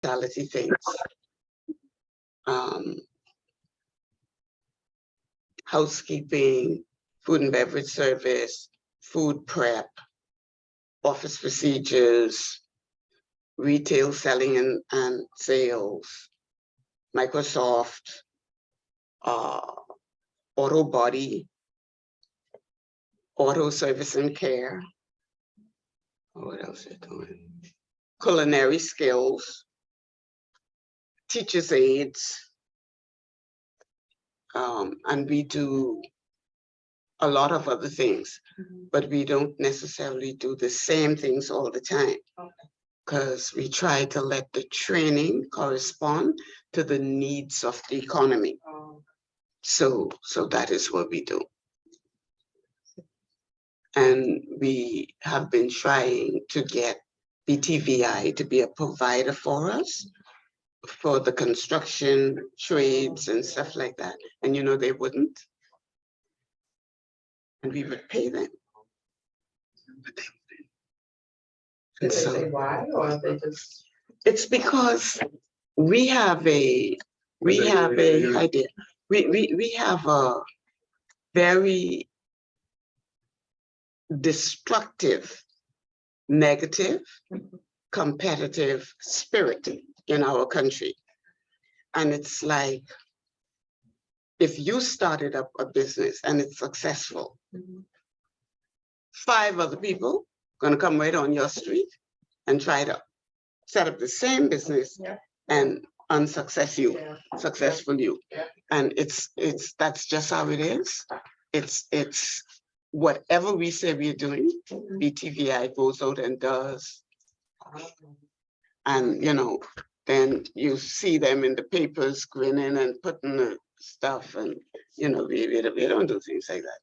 hospitality things. Housekeeping, food and beverage service, food prep, office procedures, retail selling and sales, Microsoft, auto body, auto service and care. What else are you doing? Culinary skills, teacher's aides, and we do a lot of other things, but we don't necessarily do the same things all the time. Because we try to let the training correspond to the needs of the economy. So that is what we do. And we have been trying to get BTVI to be a provider for us for the construction trades and stuff like that. And you know, they wouldn't. And we would pay them. Did they say why, or they just? It's because we have a idea. We have a very destructive, negative, competitive spirit in our country. And it's like, if you started up a business and it's successful, 5 other people gonna come right on your street and try to set up the same business and successful you. And that's just how it is. It's whatever we say we're doing, BTVI goes out and does. And you know, then you see them in the papers grinning and putting the stuff, and you know, we don't do things like that.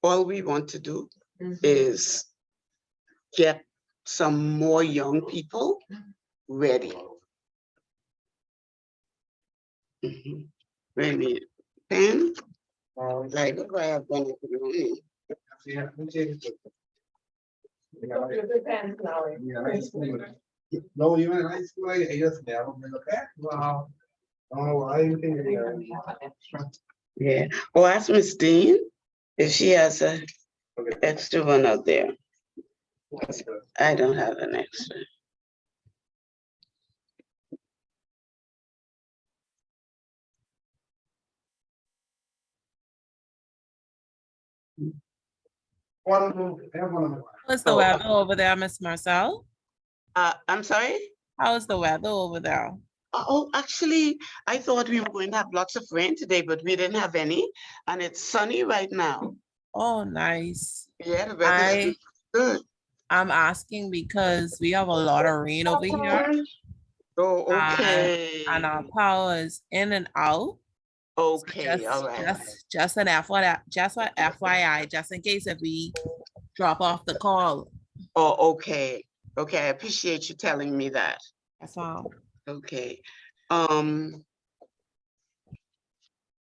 All we want to do is get some more young people ready. Really, pen, like I have one of them. No, even in high school, ellos me daban de lo que. Wow. No, I think. Yeah. Or ask Miss Dean if she has a extra one out there. I don't have an extra. How's the weather over there, Miss Marcel? I'm sorry? How is the weather over there? Oh, actually, I thought we were going to have lots of rain today, but we didn't have any. And it's sunny right now. Oh, nice. Yeah, the weather is good. I'm asking because we have a lot of rain over here. Oh, okay. And our power is in and out. Okay, So all right. Just an FYI, just in case if we drop off the call. Oh, okay. Okay, I appreciate you telling me that. That's all. Okay.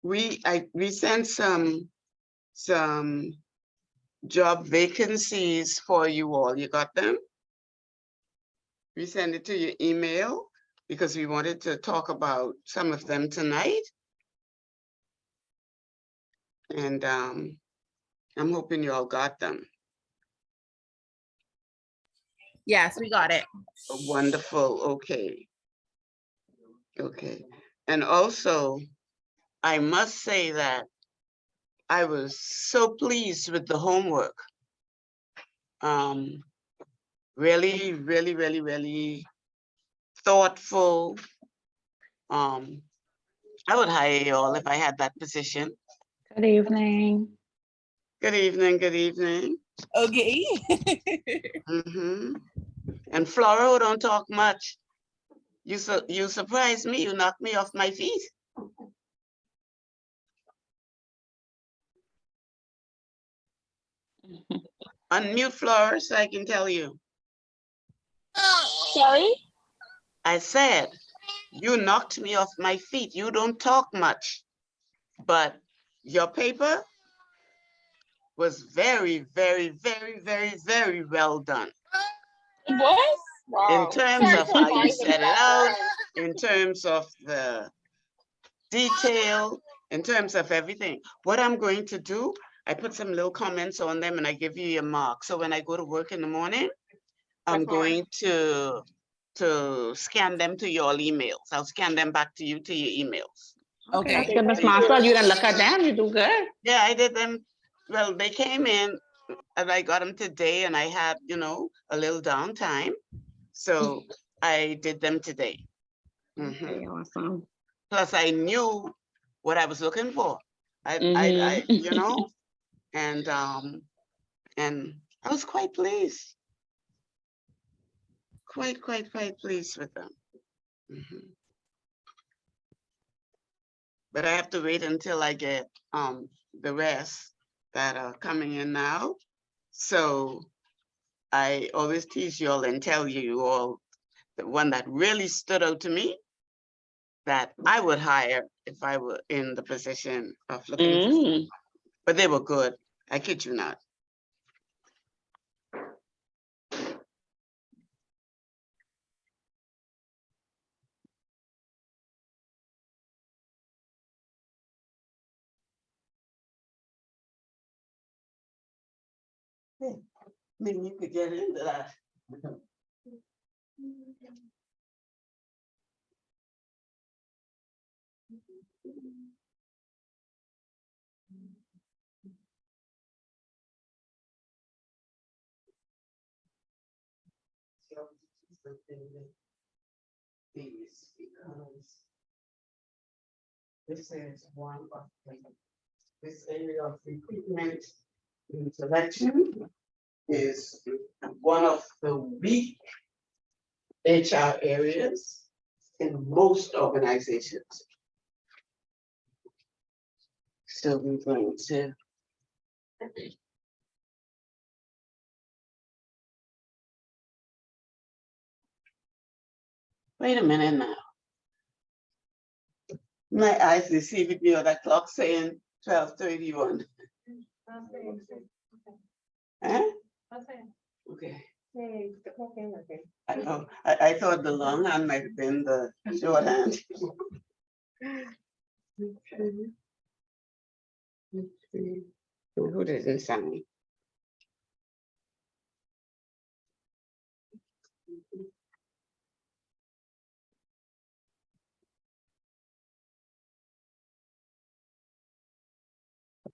We sent some job vacancies for you all. You got them? We sent it to your email because we wanted to talk about some of them tonight. And I'm hoping you all got them. Yes, we got it. Wonderful. Okay. Okay. And also, I must say that I was so pleased with the homework. Really, really, really, really thoughtful. I would hire you all if I had that position. Good evening. Good evening, good evening. Okay. And Flora, don't talk much. You surprised me, you knocked me off my feet. Unmute Flora so I can tell you. Sorry? I said, you knocked me off my feet. You don't talk much, but your paper was very, very, very, very, very well done. What? in terms of how you set it out, in terms of the detail, in terms of everything. What I'm going to do, I put some little comments on them and I give you your mark. So when I go to work in the morning, I'm going to scan them to your emails. I'll scan them back to you to your emails. Okay. Okay, Miss Marcel, you done look at them, you do good. Yeah, I did them. Well, they came in and I got them today and I had, you know, a little downtime. So I did them today. Mhm. Okay, awesome. Plus I knew what I was looking for. I you know, and I was quite pleased. Quite pleased with them. Mhm. But I have to wait until I get the rest that are coming in now. So I always tease you all and tell you all the one that really stood out to me that I would hire if I were in the position of looking for someone. But they were good. I kid you not. Maybe you could get into that. These, because this is one of this area of recruitment and selection is one of the weak HR areas in most organizations. So we're going to wait a minute now. My eyes deceived me on that clock saying 12:31. Huh? Okay. I know. I thought the long hand might have been the short hand. Who didn't sign?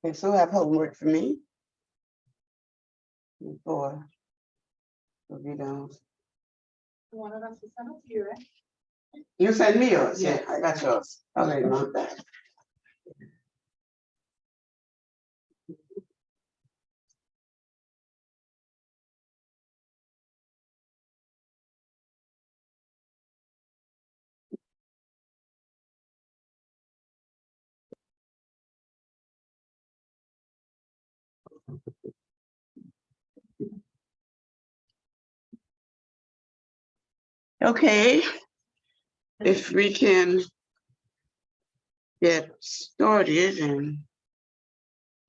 Okay, so have homework for me. Before we don't. You send me yours? Yeah, I got yours. I'll let you know that. Okay, if we can get started and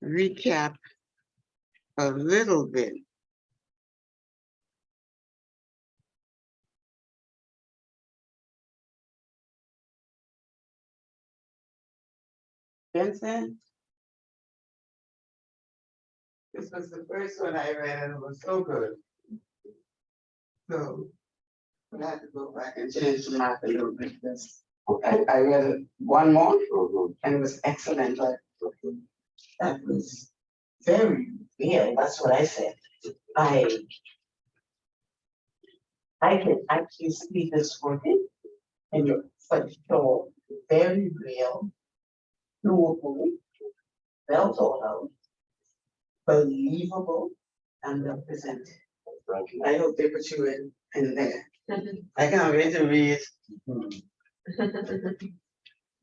recap a little bit. Vincent? This was the first one I read and it was so good. So I had to go back and change the map a little bit. I read it one more and it was excellent. Like, that was very real. That's what I said. I can actually see this working and you're such so very real, doable, well thought out, believable, and represented. I hope they put you in there. I can't wait to read.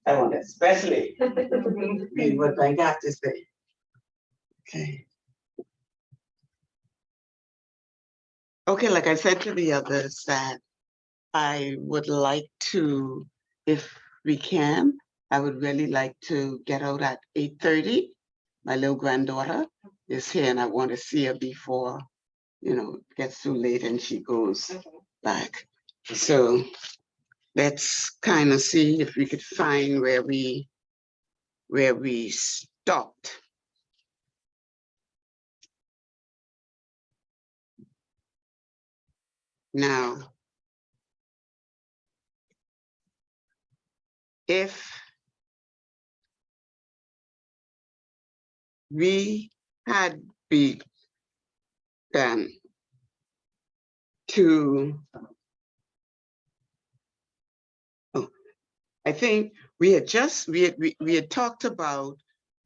I want to especially read what I got to say. Okay. Okay, like I said to the others that I would like to, if we can, I would really like to get out at 8:30. My little granddaughter is here and I want to see her before, you know, it gets too late and she goes back. So let's kind of see if we could find where we stopped. Now, if we had begun to, I think we had talked about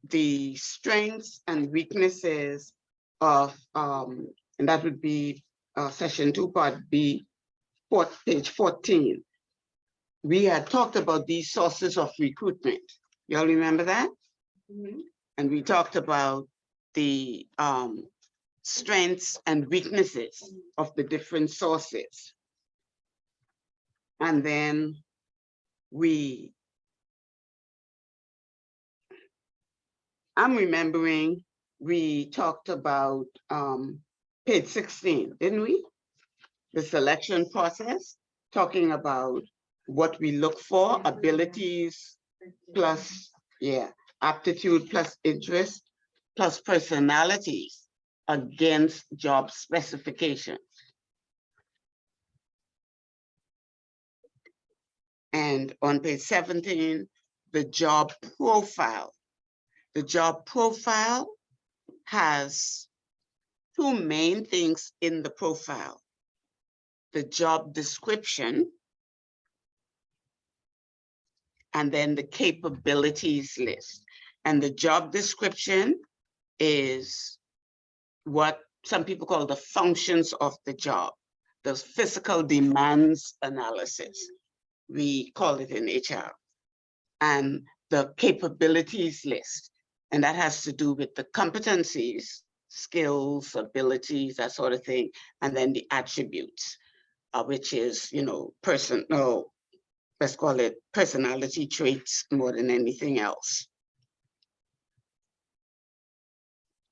the strengths and weaknesses of, and that would be session 2, part B, page 14. We had talked about these sources of recruitment. Y'all remember that? Mhm. And we talked about the strengths and weaknesses of the different sources. And then I'm remembering we talked about page 16, didn't we? The selection process, talking about what we look for, abilities plus, aptitude plus interest plus personalities against job specifications. And on page 17, the job profile. The job profile has two main things in the profile: the job description and then the capabilities list. And the job description is what some people call the functions of the job, the physical demands analysis. We call it in HR. And the capabilities list, and that has to do with the competencies, skills, abilities, that sort of thing, and then the attributes, which is, let's call it personality traits more than anything else.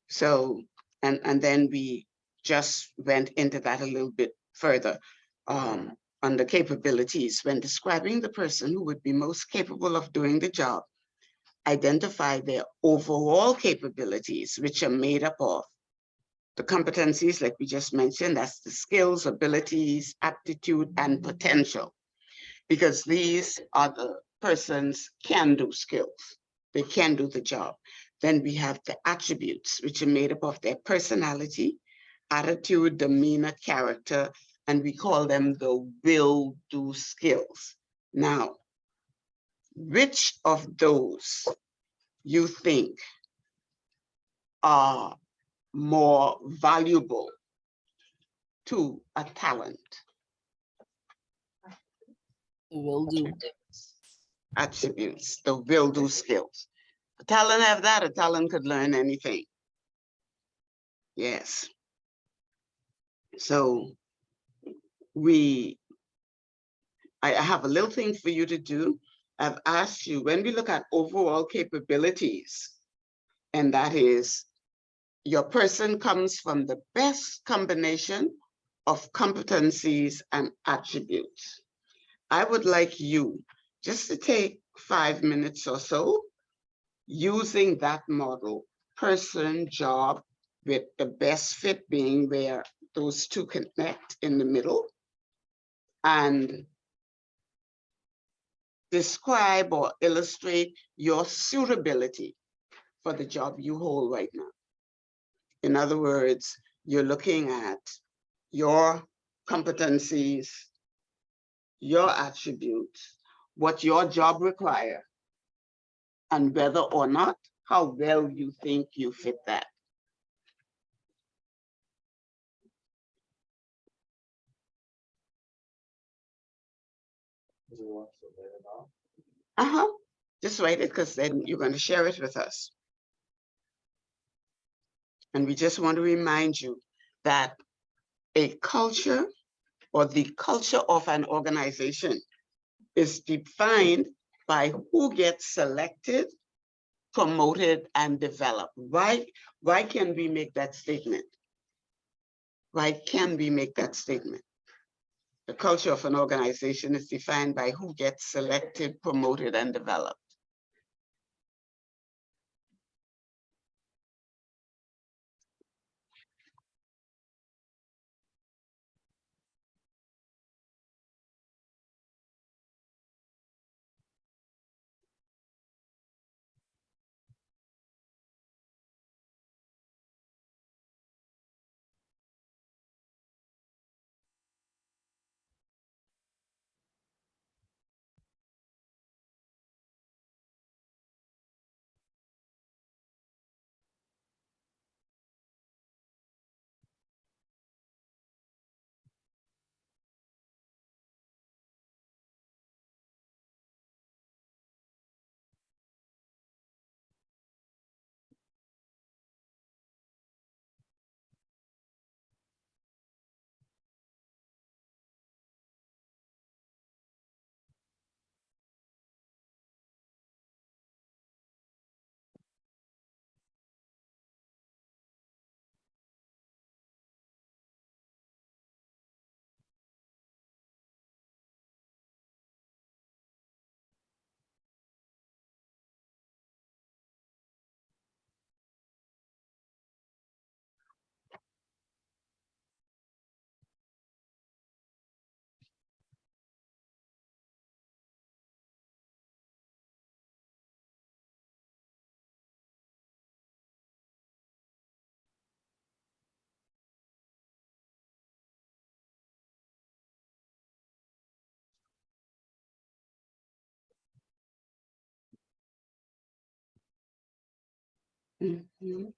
So, and then we just went into that a little bit further on the capabilities. When describing the person who would be most capable of doing the job, identify their overall capabilities, which are made up of the competencies, like we just mentioned, that's the skills, abilities, aptitude, and potential. Because these are the person's can-do skills. They can do the job. Then we have the attributes, which are made up of their personality, attitude, demeanor, character, and we call them the will-do skills. Now, which of those you think are more valuable to a talent? Will do. Attributes, the will-do skills. A talent have that, a talent could learn anything. Yes. So I have a little thing for you to do. I've asked you, when we look at overall capabilities, and that is your person comes from the best combination of competencies and attributes. I would like you just to take 5 minutes or so using that model, person, job, with the best fit being where those two connect in the middle, and describe or illustrate your suitability for the job you hold right now. In other words, you're looking at your competencies, your attributes, what your job requires, and whether or not, how well you think you fit that. Just write it, because then you're going to share it with us. And we just want to remind you that a culture or the culture of an organization is defined by who gets selected, promoted, and developed. Why can we make that statement? Why can we make that statement? The culture of an organization is defined by who gets selected, promoted, and developed. Mhm.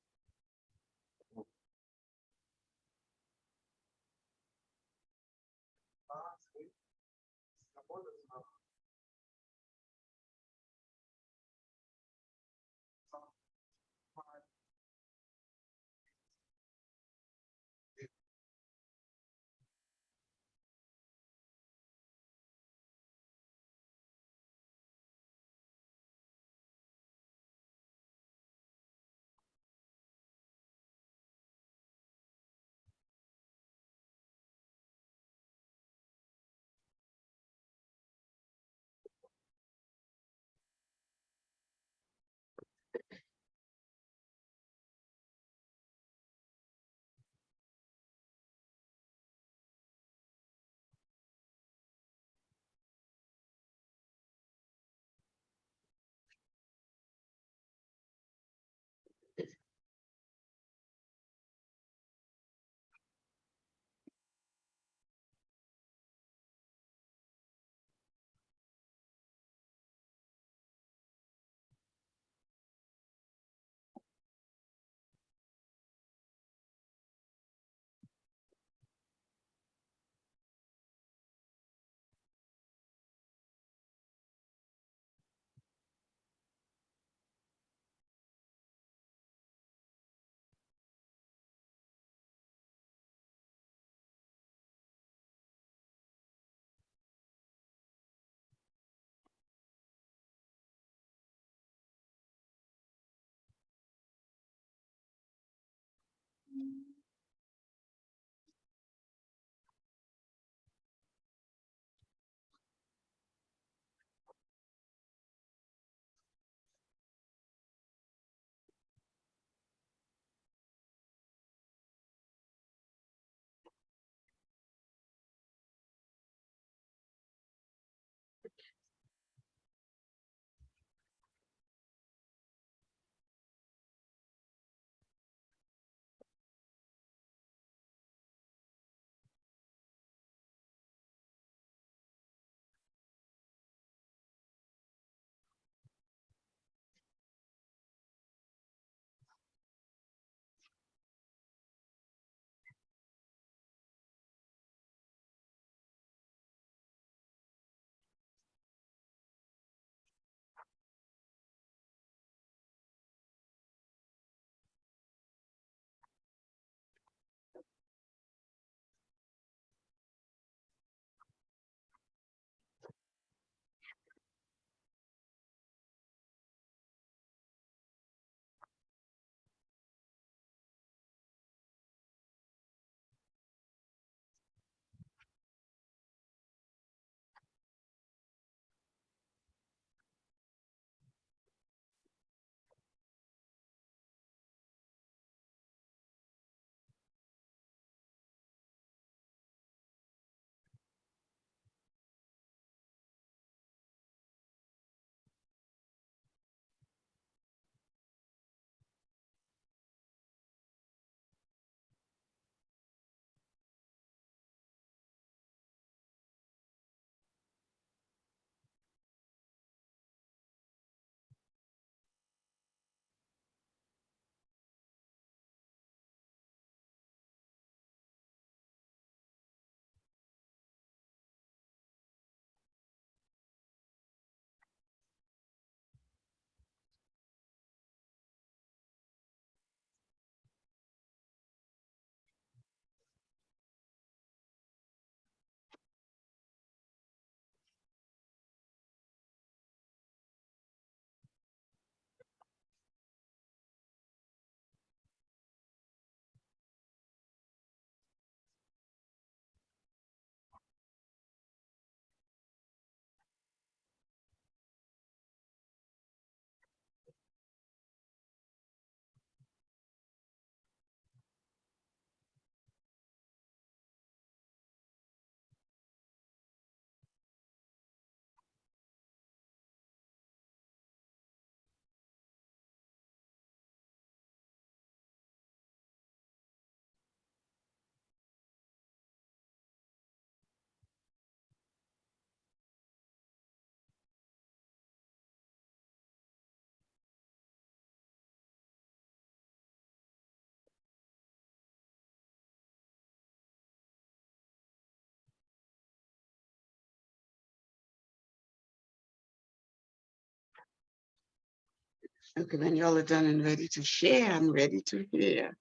Okay, when y'all are done and ready to share, I'm ready to hear.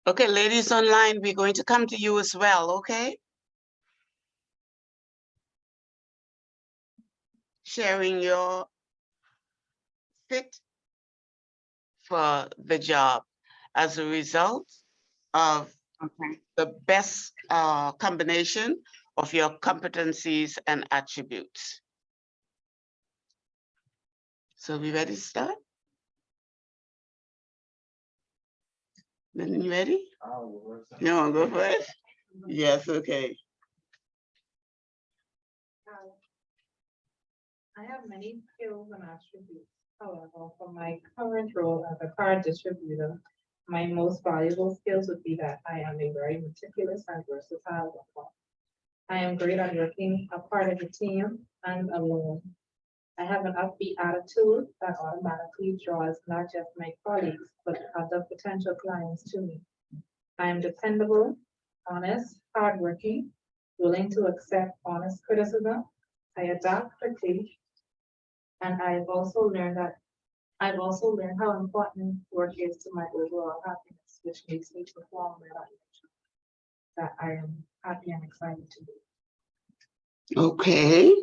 Okay, ladies online, we're going to come to you as well, okay? Sharing your fit for the job as a result of Okay. the best combination of your competencies and attributes. So we ready to start? Then you ready? You want to go first? Yes, okay. I have many skills and attributes. However, for my current role as a card distributor, my most valuable skills would be that I am a very meticulous and versatile worker. I am great at working a part of a team and alone. I have an upbeat attitude that automatically draws not just my colleagues, but other potential clients to me. I am dependable, honest, hardworking, willing to accept honest criticism. I adapt quickly, and I've also learned how important work is to my overall happiness, which makes me perform well. That I am happy and excited to do. Okay.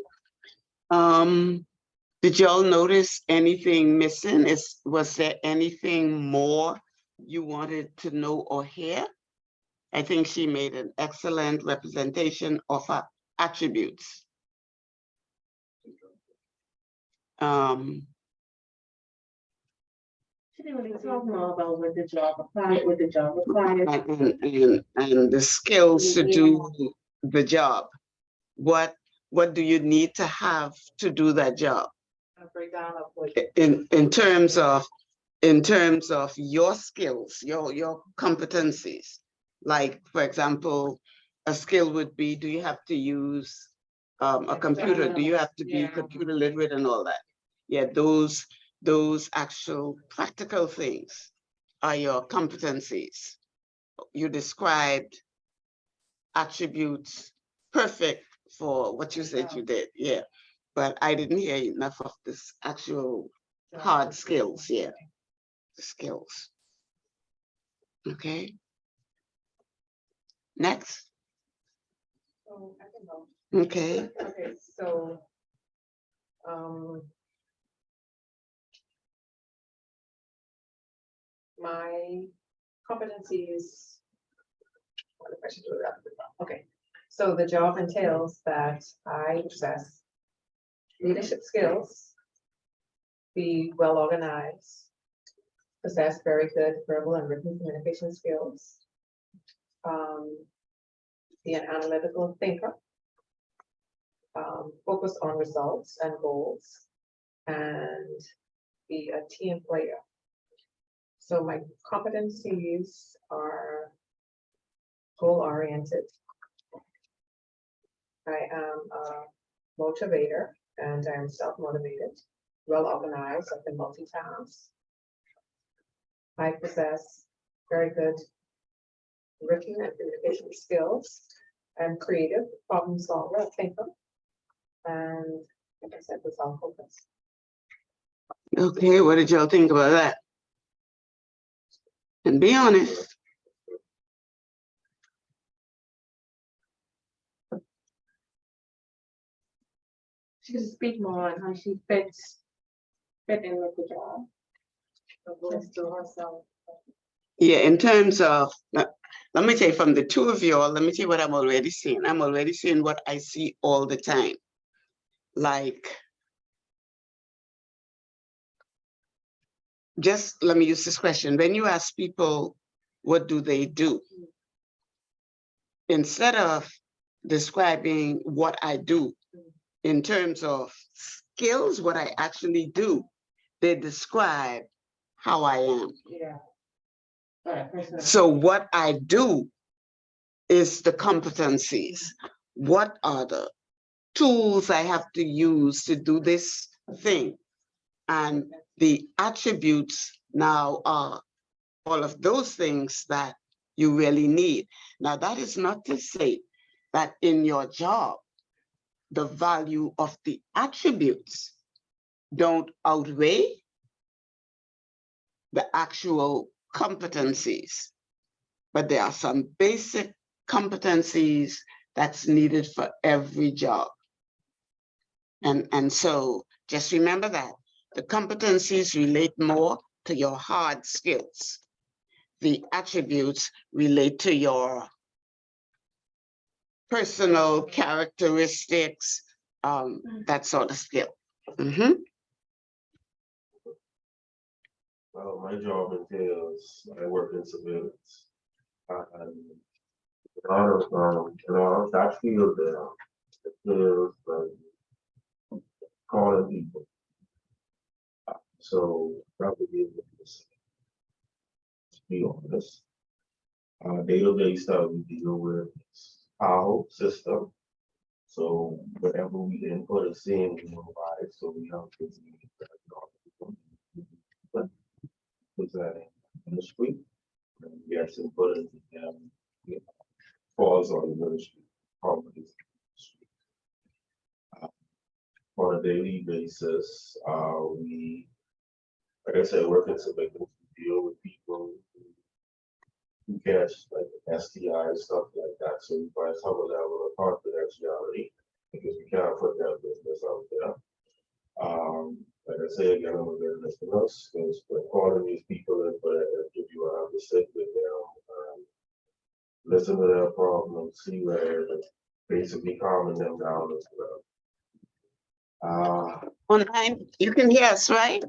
Did y'all notice anything missing? Was there anything more you wanted to know or hear? I think she made an excellent representation of her attributes. She didn't really talk more about what the job requires. And the skills to do the job. What do you need to have to do that job? A breakdown of what. In terms of your skills, your competencies. Like, for example, a skill would be, do you have to use a computer? Do you have to be computer literate and all that? Yeah, those actual practical things are your competencies. You described attributes perfect for what you said you did, yeah. But I didn't hear enough of this actual hard skills, yeah. The skills. Okay. Next. So I can go. Okay. Okay, so, my competencies. What if I should do that? Okay, so the job entails that I possess leadership skills, be well organized, possess very good verbal and written communication skills, be an analytical thinker, focus on results and goals, and be a team player. So my competencies are goal-oriented. I am a motivator and I am self-motivated, well-organized, I can multitask. I possess very good written and communication skills. I'm creative, problem solver, thinker, and like I said, result focused. Okay, what did y'all think about that? And be honest. She could speak more on how she fit in with the job. Just to herself. Yeah, in terms of, let me tell you, from the two of y'all, let me tell you what I'm already seeing. I'm already seeing what I see all the time. Like, just let me use this question. When you ask people, what do they do? Instead of describing what I do in terms of skills, what I actually do, they describe how I am. Yeah. So what I do is the competencies. What are the tools I have to use to do this thing? And the attributes now are all of those things that you really need. Now, that is not to say that in your job, the value of the attributes don't outweigh the actual competencies, but there are some basic competencies that's needed for every job. And so just remember that the competencies relate more to your hard skills. The attributes relate to your personal characteristics, that sort of skill. Well, my job entails, I work in surveillance. And that field there, it feels like calling people. So that would be this. To be honest, day-to-day stuff we deal with our whole system. So whatever we input is seeing, we provide. So we have to was that in the street. And we have to put it falls on the ministry. On a daily basis, we, like I said, work in surveillance, we deal with people who catch like STI and stuff like that. So we find some level of confidentiality because we can't put that business out there. Like I say again, I'm a very listeners, because we're calling these people in for an interview, I have to sit with them, listen to their problems, see where basically calming them down as well. Online, you can hear us, right?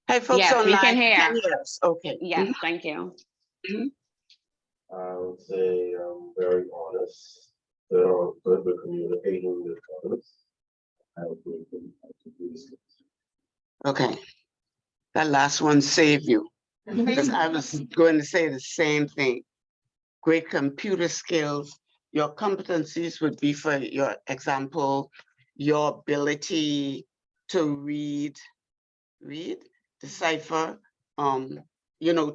Hey, folks Yes, we online, can you hear. can hear us. Okay. Yes, thank you. I would say I'm very honest. They're good with communicating with others. I would do this. Okay. That last one saved you. Because I was going to say the same thing. Great computer skills. Your competencies would be, for your example, your ability to read, decipher,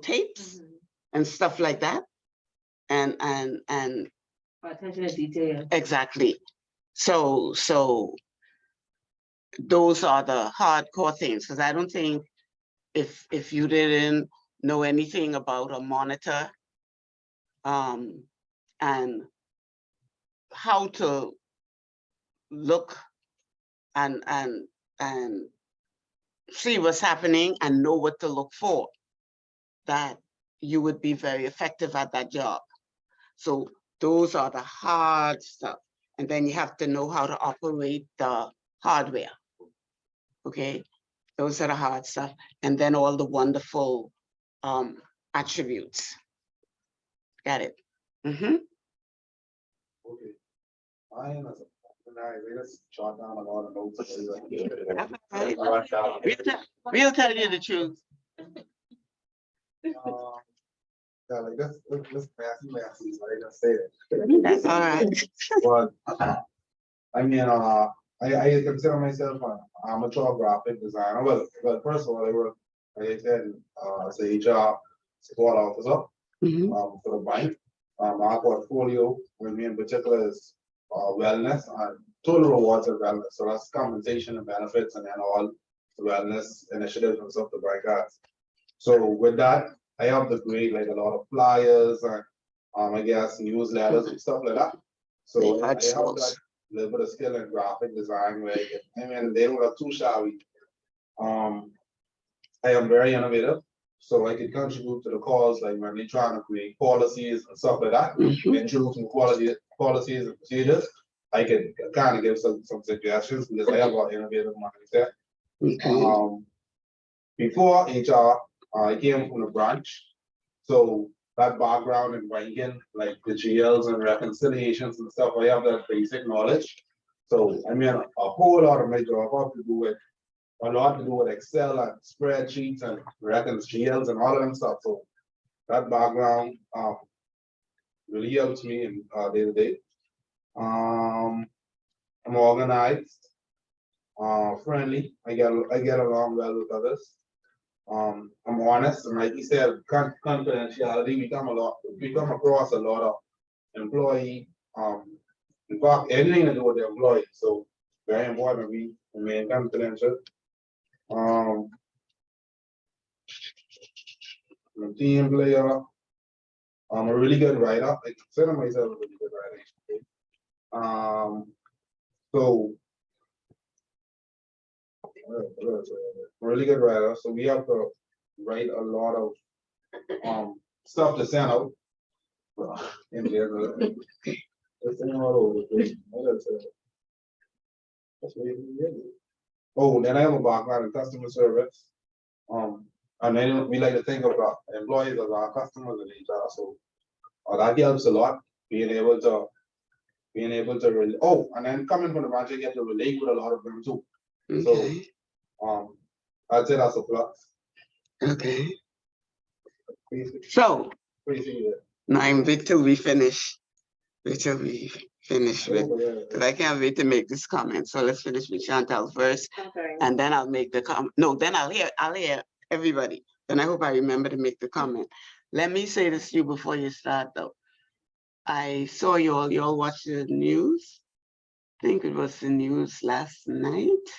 tapes and stuff like that. And attention to detail. exactly. So those are the hardcore things, because I don't think if you didn't know anything about a monitor and how to look and see what's happening and know what to look for, that you would be very effective at that job. So those are the hard stuff. And then you have to know how to operate the hardware. Okay, those are the hard stuff. And then all the wonderful attributes. Got it. Okay. I am as a I just jot down a lot of notes. We'll tell you the truth. Yeah, like this messy, so I just say it. That's all right. But I mean, I consider myself an amateur graphic designer. Well, first of all, I work, like I said, as a HR support officer for the bank. Our portfolio with me in particular is wellness and total rewards and wellness. So that's compensation and benefits, and then all the wellness initiatives and stuff the bank has. So with that, I have to create like a lot of flyers and I guess newsletters and stuff like that. So I have that little bit of skill in graphic design where I mean they don't look too shabby. I am very innovative, so I can contribute to the cause, like when they're trying to create policies and stuff like that, introducing policies and procedures. I can kind of give some suggestions because I have an innovative mindset. Before HR, I came from the branch, so that background in banking, like the GLs and reconciliations and stuff, I have that basic knowledge. So I mean, a whole lot of my job have to do with a lot to do with Excel and spreadsheets and GLs and all of them stuff. So that background really helps me in day to day. I'm organized, friendly. I get along well with others. I'm honest, and like you said, confidentiality, we come across a lot of employee, in fact, anything to do with the employee, so very important we remain confidential. I'm a team player. I'm a really good writer. I consider myself a really good writer. So really good writer. So we have to write a lot of stuff to send out. In general. It's all over the place. That's really good. Oh, then I have a background in customer service. And then we like to think of our employees as our customers in HR. So that helps a lot. Being able to really, and then coming from the branch, you get to relate with a lot of them too. Okay, So I'd say that's a plus. okay. Basically, So basically, now I'm wait till we finish. Wait till we finish with, because I can't wait to make this comment. So let's finish with Chantal first, Okay. and then I'll make the comment. No, then I'll hear everybody. Then I hope I remember to make the comment. Let me say this to you before you start though. I saw you all watch the news. I think it was the news last night.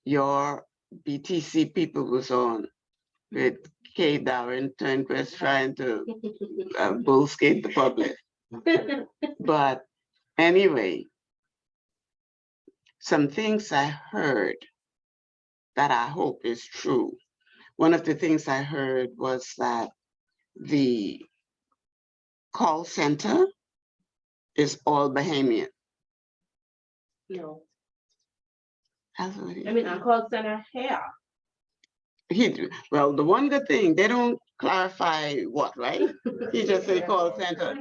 Your BTC people was on with Kay Darren Turnquist trying to bull skate the public. But anyway, some things I heard that I hope is true. One of the things I heard was that the call center is all Bahamian. No, That's what he I mean, said. I called center here. Well, the one good thing, they don't clarify what, right? He just say call center.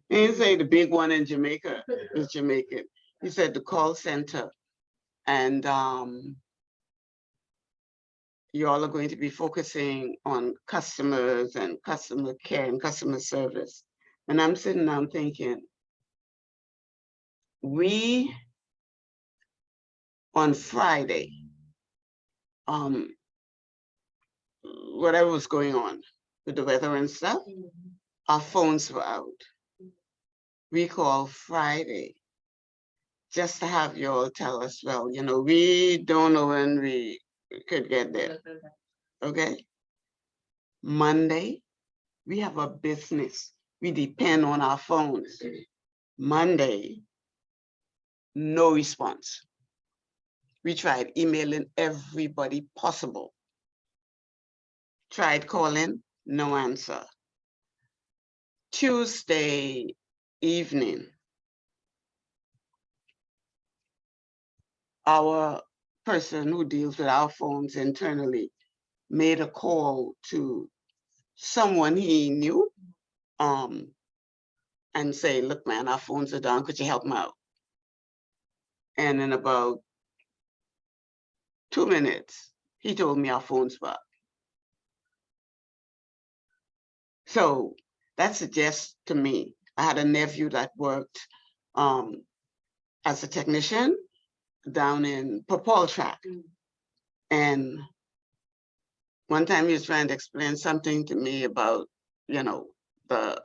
He didn't say the big one in Jamaica is Jamaican. He said the call center. And you all are going to be focusing on customers and customer care and customer service. And I'm sitting down thinking, we on Friday, whatever was going on with the weather and stuff, our phones were out. We called Friday just to have you all tell us, well, we don't know when we could get there. Okay. Monday, we have a business. We depend on our phones. Monday, no response. We tried emailing everybody possible. Tried calling, no answer. Tuesday evening, our person who deals with our phones internally made a call to someone he knew and say, look, man, our phones are down. Could you help me out? And in about 2 minutes, he told me our phones were up. So that suggests to me, I had a nephew that worked as a technician down in Paul Track. And one time he was trying to explain something to me about, the,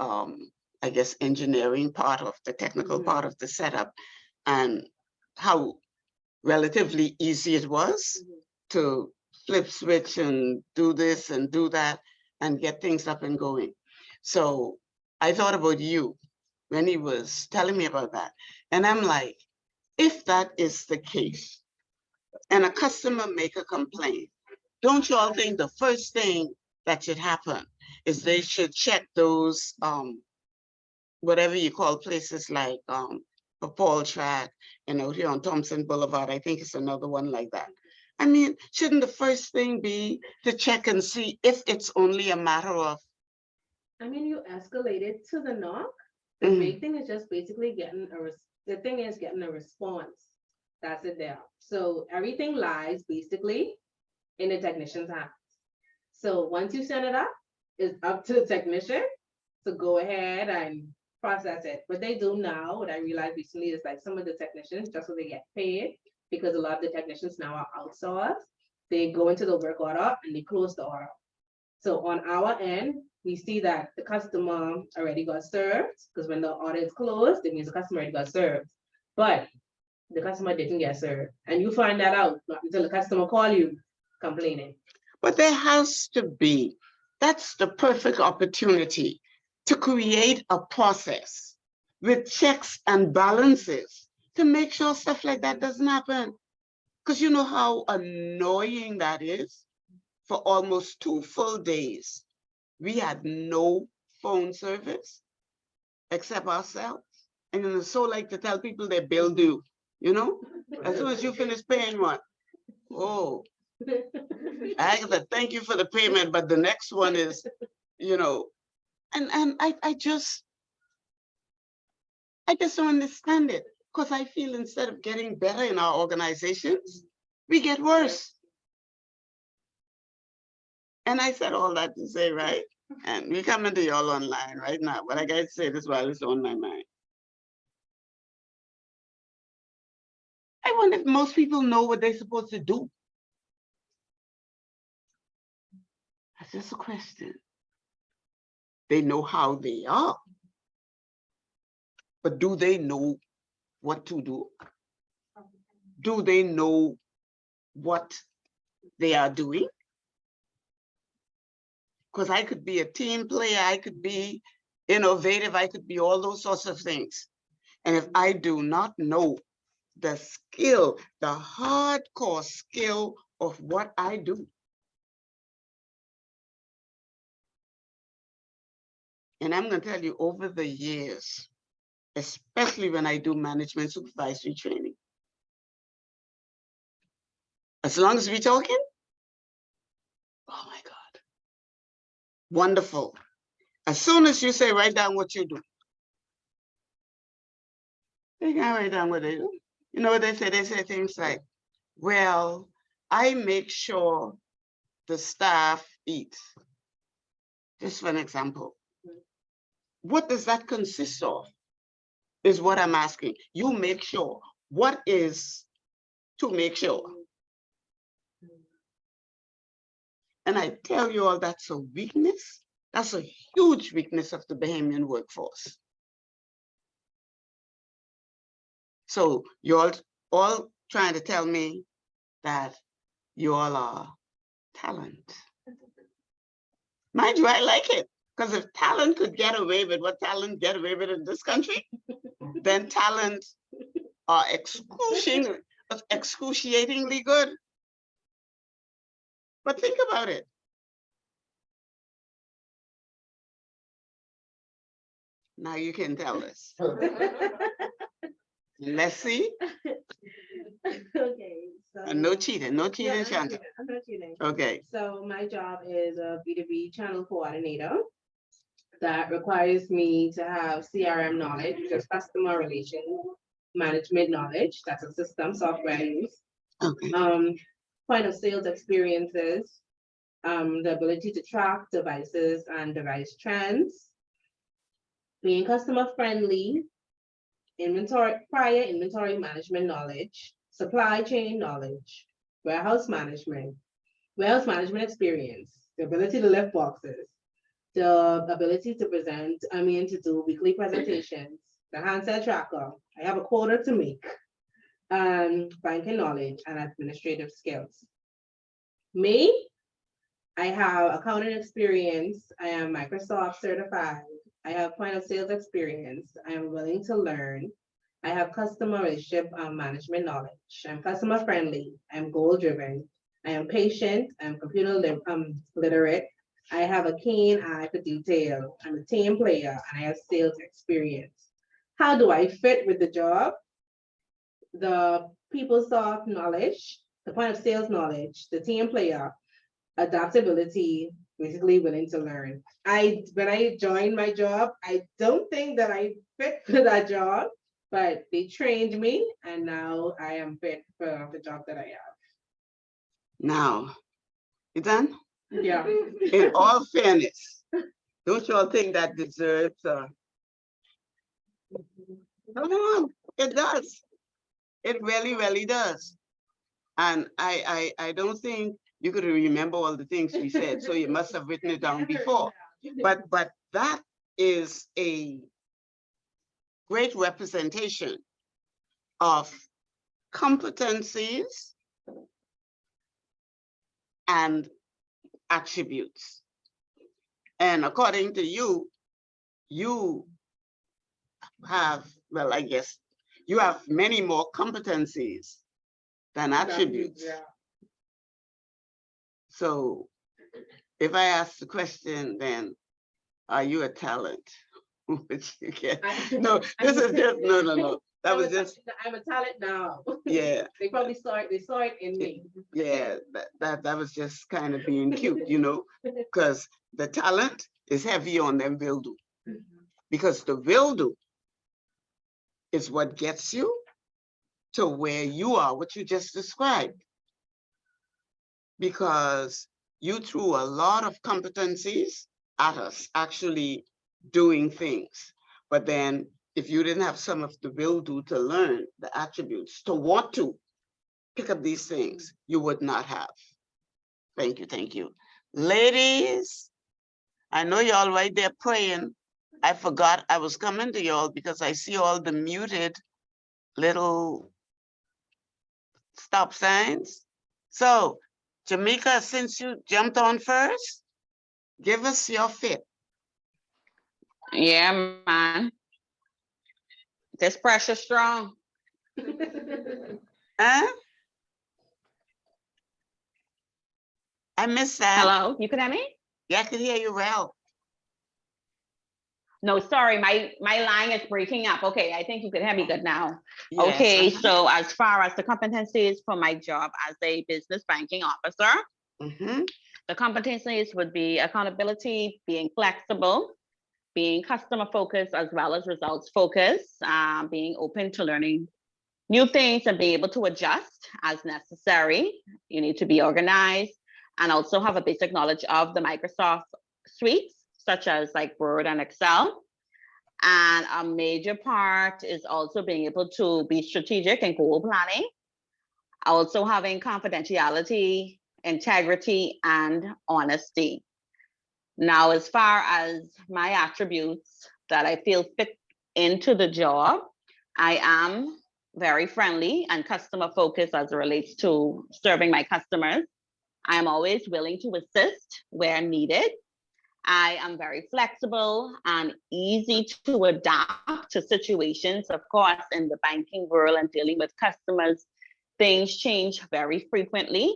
I guess, engineering part of the technical part of the setup and how relatively easy it was to flip switch and do this and do that and get things up and going. So I thought about you when he was telling me about that. And I'm like, if that is the case and a customer make a complaint, don't you all think the first thing that should happen is they should check those, whatever you call places like Paul Track, here on Thompson Boulevard, I think it's another one like that. I mean, shouldn't the first thing be to check and see if it's only a matter of. I mean, you escalated to the knock. The big thing is just basically getting a response. That's it there. So everything lies basically in the technician's hands. So once you set it up, it's up to the technician to go ahead and process it. What they do now, what I realized recently is like some of the technicians, just so they get paid, because a lot of the technicians now are outsourced, they go into the work order and they close the order. So on our end, we see that the customer already got served, because when the order is closed, it means the customer already got served. But the customer didn't get served. And you find that out not until the customer call you complaining. But there has to be, that's the perfect opportunity to create a process with checks and balances to make sure stuff like that doesn't happen. Because you know how annoying that is? For almost 2 full days, we had no phone service except ourselves. And it's so like to tell people their bill due, you know? As soon as you finish paying one, oh, I said, thank you for the payment, but the next one is, you know, and I just don't understand it, because I feel instead of getting better in our organizations, we get worse. And I said all that to say, right? And we coming to y'all online right now, but I gotta say this while it's on my mind. I wonder if most people know what they're supposed to do. That's just a question. They know how they are, but do they know what to do? Do they know what they are doing? Because I could be a team player, I could be innovative, I could be all those sorts of things. And if I do not know the skill, the hardcore skill of what I do, and I'm going to tell you, over the years, especially when I do management supervisory training, as long as we're talking, oh my God, wonderful. As soon as you say, write down what you do, they can write down what they do. You know what they say? They say things like, well, I make sure the staff eat. Just for an example. What does that consist of? Is what I'm asking. You make sure. What is to make sure? And I tell you all, that's a weakness. That's a huge weakness of the Bahamian workforce. So you're all trying to tell me that you all are talent. Mind you, I like it. Because if talent could get away with what talent get away with in this country, then talent are excruciatingly good. But think about it. Now you can tell us. Let's see. Okay. So And no cheating, no cheating, yeah, Shanta. I'm not cheating. Okay. So my job is a B2B channel coordinator. That requires me to have CRM knowledge, which is customer relation management knowledge. That's a system software use. Okay. Point of sales experiences, the ability to track devices and device trends, being customer friendly, prior inventory management knowledge, supply chain knowledge, warehouse management experience, the ability to lift boxes, the ability to present, to do weekly presentations, the handset tracker. I have a quota to make, banking knowledge and administrative skills. Me, I have accounting experience. I am Microsoft certified. I have point of sales experience. I am willing to learn. I have customer relationship management knowledge. I'm customer friendly. I'm goal driven. I am patient. I'm computer literate. I have a keen eye for detail. I'm a team player and I have sales experience. How do I fit with the job? The PeopleSoft knowledge, the point of sales knowledge, the team player, adaptability, basically willing to learn. When I joined my job, I don't think that I fit for that job, but they trained me and now I am fit for the job that I have. Now, you done? Yeah. In all fairness, don't you all think that deserves come on, it does. It really, really does. And I don't think you could remember all the things we said, so you must have written it down before. But that is a great representation of competencies and attributes. And according to you, you have, well, I guess you have many more competencies than attributes. Yeah. So if I ask the question, then are you a talent? Which you get. No, this is just, no. That was just, I'm a talent now. yeah, They probably saw it in me. yeah, that was just kind of being cute, you know, because the talent is heavy on them will do. Because the will do is what gets you to where you are, what you just described. Because you threw a lot of competencies at us, actually doing things. But then if you didn't have some of the will do to learn the attributes, to want to pick up these things, you would not have. Thank you, thank you. Ladies, I know y'all right there praying. I forgot I was coming to y'all because I see all the muted little stop signs. So, Jamaica, since you jumped on first, give us your fit. Yeah, man. This pressure strong. Huh? I missed that. Hello, you can hear me? Yeah, I can hear you well. No, sorry, my line is breaking up. Okay, I think you can hear me good now. Yes, Okay, uh-huh. so as far as the competencies for my job as a business banking officer, the competencies would be accountability, being flexible, being customer focused as well as results focused, being open to learning new things and being able to adjust as necessary. You need to be organized and also have a basic knowledge of the Microsoft suites, such as like Word and Excel. And a major part is also being able to be strategic and goal planning. Also having confidentiality, integrity, and honesty. Now, as far as my attributes that I feel fit into the job, I am very friendly and customer focused as it relates to serving my customers. I am always willing to assist where needed. I am very flexible and easy to adapt to situations. Of course, in the banking world and dealing with customers, things change very frequently.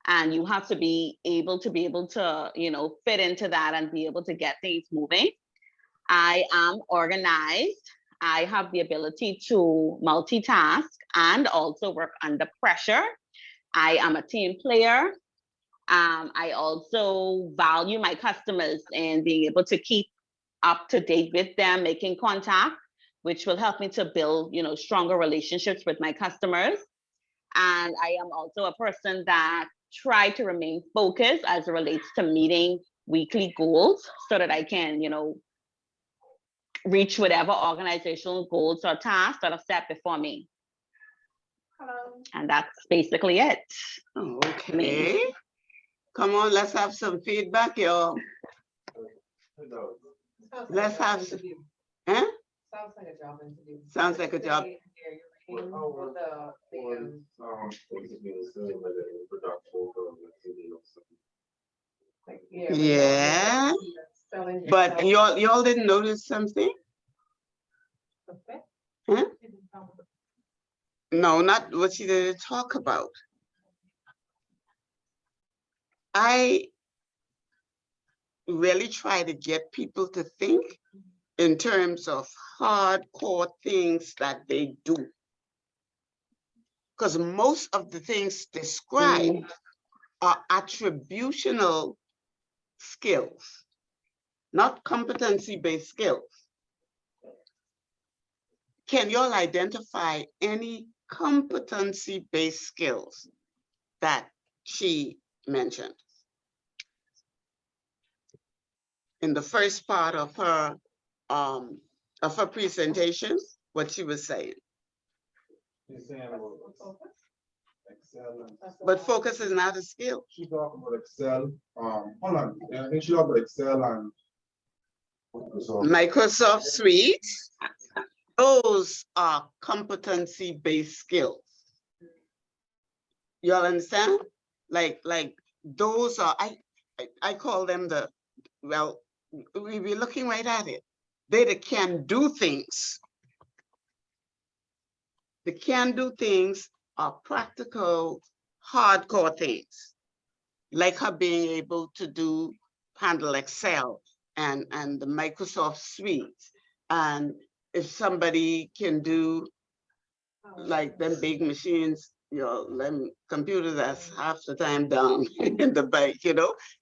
And you have to be able to, you know, fit into that and be able to get things moving. I am organized. I have the ability to multitask and also work under pressure. I am a team player. I also value my customers and being able to keep up to date with them, making contact, which will help me to build, you know, stronger relationships with my customers. And I am also a person that try to remain focused as it relates to meeting weekly goals so that I can, you know, reach whatever organizational goals or tasks that are set before me. Hello. And that's basically it. Okay. Come on, let's have some feedback, y'all. Let's have some. Huh? Sounds like a job interview. Sounds like a job. Basically the same like an introduction from the video. Yeah. But y'all didn't notice something? Huh? No, not what she didn't talk about. I really try to get people to think in terms of hardcore things that they do. Because most of the things described are attributional skills, not competency-based skills. Can y'all identify any competency-based skills that she mentioned? In the first part of her presentation, what she was saying. She's saying about Excel and But focus is not a skill. she talked about Excel. Hold on. Yeah, I think she talked about Excel and Microsoft Suite, those are competency-based skills. You all understand? Like those are, I call them well, we're looking right at it. They the can do things. The can do things are practical, hardcore things. Like her being able to handle Excel and the Microsoft Suite. And if somebody can do like them big machines, them computers that's half the time down in the bank,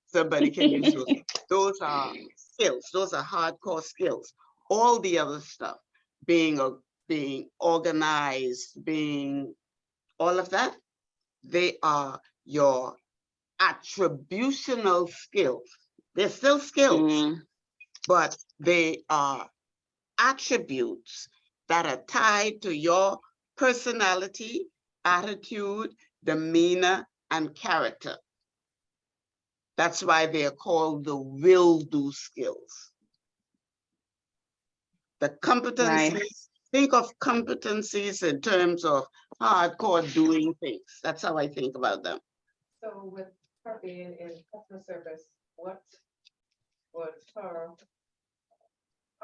somebody can use those. Those are skills. Those are hardcore skills. All the other stuff, being organized, being all of that, they are your attributional skills. They're still skills, but they are attributes that are tied to your personality, attitude, demeanor, and character. That's why they are called the will-do skills. The competencies, think of competencies in terms of hardcore doing things. That's how I think about them. So with her being in customer service, what would her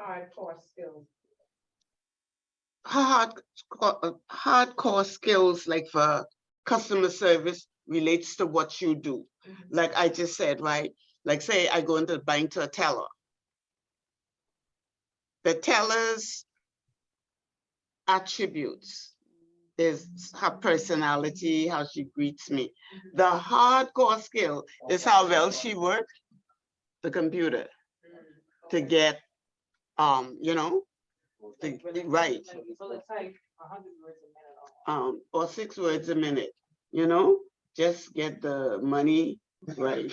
hardcore skills? Hardcore skills like for customer service relates to what you do. Like I just said, right? Like say I go into the bank to a teller. The teller's attributes is her personality, how she greets me. The hardcore skill is how well she works the computer to get, right. Or 6 words a minute, just get the money right.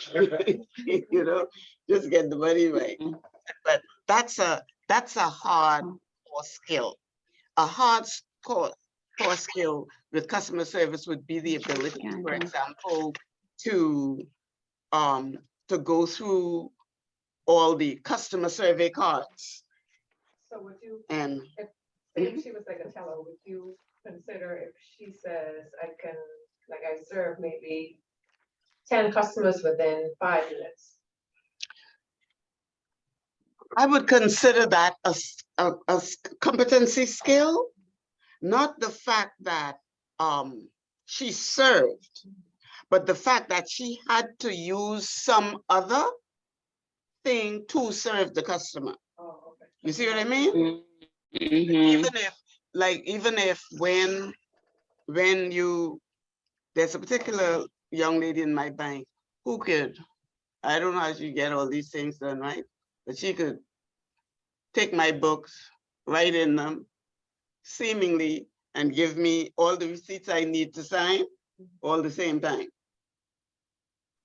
Just get the money right. But that's a hard core skill. A hard core skill with customer service would be the ability, for example, to go through all the customer survey cards. So would you, and if she was like a teller, would you consider if she says I serve maybe 10 customers within 5 minutes? I would consider that a competency skill, not the fact that she served, but the fact that she had to use some other thing to serve the customer. Oh, okay. You see what I mean? Even if when there's a particular young lady in my bank who could, I don't know how she get all these things done, right? But she could take my books, write in them, seemingly, and give me all the receipts I need to sign all the same time.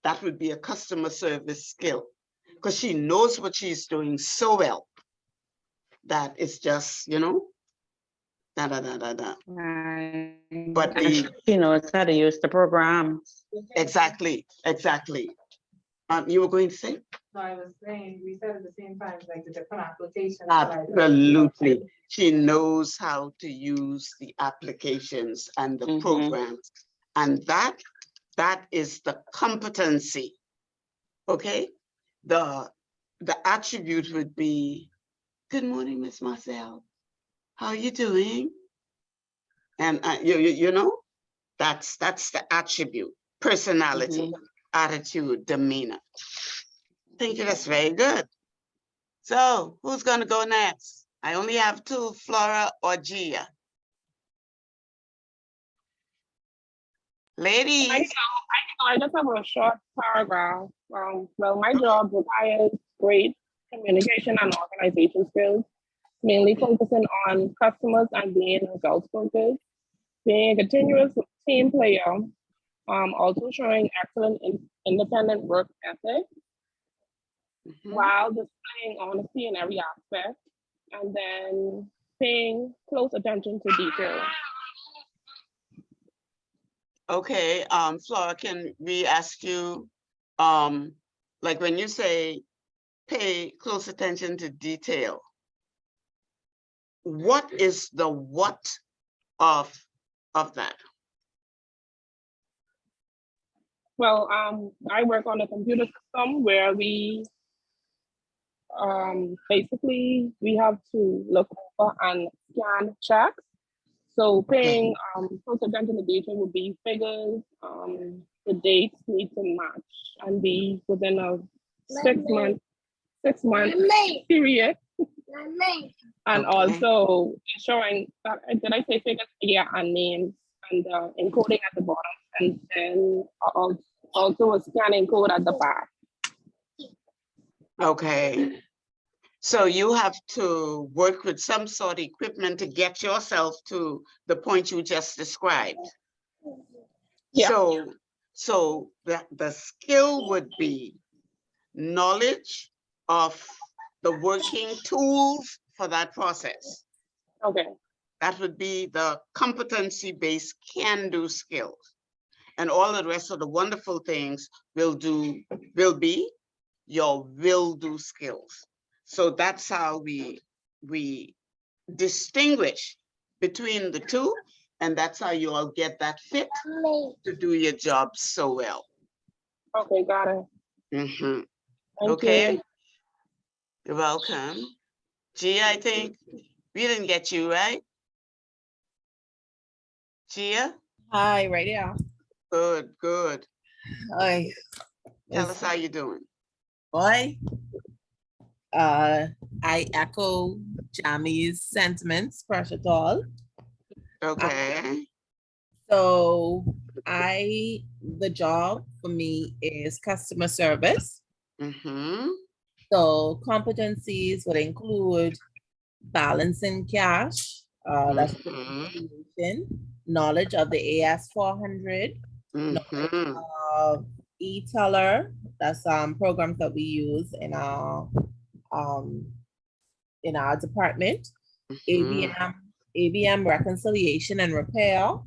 That would be a customer service skill because she knows what she's doing so well that it's just, da. Right. But she knows how to use the programs. Exactly. You were going to say? No, I was saying, we said at the same time, like the different applications. Absolutely. She knows how to use the applications and the programs. And that is the competency. Okay? The attribute would be, good morning, Miss Marcel. How are you doing? And that's the attribute, personality, attitude, demeanor. Thank you, that's very good. So who's gonna go next? I only have 2, Flora or Gia. Ladies. I just have a short paragraph. Well, my job requires great communication and organization skills, mainly focusing on customers and being results focused, being a continuous team player, also showing excellent independent work ethic, while displaying honesty in every aspect, and then paying close attention to detail. Okay, Flora, can we ask you, like when you say pay close attention to detail, what is the what of that? Well, I work on a computer system where we basically we have to look over and scan checks. So paying close attention to detail would be figures, the dates need to match and be within a 6 month period. And Okay. also ensuring that, did I say figures? Yeah, and names and encoding at the bottom, and then also a scanning code at the back. Okay. So you have to work with some sort of equipment to get yourself to the point you just described. Yeah. So the skill would be knowledge of the working tools for that process. Okay. That would be the competency-based can-do skills. And all the rest of the wonderful things will be your will-do skills. So that's how we distinguish between the two, and that's how you all get that fit to do your job so well. Okay, got it. Mm-hmm. Thank Okay. you. You're welcome. Gia, I think we didn't get you, right? Gia? Hi, right here. Good, good. Hi. Tell us how you're doing. Boy, I echo Jami's sentiments, pressure all. Okay. So the job for me is customer service. Mm-hmm. So competencies would include balancing cash, that's knowledge of the AS400, Mm-hmm. e-teller, that's programs that we use in our department, ABM reconciliation and repair.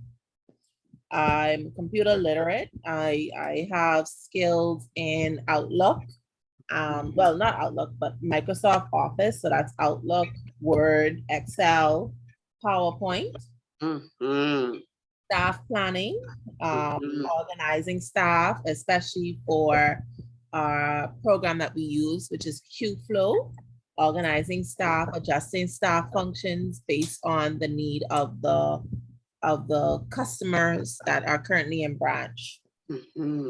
I'm computer literate. I have skills in Outlook. Well, not Outlook, but Microsoft Office. So that's Outlook, Word, Excel, PowerPoint. Mm-hmm. Staff planning, organizing staff, especially for our program that we use, which is QFlow, organizing staff, adjusting staff functions based on the need of the customers that are currently in branch. Mm-hmm.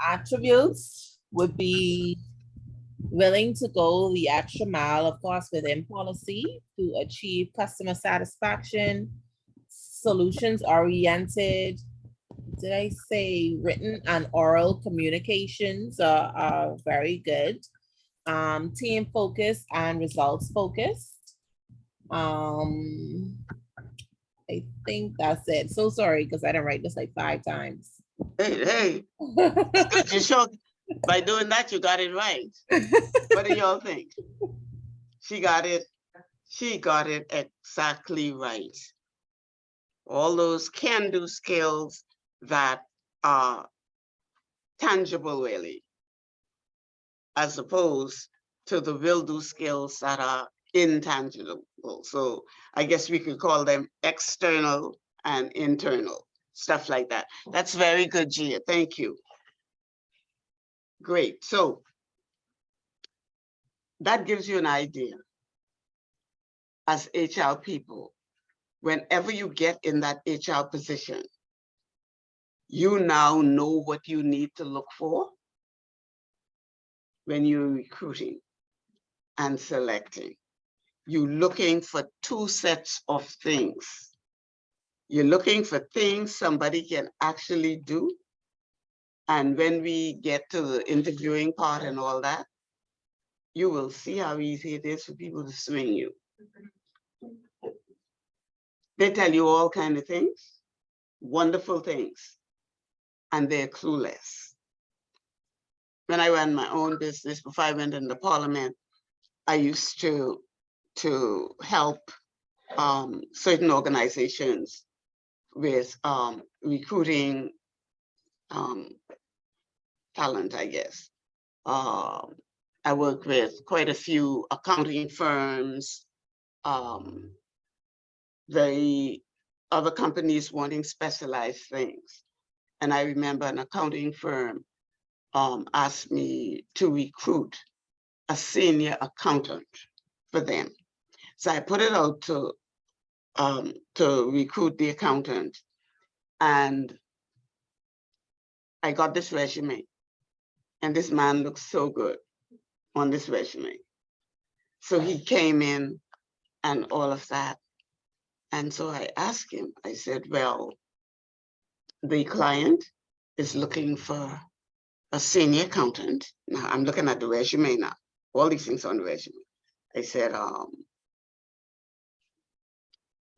Attributes would be willing to go the extra mile, of course, within policy to achieve customer satisfaction, solutions oriented. Did I say written and oral communications are very good. Team focused and results focused. I think that's it. So sorry, because I didn't write this like 5 times. Hey, you sure by doing that you got it right? What do y'all think? She got it exactly right. All those can-do skills that are tangible, really, as opposed to the will-do skills that are intangible. So I guess we could call them external and internal, stuff like that. That's very good, Gia. Thank you. Great. So that gives you an idea as HR people. Whenever you get in that HR position, you now know what you need to look for when you're recruiting and selecting. You're looking for 2 sets of things. You're looking for things somebody can actually do. And when we get to the interviewing part and all that, you will see how easy it is for people to swing you. They tell you all kinds of things, wonderful things, and they're clueless. When I ran my own business before I went into Parliament, I used to help certain organizations with recruiting talent, I guess. I work with quite a few accounting firms, the other companies wanting specialized things. And I remember an accounting firm asked me to recruit a senior accountant for them. So I put it out to recruit the accountant, and I got this resume, and this man looks so good on this resume. So he came in and all of that. And so I asked him, I said, well, the client is looking for a senior accountant. Now I'm looking at the resume now, all these things on the resume. I said,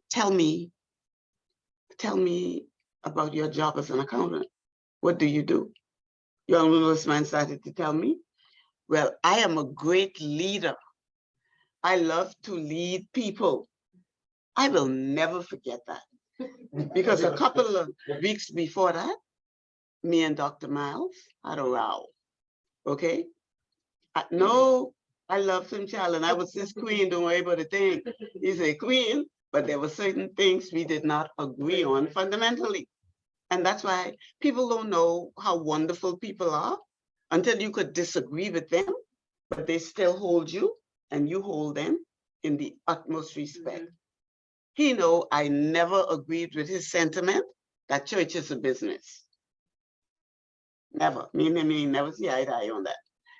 tell me about your job as an accountant. What do you do? Young this man started to tell me, well, I am a great leader. I love to lead people. I will never forget that. Because a couple of weeks before that, me and Dr. Miles had a row, okay? No, I love him, child, and I was this queen, don't worry about a thing. He's a queen, but there were certain things we did not agree on fundamentally. And that's why people don't know how wonderful people are until you could disagree with them, but they still hold you and you hold them in the utmost respect. He know I never agreed with his sentiment that church is a business. Never. Me and him never see eye to eye on that.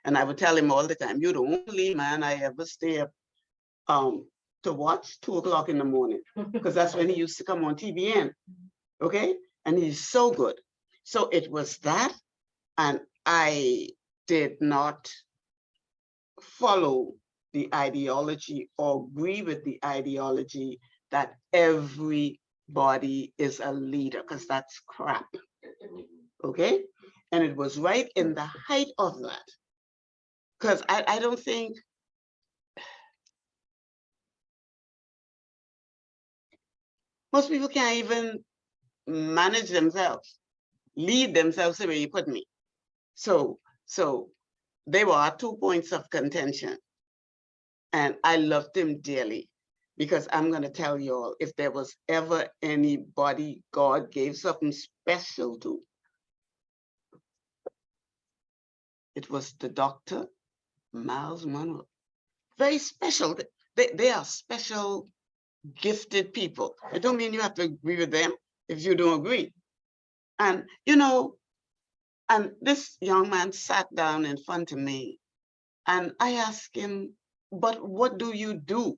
And I would tell him all the time, you're the only man I ever stay up to watch 2 o'clock in the morning, because that's when he used to come on TVN. Okay? And he's so good. So it was that, and I did not follow the ideology or agree with the ideology that everybody is a leader, because that's crap. Okay? And it was right in the height of that. Because I don't think most people can't even manage themselves, lead themselves the way you put me. So they were our 2 points of contention. And I loved him dearly, because I'm going to tell you all, if there was ever anybody God gave something special to, it was the Dr. Miles Monroe. Very special. They are special, gifted people. It don't mean you have to agree with them if you don't agree. And, you know, and this young man sat down in front of me, and I asked him, but what do you do?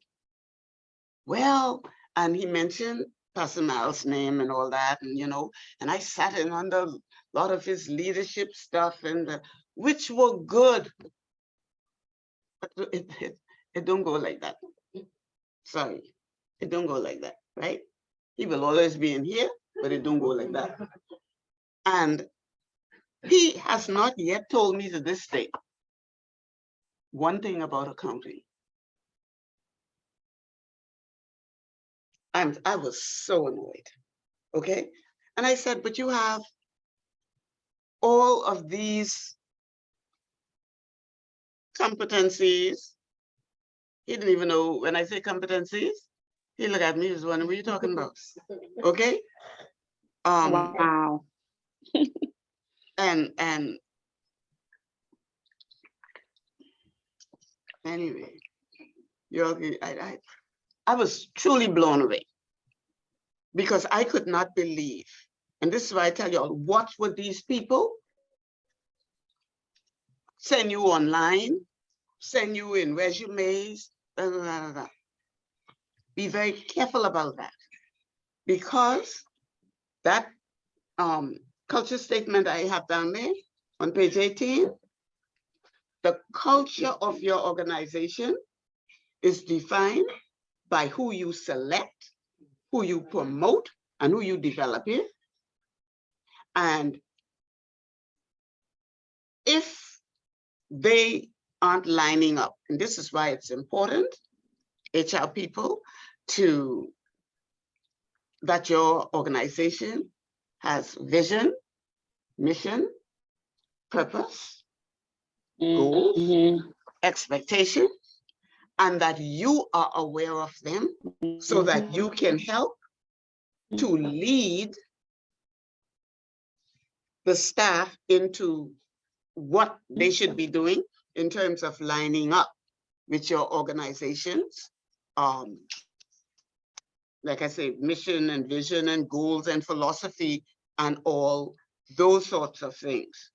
Well, and he mentioned Pastor Miles' name and all that, and you know, and I sat in under a lot of his leadership stuff, and which were good. But it don't go like that. Sorry, it don't go like that, right? He will always be in here, but it don't go like that. And he has not yet told me to this day one thing about accounting. I was so annoyed, okay? And I said, but you have all of these competencies. He didn't even know when I say competencies. He looked at me, he was wondering, what are you talking about? Okay? Wow. And anyway, I was truly blown away, because I could not believe, and this is why I tell you all, what would these people send you online, send you in resumes, blah, blah, blah, blah. Be very careful about that, because that culture statement I have down there on page 18, the culture of your organization is defined by who you select, who you promote, and who you develop here. And if they aren't lining up, and this is why it's important, HR people, that your organization has vision, mission, purpose, goals, Mhm. expectation, and that you are aware of them so that you can help to lead the staff into what they should be doing in terms of lining up with your organization's, like I say, mission and vision and goals and philosophy and all those sorts of things.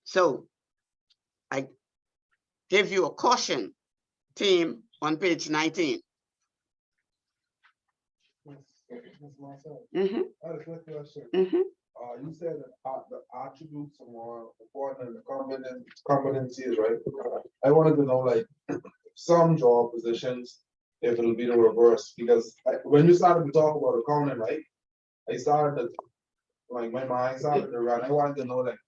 So I give you a caution, team, on page 19. Mm-hmm. I had a quick question. Mm-hmm. You said that the attributes are more important than the competencies, right? I wanted to know, like, some job positions, if it'll be the reverse, because when you started to talk about accounting, right? I started to, like, my mind started to run. I wanted to know, like,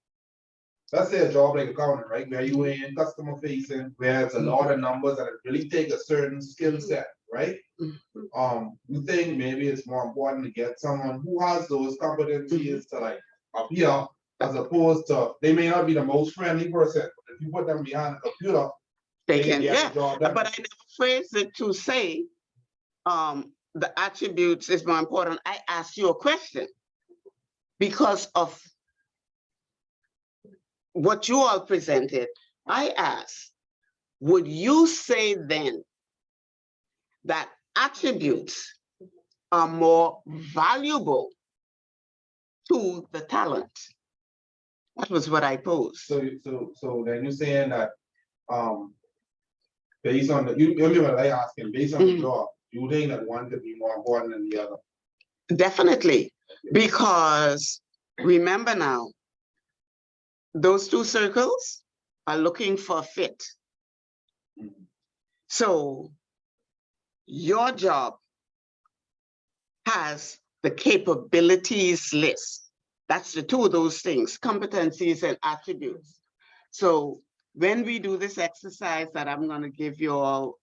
let's say a job like accounting, right? Where you in customer facing, where it's a lot of numbers and it really take a certain skill set, right? You think maybe it's more important to get someone who has those competencies to like appear, as opposed to, they may not be the most friendly person, but if you put them behind a computer, They can, get yeah. the job But done. I never phrased it to say the attributes is more important. I asked you a question because of what you all presented. I asked, would you say then that attributes are more valuable to the talent? That was what I posed. So then you're saying that, based on the, you remember I asking, based on the job, you think that one could be more important than the other? Definitely, because remember now, those two circles are looking for fit. So your job has the capabilities list. That's the two of those things, competencies and attributes. So when we do this exercise that I'm going to give you all,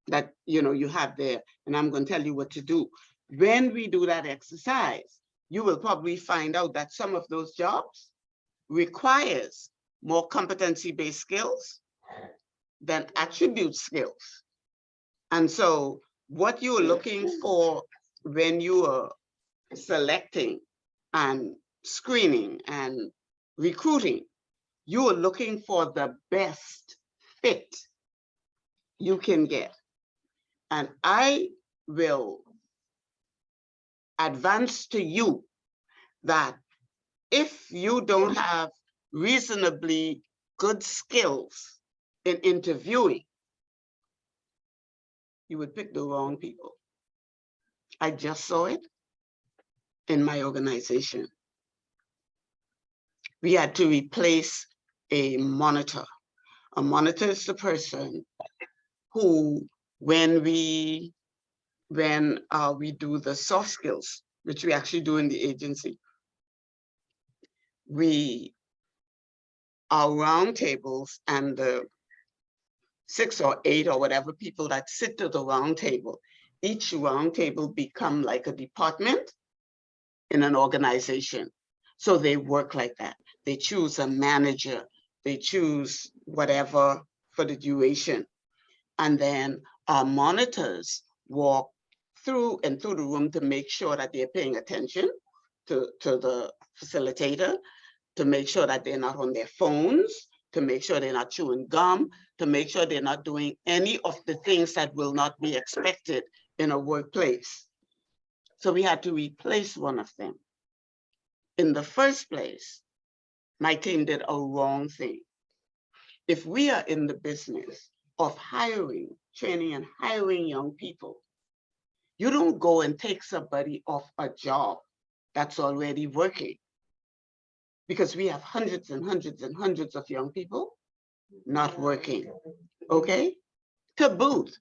that you have there, and I'm going to tell you what to do. When we do that exercise, you will probably find out that some of those jobs requires more competency-based skills than attribute skills. And so what you're looking for when you are selecting and screening and recruiting, you are looking for the best fit you can get. And I will advance to you that if you don't have reasonably good skills in interviewing, you would pick the wrong people. I just saw it in my organization. We had to replace a monitor. A monitor is the person who, when we do the soft skills, which we actually do in the agency, our round tables and the 6 or 8 or whatever people that sit to the round table, each round table become like a department in an organization. So they work like that. They choose a manager, they choose whatever for the duration. And then our monitors walk through the room to make sure that they're paying attention to the facilitator, to make sure that they're not on their phones, to make sure they're not chewing gum, to make sure they're not doing any of the things that will not be expected in a workplace. So we had to replace one of them. In the first place, my team did a wrong thing. If we are in the business of hiring, training and hiring young people, you don't go and take somebody off a job that's already working, because we have hundreds and hundreds and hundreds of young people not working, okay? To boot,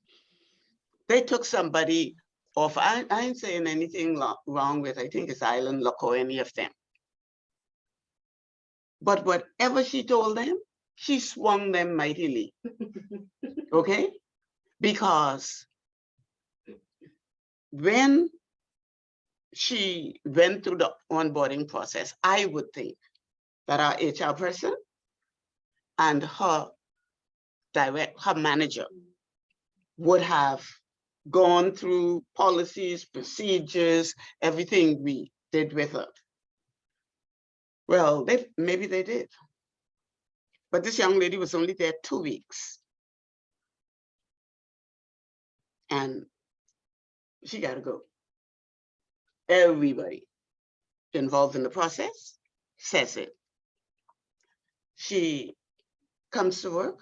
they took somebody off. I ain't saying anything wrong with, I think it's Island Luck or any of them. But whatever she told them, she swung them mightily, okay? Because when she went through the onboarding process, I would think that our HR person and her manager would have gone through policies, procedures, everything we did with her. Well, maybe they did. But this young lady was only there 2 weeks. And she got to go. Everybody involved in the process says it. She comes to work.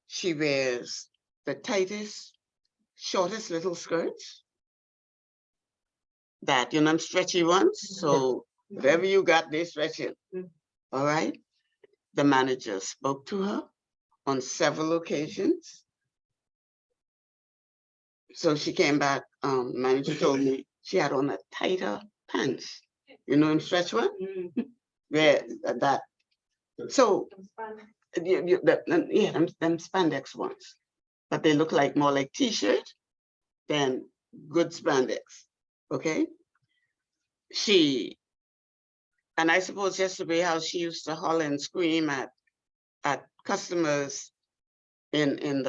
She wears the tightest, shortest little skirts that, stretchy ones. So whatever you got, they stretch it. All right. The manager spoke to her on several occasions. So she came back, manager told me she had on a tighter pants. Them stretch one? Yeah, that. So, them spandex ones. But they look like more like t-shirt than good spandex, okay? And I suppose just the way how she used to holler and scream at customers when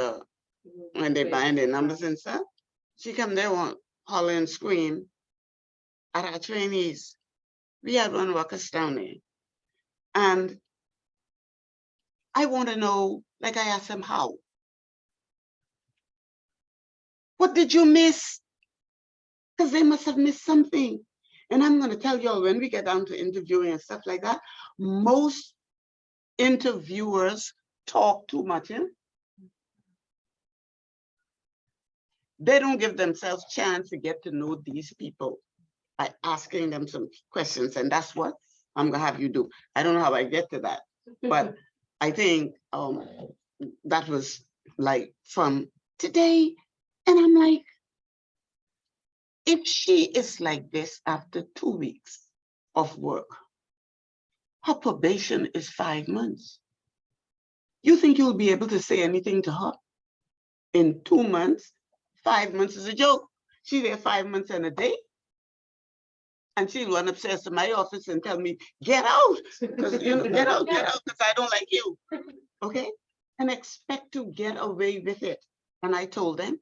they buying their numbers and stuff, she come there and holler and scream at our trainees. We had one workers down there. And I want to know, like I asked them, how? What did you miss? Because they must have missed something. And I'm going to tell y'all, when we get down to interviewing and stuff like that, most interviewers talk too much. They don't give themselves a chance to get to know these people by asking them some questions. And that's what I'm going to have you do. I don't know how I get to that, but I think that was like from today. And I'm like, if she is like this after 2 weeks of work, her probation is 5 months. You think you'll be able to say anything to her in 2 months? 5 months is a joke. She's there 5 months and a day. And she'll run upstairs to my office and tell me, get out. Because get out, because I don't like you. Okay? And expect to get away with it. And I told them,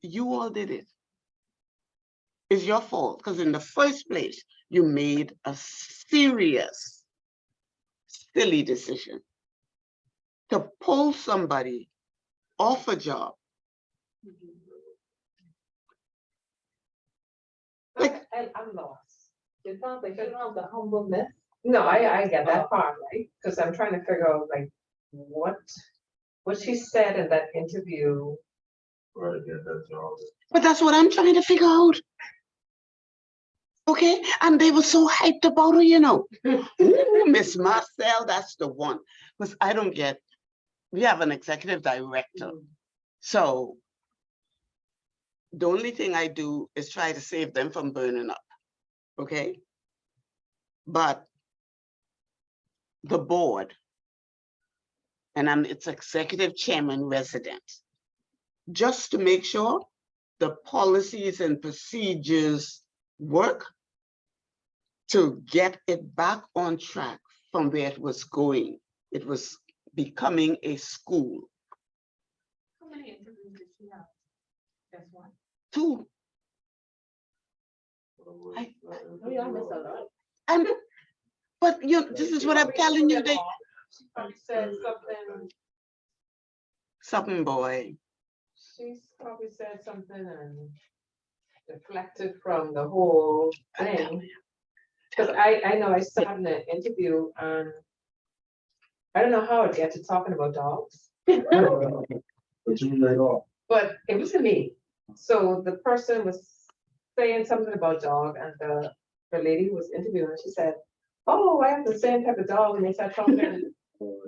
you all did it. It's your fault. Because in the first place, you made a serious, silly decision to pull somebody off a job. Like, I'm lost. It sounds like you don't have the humbleness. No, I get that part, right? Because I'm trying to figure out like what she said in that interview. Right, yeah, that's all. But that's what I'm trying to figure out. Okay, and they were so hyped about her, Ooh, Miss Marcel, that's the one. Because I don't get, we have an executive director. So the only thing I do is try to save them from burning up. Okay. But the board, and I'm its executive chairman resident, just to make sure the policies and procedures work to get it back on track from where it was going. It was becoming a school. How many interviews did she have? Just one. 2. I missed a lot. And but this is what I'm telling you. She probably said Something, boy. She's probably said something and deflected from the whole thing. Because I know I sat in an interview and I don't know how I'd get to talking about dogs. But you right off. But it was to me. So the person was saying something about dog, and the lady who was interviewing, she said, "Oh, I have the same type of dog," and they started talking, and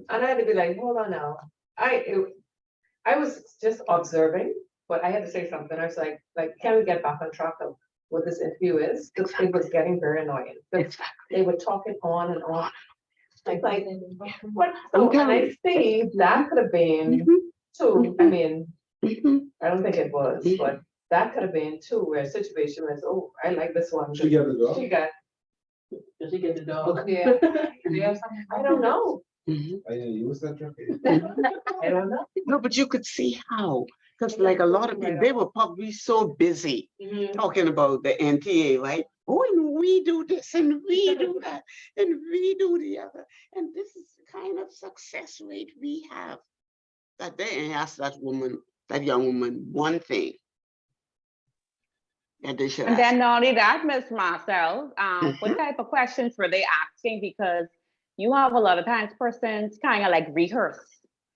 I had to be like, "Hold on now." I was just observing, but I had to say something. I was like, can we get back on track of what this interview is? Because it was getting very annoying. They were talking on and on. Like, what? So, and I see that could have been too. I mean, I don't think it was, but that could have been too, where a situation was, oh, I like this one. She get the job? She got. Does she get the dog? Yeah. Do you have something? I don't know. Mhm. I didn't use that trick. I don't know. No, but you could see how, because like a lot of people, they were probably so busy talking about the NTA, right? Oh, and we do this and we do that and we do the other. And this is the kind of success rate we have. That they ain't asked that woman, that young woman, one thing. And they should And ask. then not only that, Ms. Marcel, Mhm. what type of questions were they asking? Because you have a lot of times persons kind of like rehearse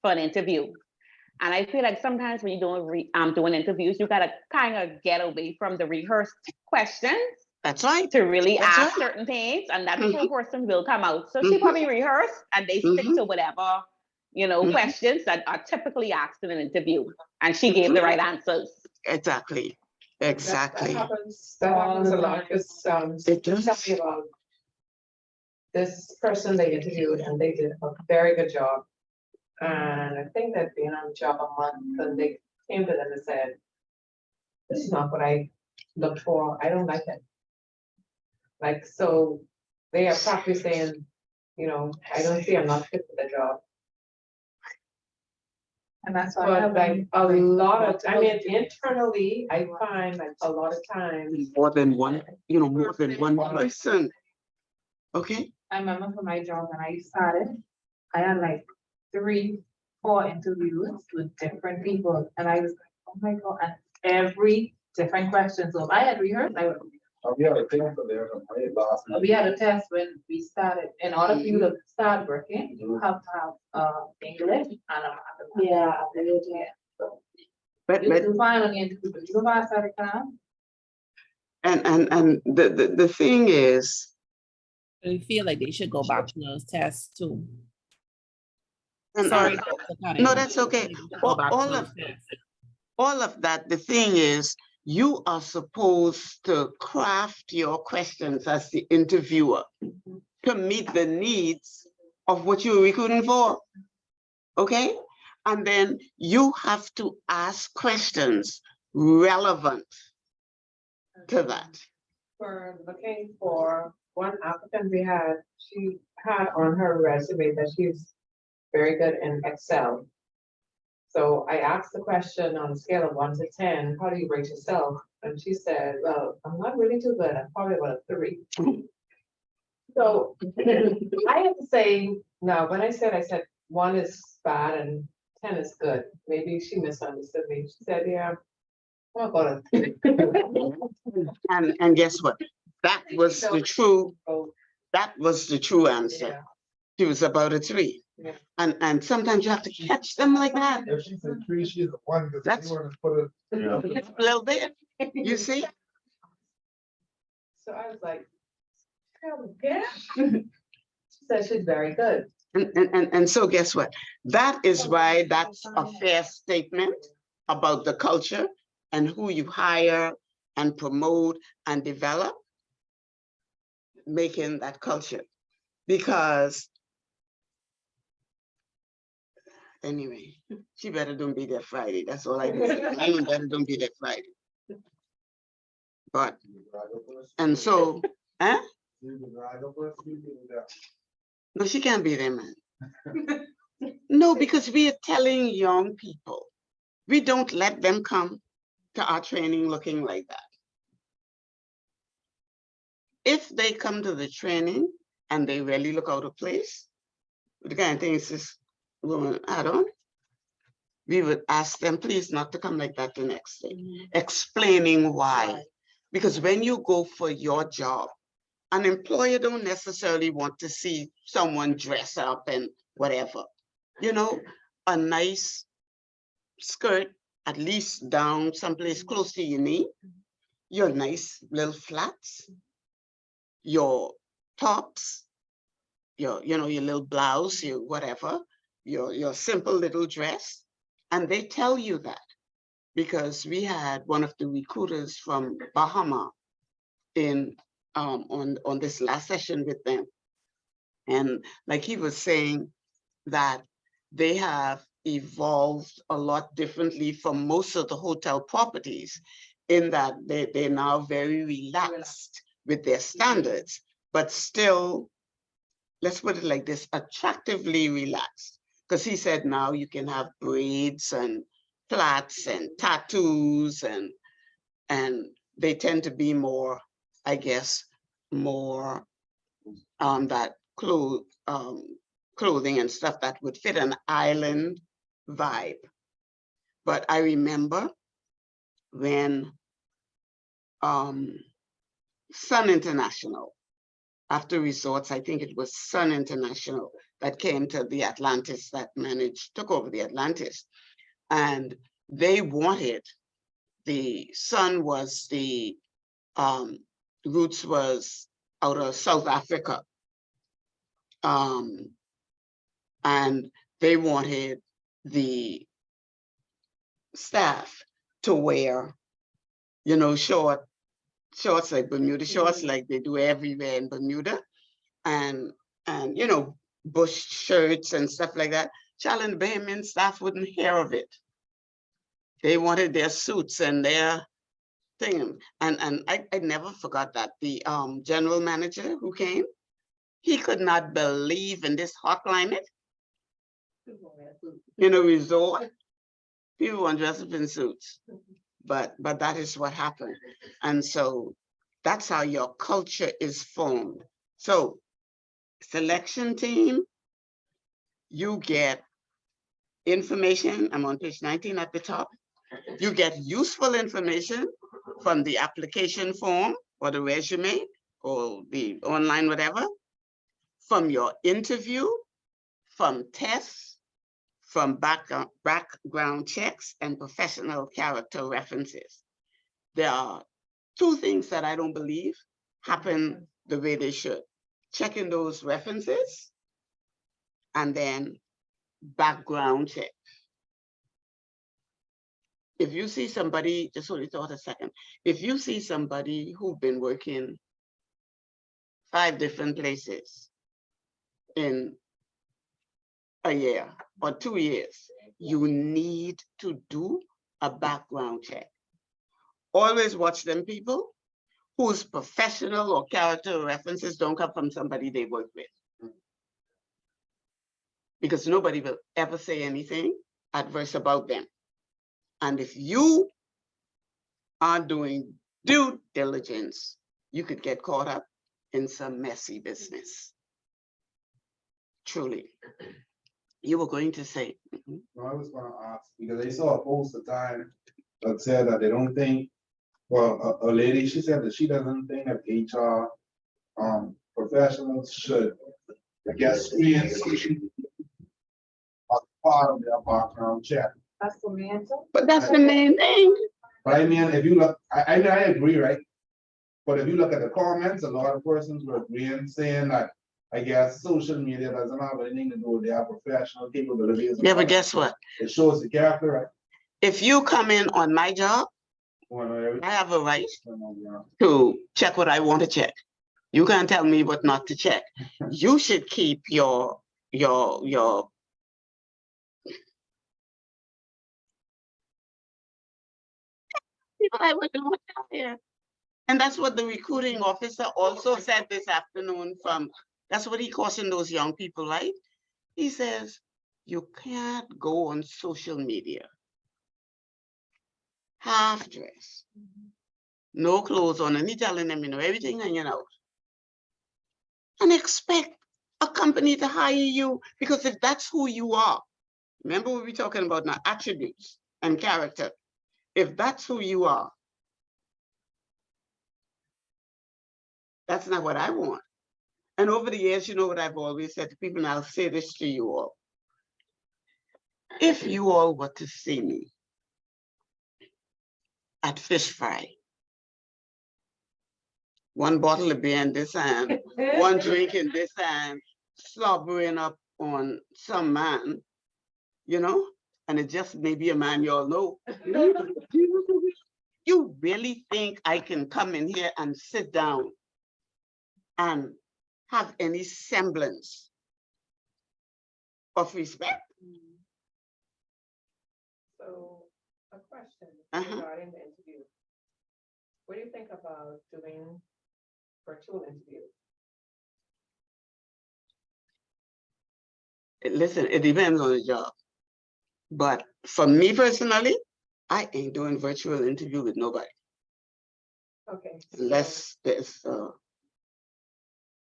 for an interview. And I feel like sometimes when you're doing interviews, you gotta kind of get away from the rehearsed questions That's right. to really That's ask right. certain things, and that's Mhm. how person will come out. So she Mhm. probably rehearsed and they stick Mhm. to whatever, Mhm. questions that are typically asked in an interview. And she gave the right answers. Exactly. That Exactly. happens a lot, because, It just tell does. me about this person they interviewed, and they did a very good job. And I think they've been on the job a month, and they came to them and said, this is not what I looked for, I don't like it. Like, so they are probably saying, I don't see, I'm not fit for the job. And that's why I But have like a lot of, I mean, internally, I find like a lot of times. More than one, more than one person. Okay. I remember for my job when I started, I had like 3-4 interviews with different people, and I was like, oh my God, and every different question. So if I had rehearsed, I would. We have a thing for there, my last. We had a test when we started. In order for you to start working, you have to have English and a mathematics. Yeah. But You can find on the interview, but you go pass that exam. and the thing is, I feel like they should go back to those tests too. and- Sorry. and- Dr. Karen. no, that's okay. They should go back to All those of tests. all of that, the thing is, you are supposed to craft your questions as the interviewer to meet the needs of what you're recruiting for. Okay? And then you have to ask questions relevant to that. For looking for one applicant we had, she had on her resume that she's very good in Excel. So I asked the question on a scale of 1 to 10, how do you rate yourself? And she said, well, I'm not really too good, I'm probably about a 3. So I have to say, no, when I said 1 is bad and 10 is good, maybe she misunderstood me. She said, yeah, how about a 3? And guess what? That was the true, that was the true answer. Yeah. She was about a 3. Yeah. And sometimes you have to catch them like that. If she's a 3, she's a 1, because That's- you want to put it. Yeah. A little bit, you see? So I was like, yeah. She said she's very good. And so guess what? That is why that's a fair statement about the culture and who you hire and promote and develop, making that culture. Because anyway, she better don't be there Friday. That's all I can say. I better don't be there Friday. But, and so, huh? No, she can't be there, man. No, because we are telling young people, we don't let them come to our training looking like that. If they come to the training and they really look out of place, the kind of things this woman add on, we would ask them, please not to come like that the next day, explaining why. Because when you go for your job, an employer don't necessarily want to see someone dress up and whatever. A nice skirt, at least down someplace close to your knee, your nice little flats, your tops, your little blouse, your whatever, your simple little dress. And they tell you that because we had one of the recruiters from Bahama in on this last session with them. And like he was saying that they have evolved a lot differently from most of the hotel properties in that they're now very relaxed with their standards, but still, let's put it like this, attractively relaxed. Because he said now you can have braids and plaits and tattoos, and they tend to be more, I guess, more that clothing and stuff that would fit an island vibe. But I remember when Sun International, after resorts, I think it was Sun International that came to the Atlantis, that took over the Atlantis. And they wanted, the Sun was the, roots was out of South Africa. And they wanted the staff to wear, you know, shorts like Bermuda shorts, like they do everywhere in Bermuda, and you know, bush shirts and stuff like that. Child, and the Bahamian staff wouldn't hear of it. They wanted their suits and their thing. And I never forgot that. The general manager who came, he could not believe in this hot climate, in a resort, people want to dress up in suits. But that is what happened. And so that's how your culture is formed. So selection team, you get information. I'm on page 19 at the top. You get useful information from the application form or the resume or the online whatever, from your interview, from tests, from background checks and professional character references. There are two things that I don't believe happen the way they should. Checking those references and then background check. If you see somebody, just hold it thought a second. If you see somebody who's been working 5 different places in a year or 2 years, you need to do a background check. Always watch them people whose professional or character references don't come from somebody they work with. Because nobody will ever say anything adverse about them. And if you are doing due diligence, you could get caught up in some messy business. Truly. You were going to say. No, I was going to ask, because I saw a post at the time that said that they don't think, well, a lady, she said that she doesn't think that HR professionals should, I guess, screen as part of their background check. That's the answer. But that's the main thing. But I mean, if you look, I agree, right? But if you look at the comments, a lot of persons were agreeing, saying that, I guess, social media doesn't have anything to do with their professional capabilities. Yeah, but guess what? It shows the character, right? If you come in on my job, I have a right to check what I want to check. You can't tell me what not to check. You should keep your people I work with here. And that's what the recruiting officer also said this afternoon that's what he cautioned those young people, right? He says, you can't go on social media half dressed, no clothes on, and he telling them, you know, everything hanging out, and expect a company to hire you, because if that's who you are, remember what we're talking about now, attributes and character. If that's who you are, that's not what I want. And over the years, you know what I've always said to people, and I'll say this to you all. If you all were to see me at fish fry, one bottle of beer in this hand, one drink in this hand, slobbering up on some man, you know, and it just may be a man you all know. You really think I can come in here and sit down and have any semblance of respect? So a question Uh-huh. regarding the interview. What do you think about doing virtual interviews? Listen, it depends on the job. But for me personally, I ain't doing virtual interview with nobody. Okay. Unless there's,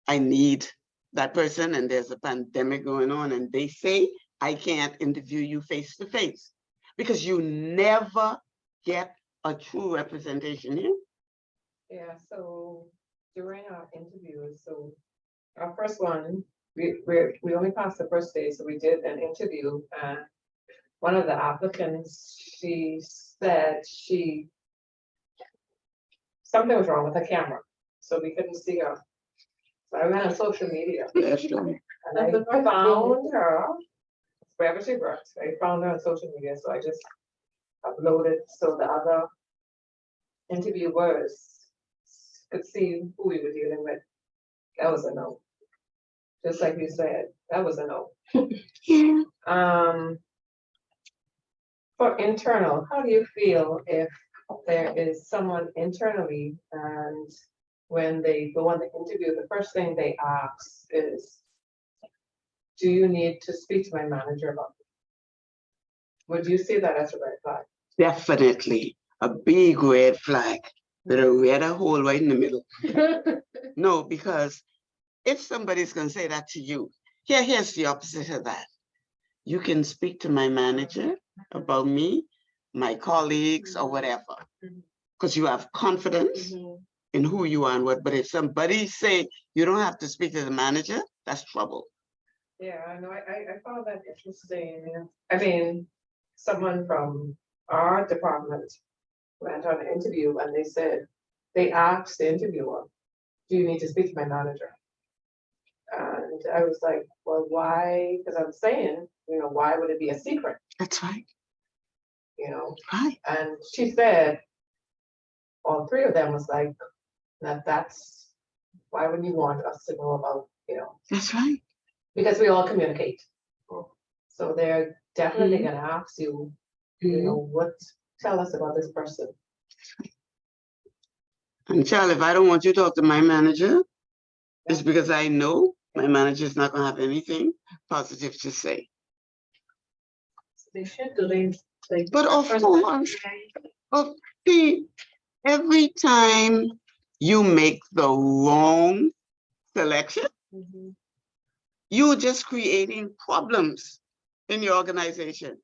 I need that person and there's a pandemic going on and they say, I can't interview you face to face because you never get a true representation here. Yeah, so during our interviews, so our first one, we only passed the first day, so we did an interview and one of the applicants, she said something was wrong with her camera, so we couldn't see her. So I went on social media That's true. and I found her wherever she worked. I found her on social media, so I just uploaded so the other interviewers could see who we were dealing with. That was a no. Just like you said, that was a no. Yeah. For internal, how do you feel if there is someone internally and when they go on the interview, the first thing they ask is, do you need to speak to my manager about it? Would you see that as a red flag? Definitely a big red flag with a red hole right in the middle. No, because if somebody's going to say that to you, here's the opposite of that. You can speak to my manager about me, my colleagues, or whatever, because you have confidence in who you are and what. But if somebody say you don't have to speak to the manager, that's trouble. Yeah, I know. I found that interesting. I mean, someone from our department went on an interview and they said, they asked the interviewer, do you need to speak to my manager? And I was like, well, why? Because I'm saying, why would it be a secret? That's right. Right. And she said, all three of them was like, that's, why would you want us to know about, That's right. because we all communicate. So they're definitely gonna ask you, tell us about this person. And Charlie, if I don't want you to talk to my manager, it's because I know my manager is not going to have anything positive to say. They should do they But of course, see, every time you make the wrong selection, you're just creating problems in your organization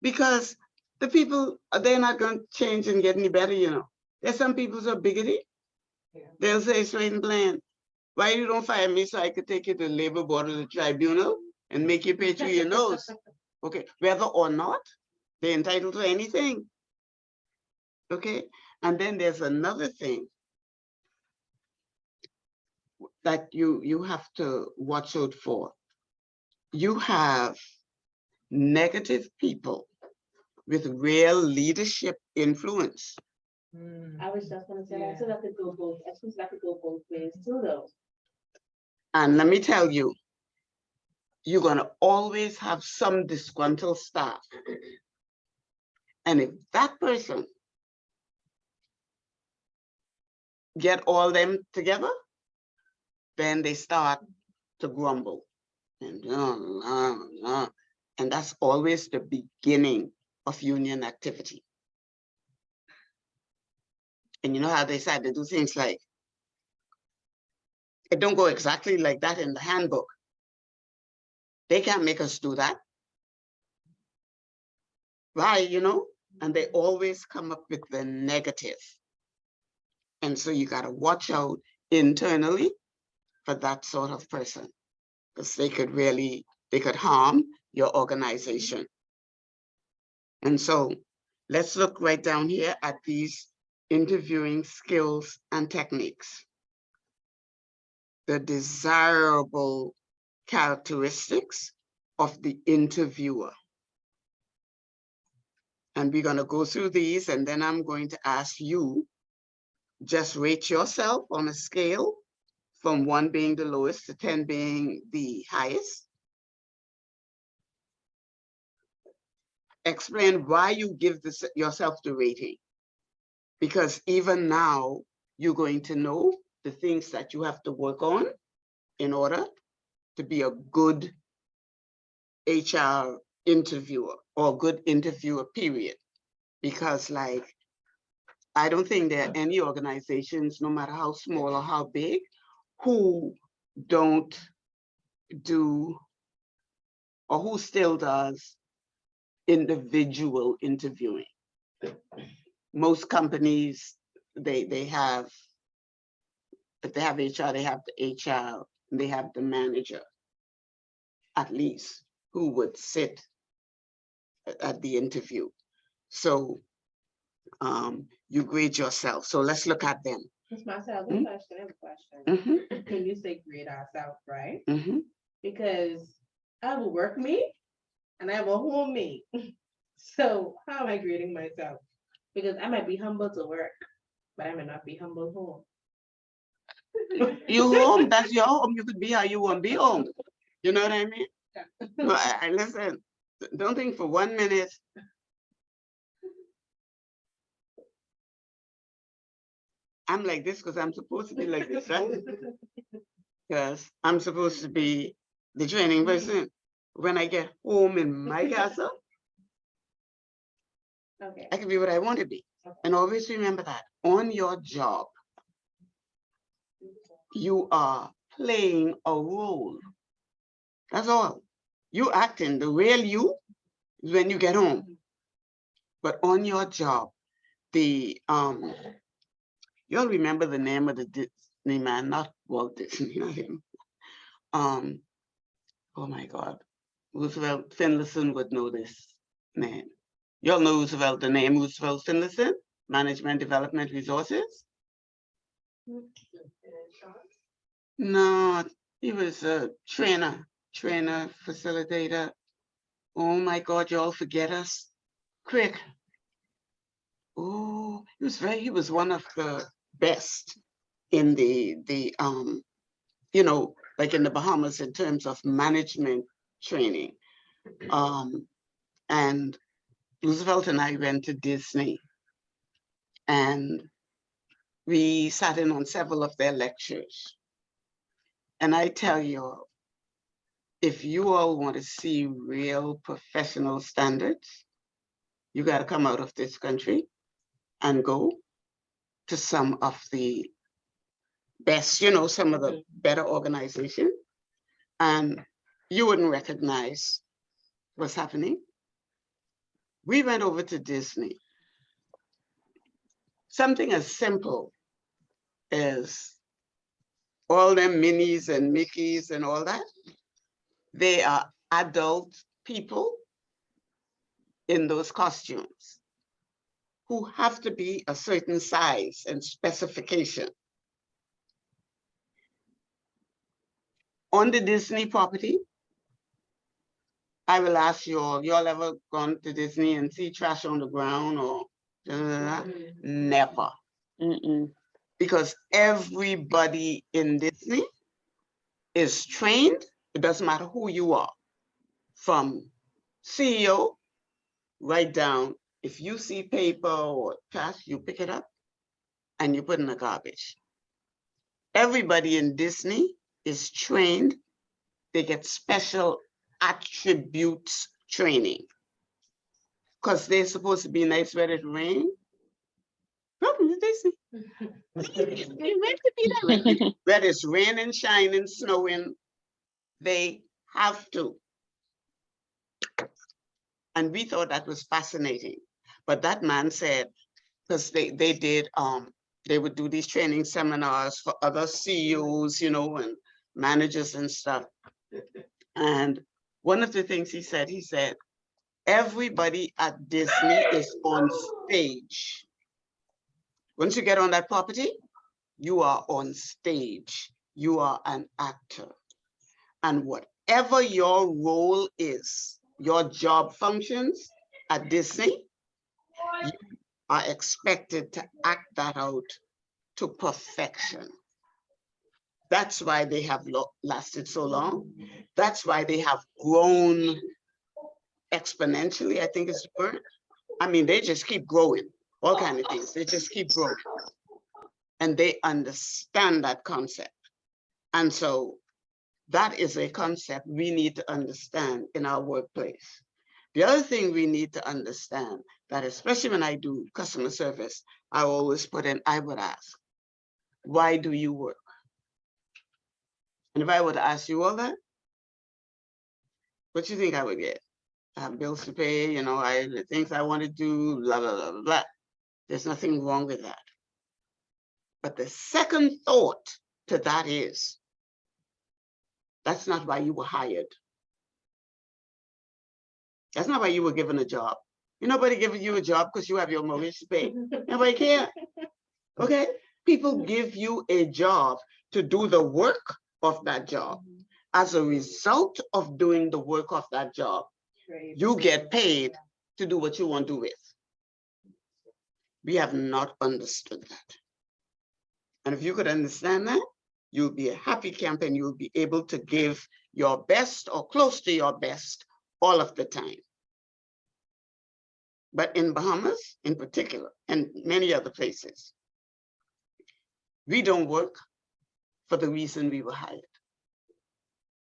because the people, they're not going to change and get any better, There's some people who are bigoted. They'll say straight and plain, why you don't fire me so I could take you to the labor board or the tribunal and make you pay through your nose? Okay, whether or not they're entitled to anything. Okay, and then there's another thing that you have to watch out for. You have negative people with real leadership influence. I was just gonna say that, so that could go both, I suppose that could go both ways too, though. And let me tell you, you're gonna always have some disgruntled staff. And if that person get all them together, then they start to grumble. And that's always the beginning of union activity. And you know how they say they do things like, it don't go exactly like that in the handbook. They can't make us do that. Right, and they always come up with the negative. And so you got to watch out internally for that sort of person, because they could harm your organization. And so let's look right down here at these interviewing skills and techniques. The desirable characteristics of the interviewer. And we're going to go through these, and then I'm going to ask you, just rate yourself on a scale from 1 being the lowest to 10 being the highest. Explain why you give yourself the rating. Because even now, you're going to know the things that you have to work on in order to be a good HR interviewer or good interviewer, period. Because like, I don't think there are any organizations, no matter how small or how big, who don't do or who still does individual interviewing. Most companies, they have, if they have HR, they have the HR, they have the manager, at least, who would sit at the interview. So you grade yourself. So let's look at them. Ms. Marcel, I have a question. When you say grade ourselves, right? Because I have a work me and I have a home me. So how am I grading myself? Because I might be humble to work, but I might not be humble home. You home, that's your home. You could be how you want to be home. You know what I mean? No, I listen, don't think for 1 minute. I'm like this because I'm supposed to be like this, right? Because I'm supposed to be the training person. When I get home in my castle, Okay. I can be what I want to be. And always remember that on your job, you are playing a role. That's all. You acting the real you is when you get home. But on your job, the you'll remember the name of the Disney man, not Walt Disney, not him. Oh my God, Roosevelt Finlayson would know this name. You'll know Roosevelt, the name Roosevelt Finlayson, Management Development Resources. No, he was a trainer, facilitator. Oh my God, y'all forget us quick. Oh, he was one of the best in the you know, like in the Bahamas in terms of management training. And Roosevelt and I went to Disney and we sat in on several of their lectures. And I tell you, if you all want to see real professional standards, you got to come out of this country and go to some of the best, you know, some of the better organizations, and you wouldn't recognize what's happening. We went over to Disney. Something as simple as all them Minnies and Mickeys and all that, they are adult people in those costumes who have to be a certain size and specification. On the Disney property, I will ask you all, y'all ever gone to Disney and see trash on the ground or never. Because everybody in Disney is trained. It doesn't matter who you are, from CEO right down. If you see paper or trash, you pick it up and you put in the garbage. Everybody in Disney is trained. They get special attributes training because they're supposed to be nice where it rain. Welcome to Disney. They meant to be that way. Where it's raining, shining, snowing, they have to. And we thought that was fascinating. But that man said, because they did, they would do these training seminars for other CEOs, you know, and managers and stuff. And one of the things he said, everybody at Disney is on stage. Once you get on that property, you are on stage. You are an actor. And whatever your role is, your job functions at Disney, you are expected to act that out to perfection. That's why they have lasted so long. That's why they have grown exponentially, I think is the word. I mean, they just keep growing. all kind of things. They just keep growing. And they understand that concept. And so that is a concept we need to understand in our workplace. The other thing we need to understand that, especially when I do customer service, I always put in, I would ask, why do you work? And if I would ask you all that, what do you think I would get? I have bills to pay, you know, the things I want to do, blah, blah, blah, blah. There's nothing wrong with that. But the second thought to that is, that's not why you were hired. That's not why you were given a job. Nobody giving you a job because you have your mortgage to pay. Nobody care. Okay? People give you a job to do the work of that job. As a result of doing the work of that job, you get paid to do what you want to do with. We have not understood that. And if you could understand that, you'll be a happy camper and you'll be able to give your best or close to your best all of the time. But in Bahamas in particular, and many other places, we don't work for the reason we were hired.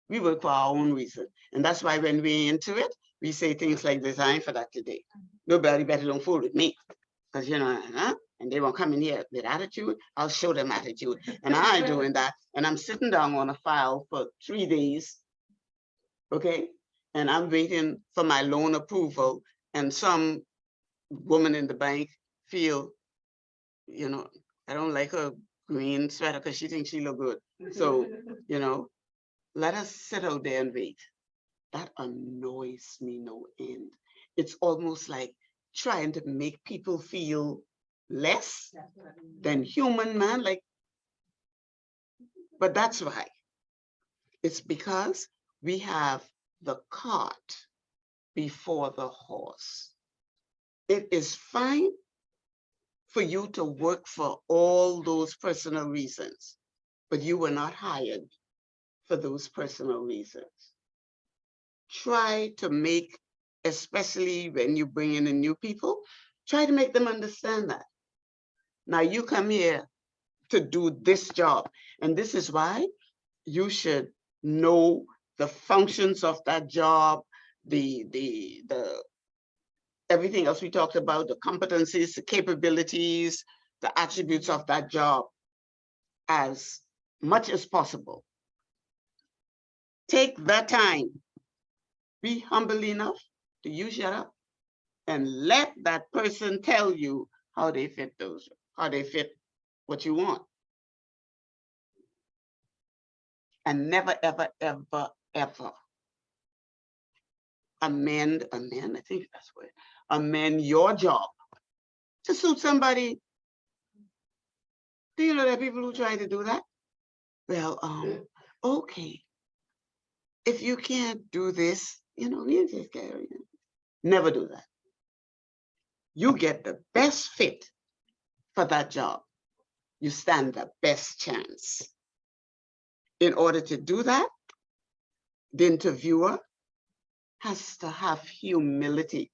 We work for our own reason. And that's why when we're into it, we say things like, design for that today. Nobody better don't fool with me. Because, you know, and they won't come in here with attitude, I'll show them attitude. And I ain't doing that. And I'm sitting down on a file for 3 days, okay? And I'm waiting for my loan approval. And some woman in the bank feel, you know, I don't like her green sweater because she thinks she look good. So, you know, let us sit out there and wait. That annoys me no end. It's almost like trying to make people feel less than human, man. Like, but that's why. It's because we have the cart before the horse. It is fine for you to work for all those personal reasons, but you were not hired for those personal reasons. Try to make, especially when you bring in the new people, try to make them understand that. Now you come here to do this job, and this is why you should know the functions of that job, the everything else we talked about, the competencies, the capabilities, the attributes of that job as much as possible. Take that time. Be humble enough to you shut up and let that person tell you how they fit what you want. And never, ever, ever, ever amend, I think that's what, amend your job to suit somebody. Do you know there are people who try to do that? Well, okay. If you can't do this, you know, you just carry it. Never do that. You get the best fit for that job. You stand the best chance. In order to do that, the interviewer has to have humility.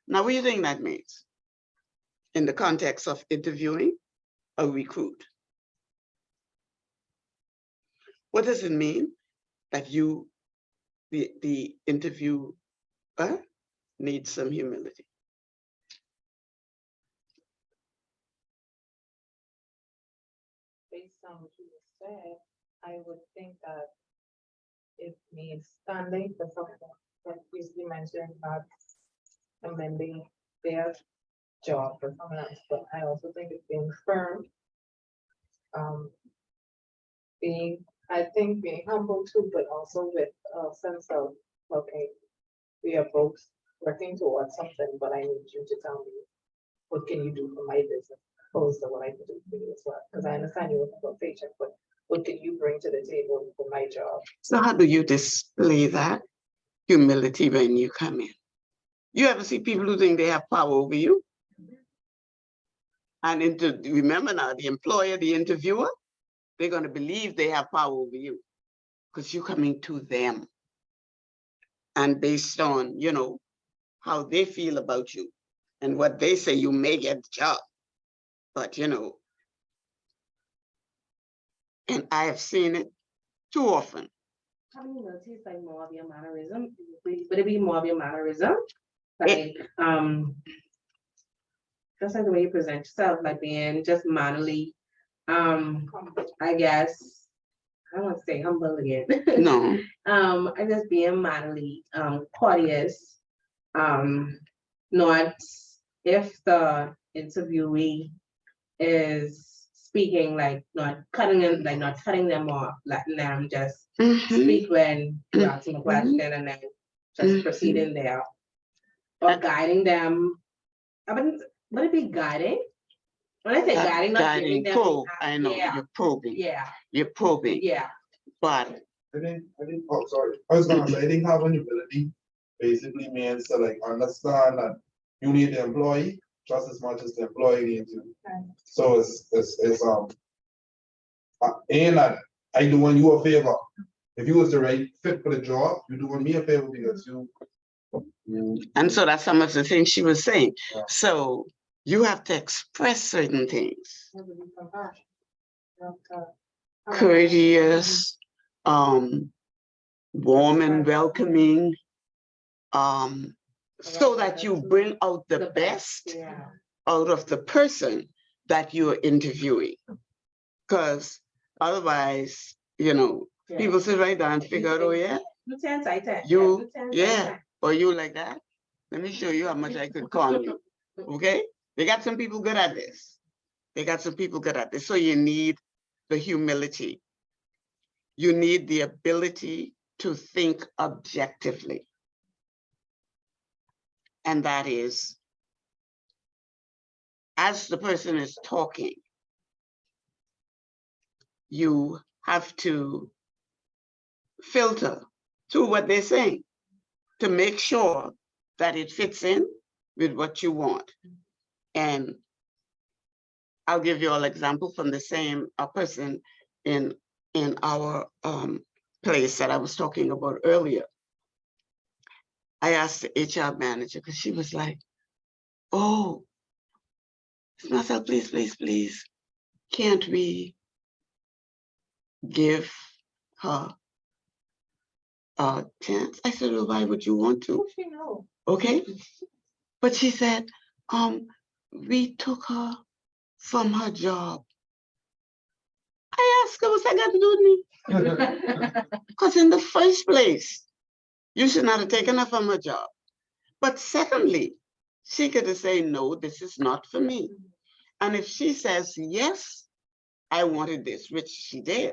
Now, what do you think that means in the context of interviewing a recruit? What does it mean that you, the interviewer, needs some humility? Based on what you just said, I would think that it means standing for something. Like you mentioned about amending their job for someone else, but I also think it's being firm. I think being humble too, but also with a sense of, okay, we are both working towards something, but I need you to tell me, what can you do for my business, opposed to what I can do for you as well? Because I understand you're looking for a paycheck, but what can you bring to the table for my job? So how do you display that humility when you come in? You ever see people who think they have power over you? And remember now, the employer, the interviewer, they're going to believe they have power over you because you're coming to them. And based on, you know, how they feel about you, and what they say, you may get the job. But you know, and I have seen it too often. Having humility is like more of your mannerism. Would it be more of your mannerism? Like, just like the way you present yourself, like being just mannerly. I guess I don't want to say humble again. No, I just being mannerly, courteous. Not if the interviewee is speaking, like not cutting them, like not cutting them off, letting them just speak when you ask them a question and then just proceeding there. Or guiding them. Would it be guiding? When I say guiding, not giving them. probe. I know you're probing. Yeah. You're probing. Yeah. But I think, oh, sorry. I was gonna say, I think having humility basically means to like understand that you need the employee just as much as the employee needs you. So and that I doing you a favor. If you was the right fit for the job, you're doing me a favor because you. and so that's some of the things she was saying. Yeah. So you have to express certain things. Courteous, warm and welcoming, so that you bring out the best out of the person that you're interviewing. Because otherwise, you know, people sit right down and figure out, oh yeah, or you like that. Let me show you how much I could con you. Okay? They got some people good at this. So you need the humility. You need the ability to think objectively. And that is, as the person is talking, you have to filter through what they're saying to make sure that it fits in with what you want. And I'll give you all example from the same person in our place that I was talking about earlier. I asked the HR manager because she was like, oh, Marcel, please, can't we give her a chance? I said, well, why would you want to? Okay. But she said, we took her from her job. I asked her, what's that got to do with me? Because in the first place, you should not have taken her from her job. But secondly, she could have said, no, this is not for me. And if she says, yes, I wanted this, which she did,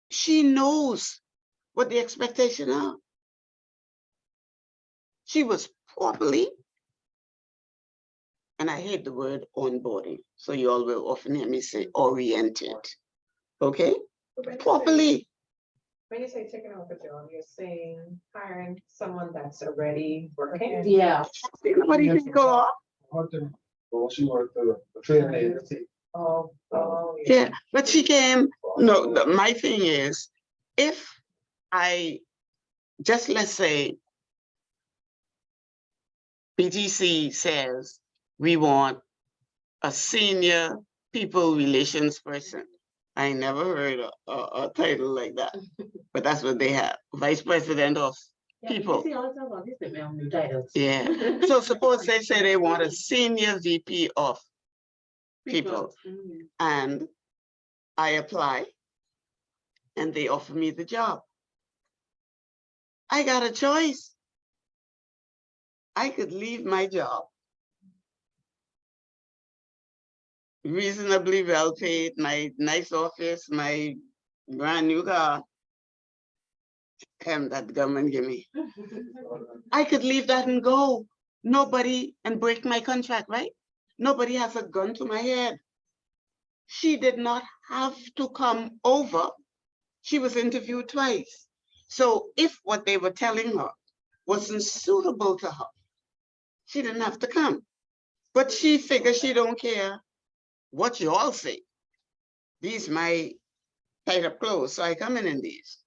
she knows what the expectation are. She was properly, and I hate the word onboarding, so you all will often hear me say oriented, okay? Properly. When you say taking over the job, you're saying hiring someone that's already working? Yeah. Nobody can go off. Well, she worked at a training agency. Yeah, but she came, no, my thing is, if I, just let's say, BTC says, we want a senior people relations person. I never heard a title like that, but that's what they have, vice president of people. Yeah, so suppose they say they want a senior VP of people, and I apply, and they offer me the job. I got a choice. I could leave my job, reasonably well paid, my nice office, my brand new car, and that the government give me. I could leave that and go. Nobody, and break my contract, right? Nobody has a gun to my head. She did not have to come over. She was interviewed twice. So if what they were telling her wasn't suitable to her, she didn't have to come. But she figured she don't care what you all say. These my tight up clothes, so I come in these.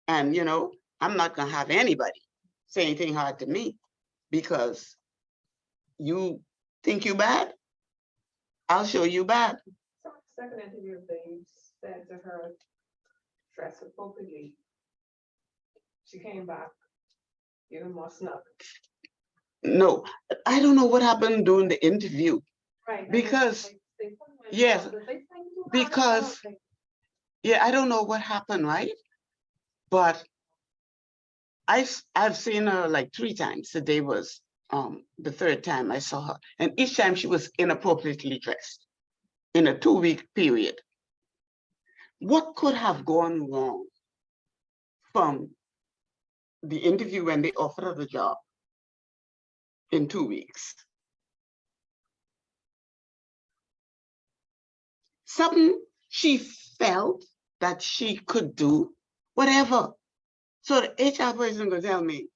And you know, I'm not gonna have anybody say anything hard to me. because you think you bad, I'll show you bad. So second interview, they said to her, dress appropriately. She came back, even more snug. No, I don't know what happened during the interview. Right. Because, yes, because, yeah, I don't know what happened, right? But I've seen her like 3 times. Today was the 3rd time I saw her. And each time she was inappropriately dressed in a 2-week period. What could have gone wrong from the interview when they offered her the job in 2 weeks? Something she felt that she could do, whatever. So the HR person could tell me,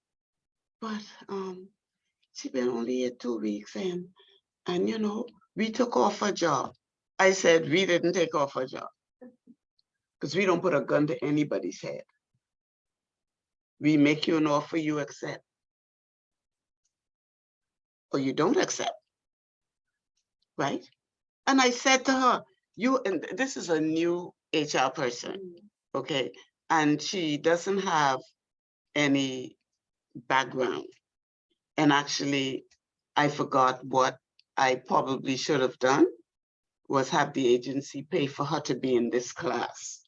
but she been only here 2 weeks and you know, we took off her job. I said, we didn't take off her job because we don't put a gun to anybody's head. We make you an offer, you accept, or you don't accept, right? And I said to her, and this is a new HR person, okay? And she doesn't have any background. And actually, I forgot what I probably should have done was have the agency pay for her to be in this class.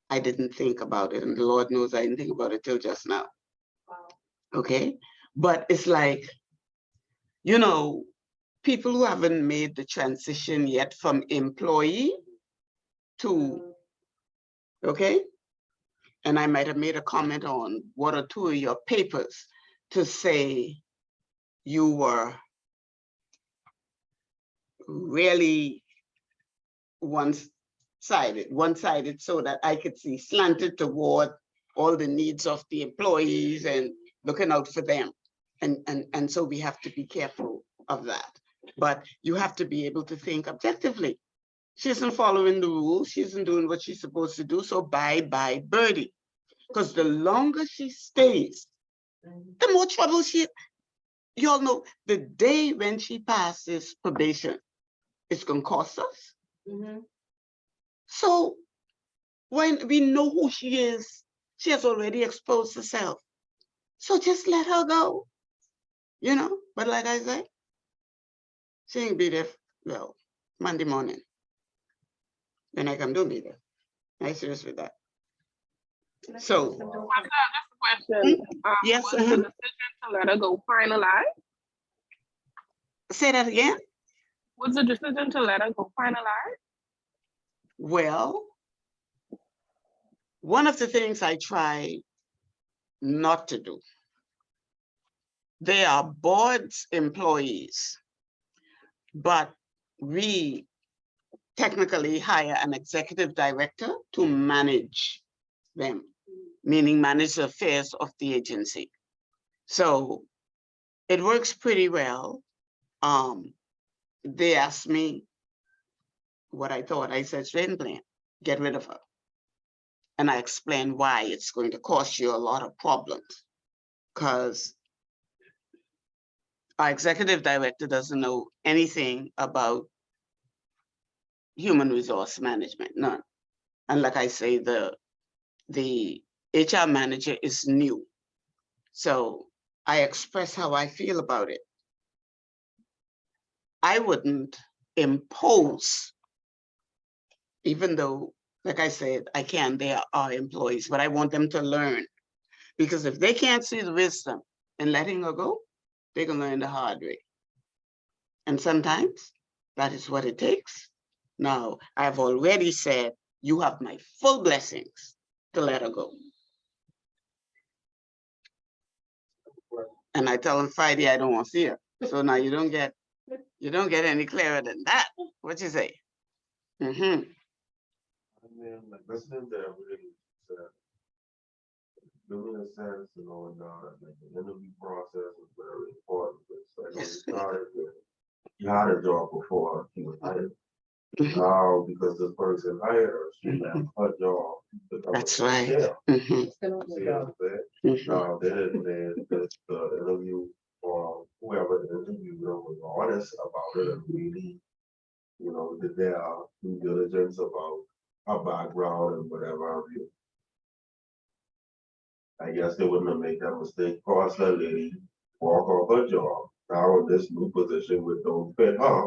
I didn't think about it, and the Lord knows I didn't think about it till just now. Wow. Okay, but it's like, you know, people who haven't made the transition yet from employee to, okay? And I might have made a comment on 1 or 2 of your papers to say you were really one-sided so that I could see slanted toward all the needs of the employees and looking out for them. And so we have to be careful of that. But you have to be able to think objectively. She isn't following the rules. She isn't doing what she's supposed to do. So bye-bye, birdie. Because the longer she stays, the more trouble you all know, the day when she passes probation, it's going to cost us. So when we know who she is, she has already exposed herself. So just let her go, you know? But like I said, she ain't be there, well, Monday morning. Then I come to be there. I'm serious with that. So, Just a question. yes, Was the decision to let her go finalized? say that again. Was the decision to let her go finalized? Well, one of the things I try not to do, they are board's employees, but we technically hire an executive director to manage them, meaning manage the affairs of the agency. So it works pretty well. They asked me what I thought. I said, straight plan, get rid of her. And I explained why it's going to cost you a lot of problems, because our executive director doesn't know anything about human resource management, none. And like I say, the HR manager is new. So I express how I feel about it. I wouldn't impose, even though, like I said, I can, they are our employees, but I want them to learn. Because if they can't see the wisdom in letting her go, they can learn the hard way. And sometimes that is what it takes. Now, I've already said, you have my full blessings to let her go. And I tell them Friday, I don't want to see her. So now you don't get any clearer than that. What you say? Mm-hmm. I mean, like listening to everything doing a sense, you know, and like the interview process is very important. It's like when you started, you had a job before you was hired. Because this person hired her, she left her job. to come That's to the right. jail. Mhm, See what I'm saying? mhm. The interview or whoever the interviewer was honest about it and really, did their due diligence about her background and whatever have you. I guess they wouldn't have made that mistake, cost that lady walk off her job. Now in this new position with don't fit her,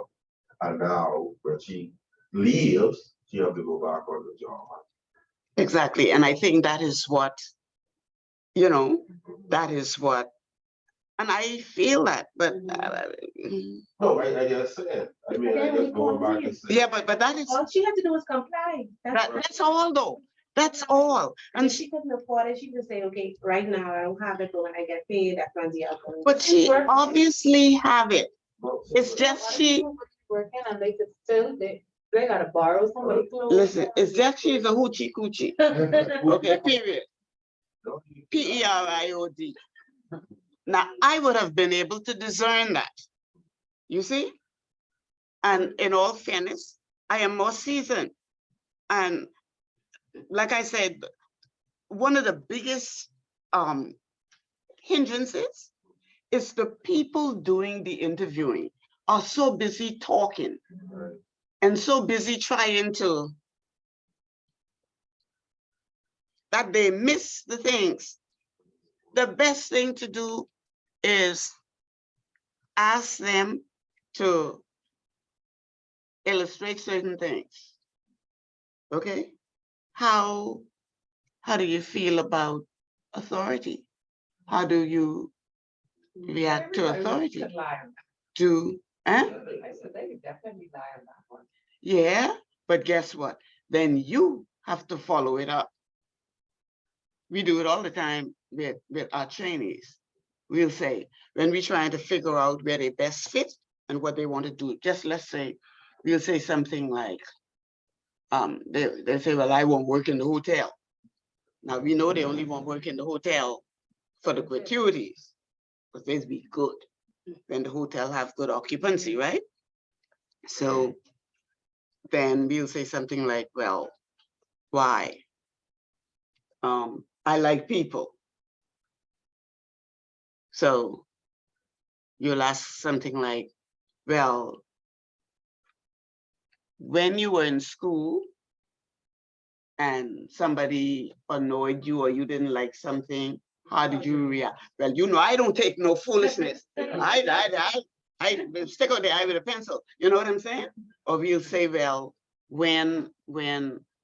and now when she leaves, she have to go back on the job. Exactly. And I think that is what, that is what, and I feel that, but No, I just said, I mean, I Again, just going back to say. yeah, but that is, All she had to do was comply. that's all though. That's all. And And if she couldn't afford it, she could say, okay, right now I don't have it, but when I get paid, that's when the outcome. but she obviously have it. Well, It's just she, Working and they could still, they gotta borrow somebody clothes. listen, it's just she's a hoochie coochie. Okay, period. Period. Now, I would have been able to discern that. You see? And in all fairness, I am more seasoned. And like I said, one of the biggest hindrances is the people doing the interviewing are so busy talking and so busy trying to, that they miss the things. The best thing to do is ask them to illustrate certain things. Okay? How do you feel about authority? How do you react to authority? I said they could definitely lie on that one. Yeah, but guess what? Then you have to follow it up. We do it all the time with our trainees. We'll say, when we're trying to figure out where they best fit and what they want to do, just let's say, we'll say something like, they say, well, I won't work in the hotel. Now we know they only won't work in the hotel for the gratuities, because they'd be good when the hotel have good occupancy, right? So then we'll say something like, well, why? I like people. So you'll ask something like, well, when you were in school and somebody annoyed you or you didn't like something, how did you react? Well, I don't take no foolishness. I stick out the eye with a pencil. You know what I'm saying? Or we'll say, well, when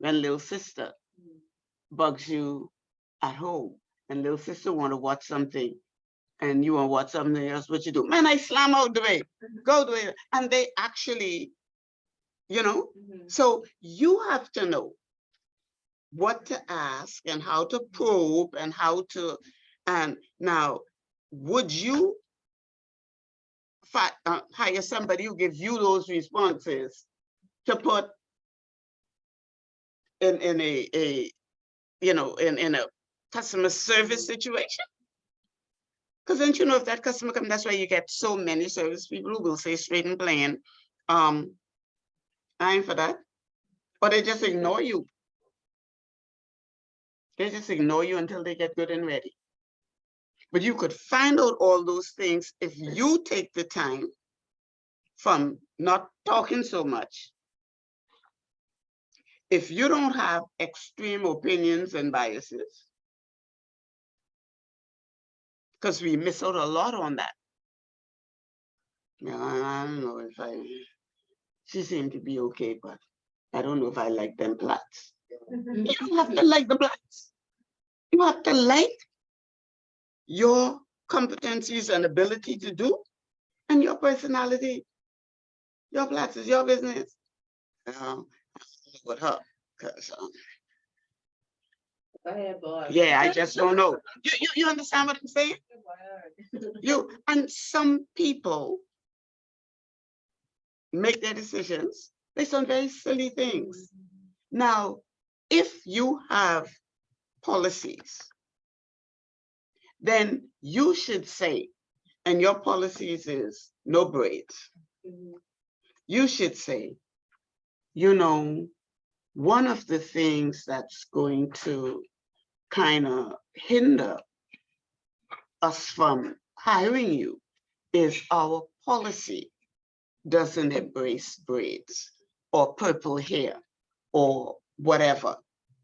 little sister bugs you at home and little sister want to watch something and you want to watch something else, what you do? Man, I slam out the way, go the way. And they actually, so you have to know what to ask and how to probe and how to, and now, would you hire somebody who gives you those responses to put in a in a customer service situation? Because then if that customer comes, that's why you get so many service people who will say straight and plain, I ain't for that. Or they just ignore you. They just ignore you until they get good and ready. But you could find out all those things if you take the time from not talking so much. If you don't have extreme opinions and biases, because we miss out a lot on that. I don't know if she seemed to be okay, but I don't know if I like them blacks. You don't have to like the blacks. You have to like your competencies and ability to do and your personality. Your blacks is your business. With her, because yeah, I just don't know. You understand what I'm saying? And some people make their decisions based on very silly things. Now, if you have policies, then you should say, and your policies is no braids. You should say, you know, one of the things that's going to kind of hinder us from hiring you is our policy doesn't embrace braids or purple hair or whatever.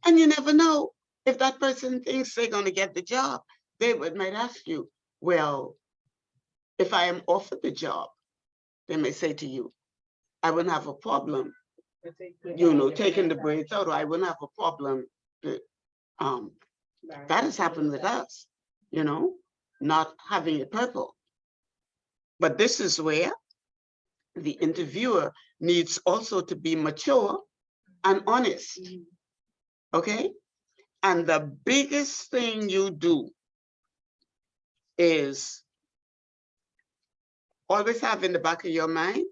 And you never know if that person thinks they're going to get the job. They might ask you, well, if I am offered the job, they may say to you, I wouldn't have a problem, taking the braids out, or I wouldn't have a problem. That has happened with us, not having it purple. But this is where the interviewer needs also to be mature and honest, okay? And the biggest thing you do is always have in the back of your mind,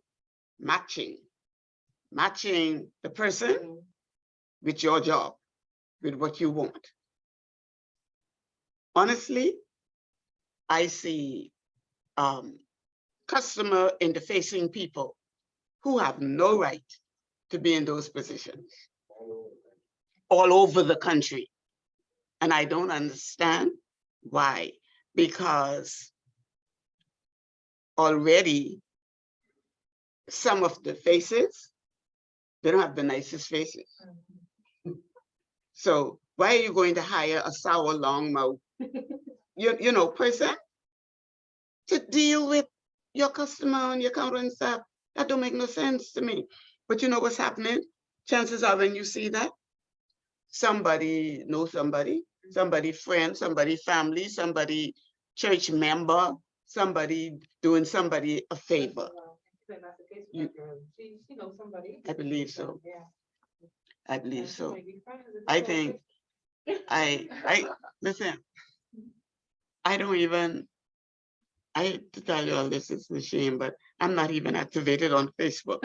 matching the person with your job, with what you want. Honestly, I see customer interfacing people who have no right to be in those positions all over the country. And I don't understand why, because already some of the faces, they don't have the nicest faces. So why are you going to hire a sour, long mouth, person to deal with your customer and your counter and stuff? That don't make no sense to me. But you know what's happening? Chances are when you see that, somebody knows somebody friend, somebody family, somebody church member, somebody doing somebody a favor. She knows somebody. I believe so. Yeah. I believe so. Maybe friends. I think listen, I hate to tell you all this, it's a shame, but I'm not even activated on Facebook.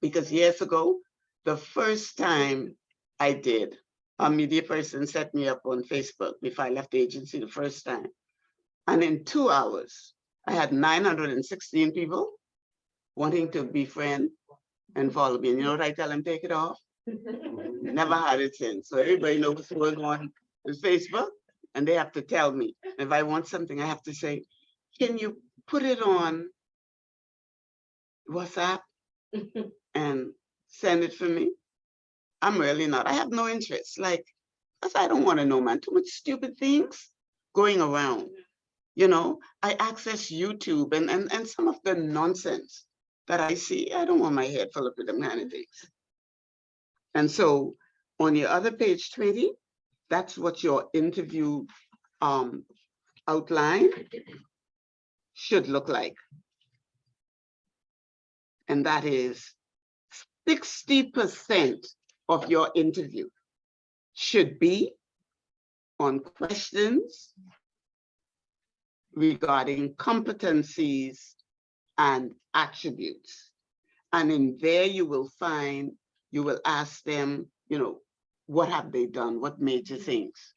Because years ago, the first time I did, a media person set me up on Facebook before I left the agency the first time. And in 2 hours, I had 916 people wanting to befriend and follow me. And you know what I tell them? Take it off. Never had it since. So everybody knows what's going on Facebook, and they have to tell me. If I want something, I have to say, can you put it on WhatsApp and send it for me? I'm really not. I have no interest. Like, I don't want to know, man. Too much stupid things going around. I access YouTube and some of the nonsense that I see. I don't want my head full of them kind of things. And so on your other page 20, that's what your interview outline should look like. And that is 60% of your interview should be on questions regarding competencies and attributes. And in there you will ask them, what have they done? What major things?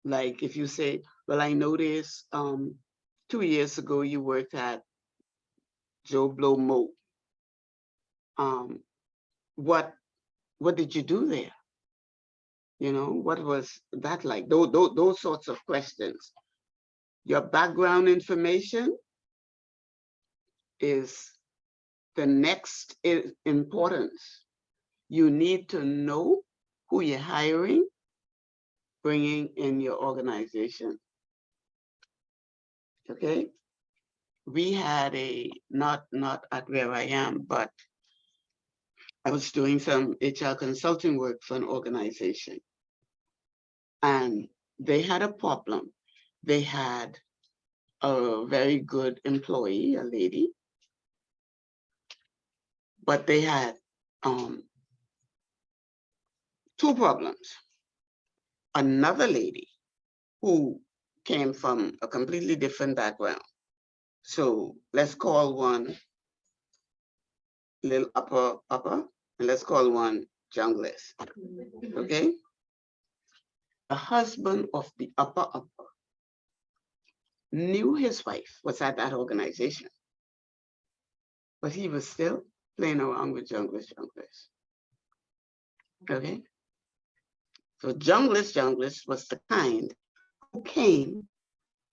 Like if you say, well, I noticed 2 years ago you worked at Joe Blow Mo. What did you do there? What was that like? Those sorts of questions. Your background information is the next importance. You need to know who you're hiring, bringing in your organization. Okay? We had not at where I am, but I was doing some HR consulting work for an organization. And they had a problem. They had a very good employee, a lady, but they had 2 problems. Another lady who came from a completely different background. So let's call one little upper, and let's call one junglist. Okay? The husband of the upper knew his wife was at that organization, but he was still playing around with junglist. Okay. So junglist was the kind who came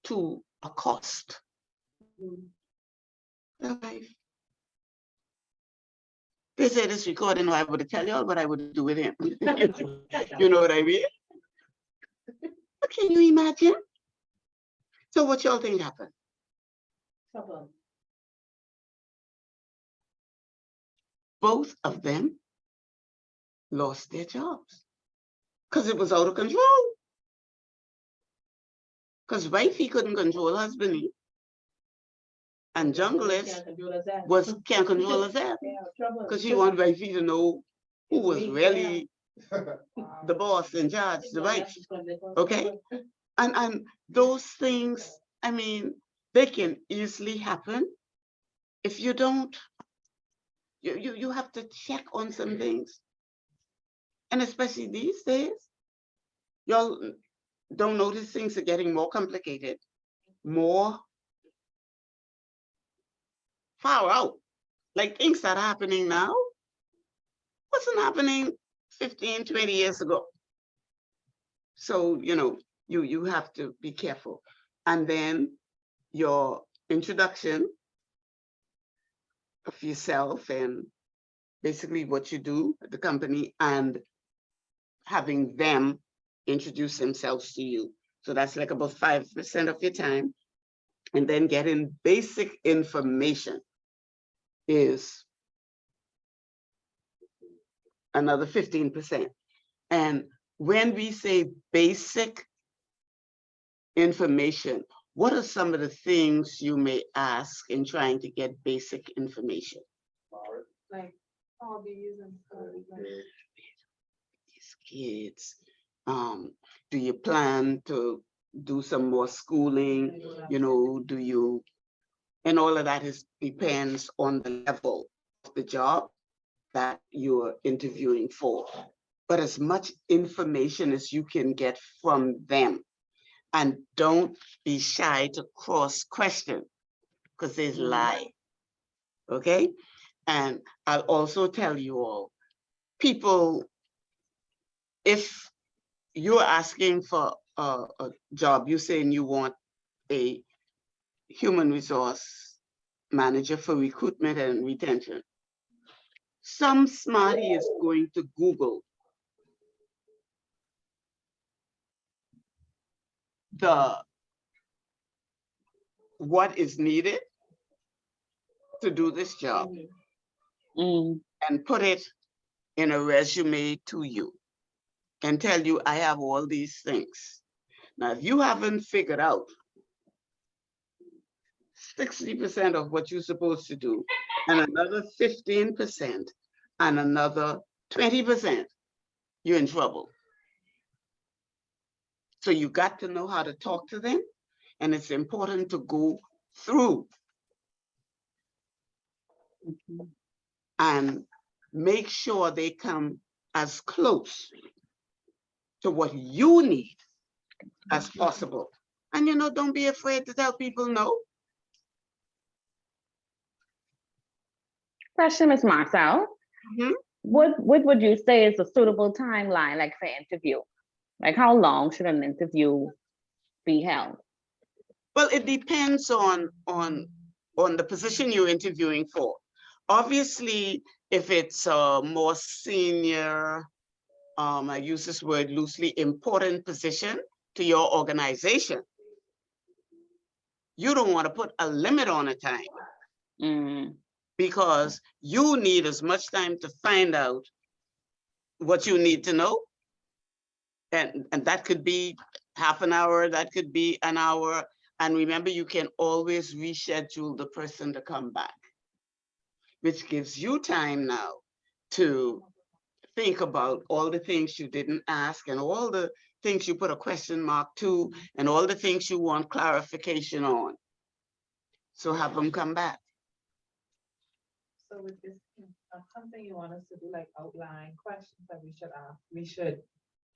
to accost their wife. They say this recording, I would tell you all what I would do with him. You know what I mean? But can you imagine? So what y'all think happened? Trouble. Both of them lost their jobs because it was out of control. Because wifey couldn't control husband, and junglist can't control herself because she wanted wifey to know who was really the boss in charge, the wife. Okay, and those things, I mean, they can easily happen if you don't. You have to check on some things, and especially these days, y'all don't notice things are getting more complicated, more far out. Like things that are happening now wasn't happening 15, 20 years ago. So, you have to be careful. And then your introduction of yourself and basically what you do at the company and having them introduce themselves to you. So that's like about 5% of your time. And then getting basic information is another 15%. And when we say basic information, what are some of the things you may ask in trying to get basic information? Like hobbies and stuff. These kids, do you plan to do some more schooling? Do you, and all of that depends on the level of the job that you're interviewing for. But as much information as you can get from them, and don't be shy to cross question because there's lie. Okay. And I'll also tell you all, people, if you're asking for a job, you're saying you want a human resource manager for recruitment and retention. Some smarty is going to Google what is needed to do this job and put it in a resume to you and tell you, I have all these things. Now, if you haven't figured out 60% of what you're supposed to do, and another 15%, and another 20%, you're in trouble. So you got to know how to talk to them, and it's important to go through and make sure they come as close to what you need as possible. And don't be afraid to tell people no. Question, Ms. Marcel. What would you say is a suitable timeline, like for interview? Like how long should an interview be held? Well, it depends on the position you're interviewing for. Obviously, if it's a more senior, I use this word loosely, important position to your organization, you don't want to put a limit on a time because you need as much time to find out what you need to know. And that could be half an hour, that could be an hour. And remember, you can always reschedule the person to come back, which gives you time now to think about all the things you didn't ask and all the things you put a question mark to and all the things you want clarification on. So have them come back. So with this, something you want us to do, like outline questions that we should ask, we should,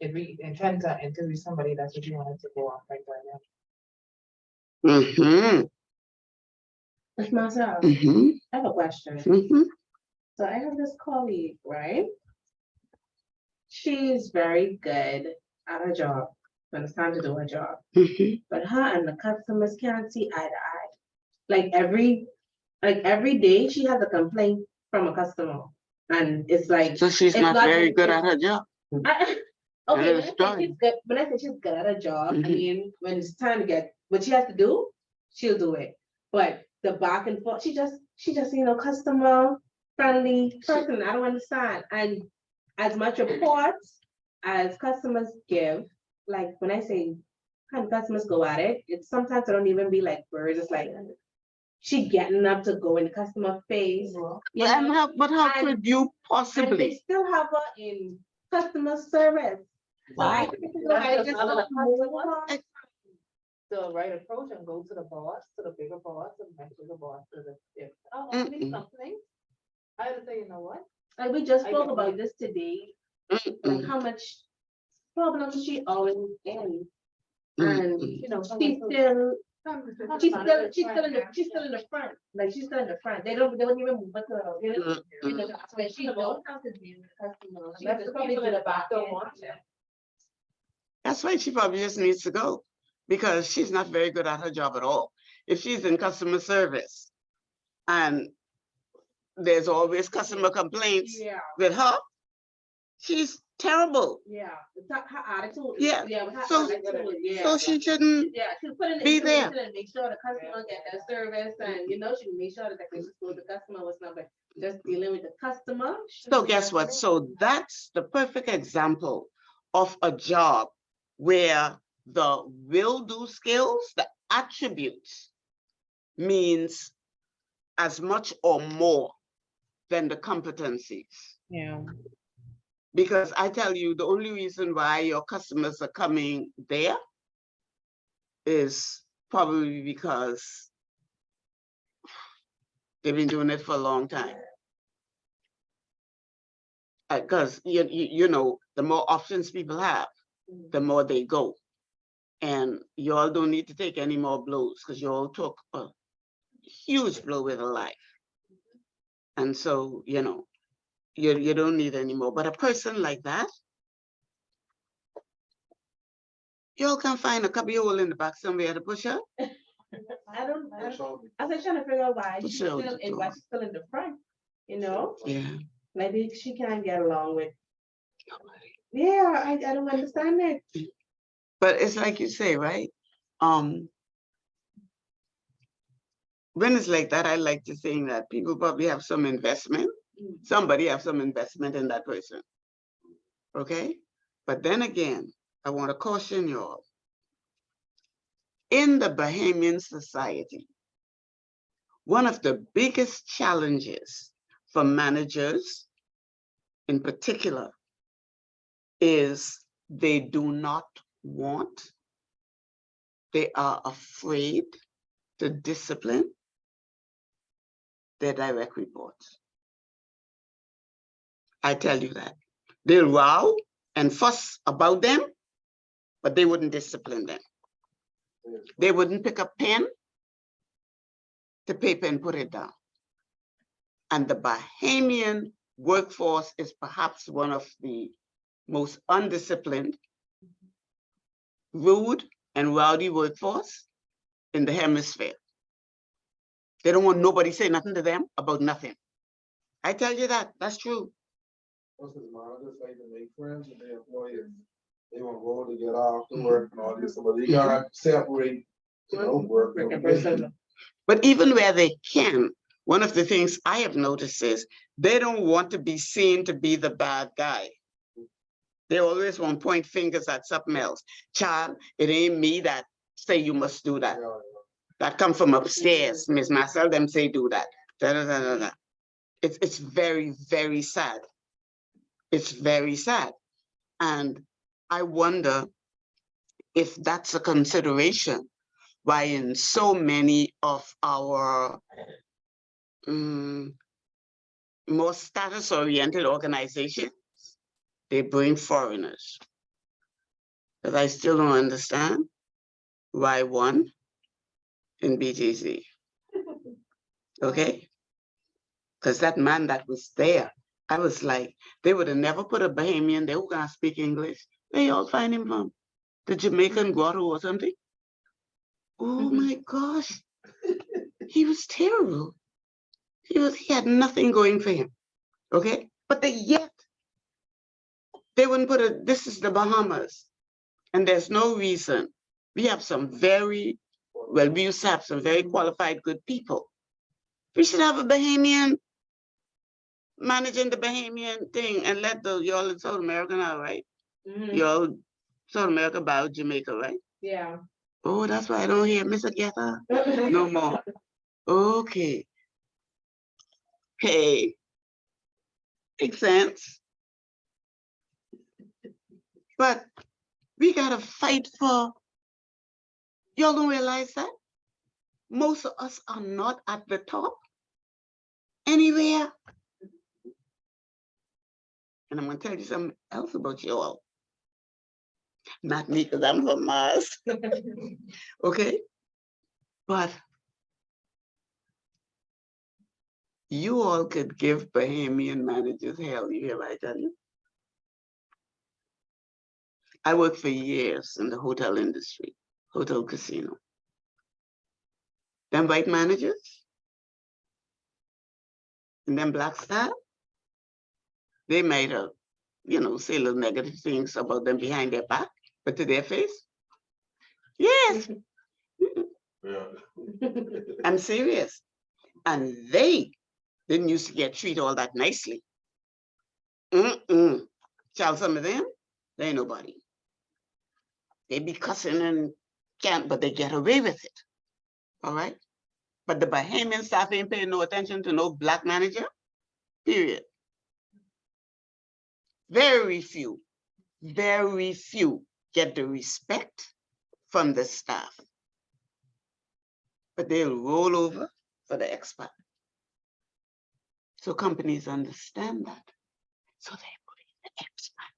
if we intend to interview somebody, that's what you wanted to go off right now. Ms. Marcel, I have a question. So I have this colleague, right? She's very good at her job when it's time to do her job. Mhm. But her and the customers can't see eye to eye. Like every day she has a complaint from a customer. And it's like, So she's it's not not very just- good at her job. Okay, Another when I say story. she's good, when I say she's good at her job, I Mhm. mean, when it's time to get what she has to do, she'll do it. But the back and forth, she just, customer friendly person. I don't understand. And as much reports as customers give, like when I say how customers go at it, it's sometimes I don't even be like words. It's like she getting up to go in the customer face. Yeah, and but how And- could you And they possibly? still have her in customer service. So I Wow. just don't move on. The right approach and go to the boss, to the bigger boss, and mention the boss to the, if, oh, I need Mm-mm. something. I had to say, you know what? Like we just I spoke get about it. this today, Mm-mm. like how much problems she always in. Mm-mm. And You know, she's still in the front. Like she's still in the front. They wouldn't even move her to Mm-mm. that's where she don't have to deal with customers. That's the people in the back don't want it. That's why she probably just needs to go, because she's not very good at her job at all. If she's in customer service and there's always customer complaints Yeah, with her, she's terrible. yeah. It's not her attitude. Yeah, with her so- attitude, yeah. So she shouldn't Yeah, she's putting be the there. information and make sure the customer get their service and, she can make sure that the customer was not, but just dealing with the customer. So guess what? So that's the perfect example of a job where the will-do skills, the attributes, means as much or more than the competencies. Yeah. Because I tell you, the only reason why your customers are coming there is probably because they've been doing it for a long time. Because you know, the more options people have, the more they go. And you all don't need to take any more blows, because you all took a huge blow with a life. And so, you don't need any more. But a person like that, you all can find a cubbyhole in the back somewhere to push her. I don't, I was like trying to figure out why she's Sure. why she's still in the front, Yeah. Maybe she can't get along with. Yeah, I don't understand it. But it's like you say, right? When it's like that, I like to think that people probably have some investment. Somebody have some investment in that person. Okay? But then again, I want to caution you all. In the Bahamian society, one of the biggest challenges for managers in particular is they do not want, they are afraid to discipline their direct reports. I tell you that. They'll row and fuss about them, but they wouldn't discipline them. They wouldn't pick up pen to paper and put it down. And the Bahamian workforce is perhaps one of the most undisciplined, rude, and rowdy workforce in the hemisphere. They don't want nobody saying nothing to them about nothing. I tell you that, that's true. Most of the managers like to make friends with their employees. They want to go to get off to work and all this, but they gotta separate, work from personal. But even where they can, one of the things I have noticed is they don't want to be seen to be the bad guy. They always want to point fingers at something else. Child, it ain't me that say you must do that. That come from upstairs. Miss Marcel, them say do that. Da, da, da, da, da. It's very, very sad. It's very sad. And I wonder if that's a consideration why in so many of our more status-oriented organizations, they bring foreigners. But I still don't understand why one in BTC. Okay? Because that man that was there, I was like, they would have never put a Bahamian there who can't speak English. They all find him from the Jamaican grotto or something. Oh my gosh. He was terrible. He had nothing going for him. Okay? But yet they wouldn't put this is the Bahamas. And there's no reason. We have we used to have some very qualified, good people. We should have a Bahamian managing the Bahamian thing and let y'all in South America know, right? Y'all South America about Jamaica, right? Yeah. Oh, that's why I don't hear Miss Agatha no more. Okay. Okay. Makes sense. But we gotta fight for, y'all don't realize that? Most of us are not at the top anywhere. And I'm gonna tell you something else about y'all. Not me, because I'm from Mars. Okay? But you all could give Bahamian managers hell, you hear what I tell you? I worked for years in the hotel industry, hotel casino. Them white managers and them black staff, they might have, say little negative things about them behind their back, but to their face, yes. Yeah. I'm serious. And they didn't used to get treated all that nicely. Child, some of them, they ain't nobody. They be cussing and can't, but they get away with it. All right? But the Bahamian staff ain't paying no attention to no black manager, period. Very few get the respect from the staff. But they'll roll over for the expat. So companies understand that. So they put in the expat.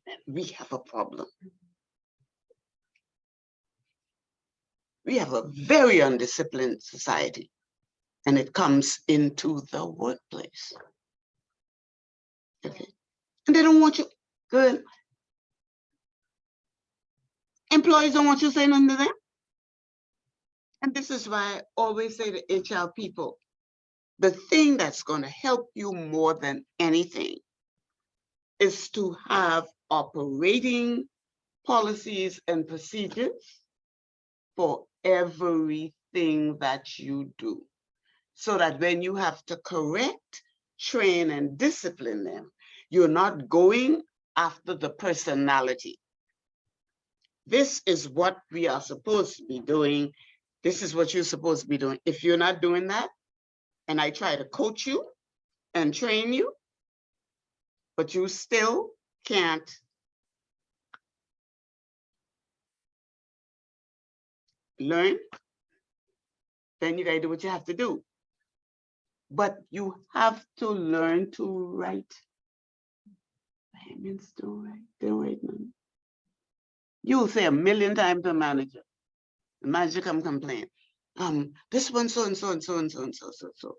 And we have a problem. We have a very undisciplined society. And it comes into the workplace. Okay. And they don't want you, good. Employees don't want you to say nothing to them. And this is why I always say to HR people, the thing that's going to help you more than anything is to have operating policies and procedures for everything that you do. So that when you have to correct, train, and discipline them, you're not going after the personality. This is what we are supposed to be doing. This is what you're supposed to be doing. If you're not doing that, and I try to coach you and train you, but you still can't learn, then you gotta do what you have to do. But you have to learn to write. Bahamians don't write. They don't write nothing. You'll say 1,000,000 times to a manager. The manager come complain. This one so and so and so and so and so so so.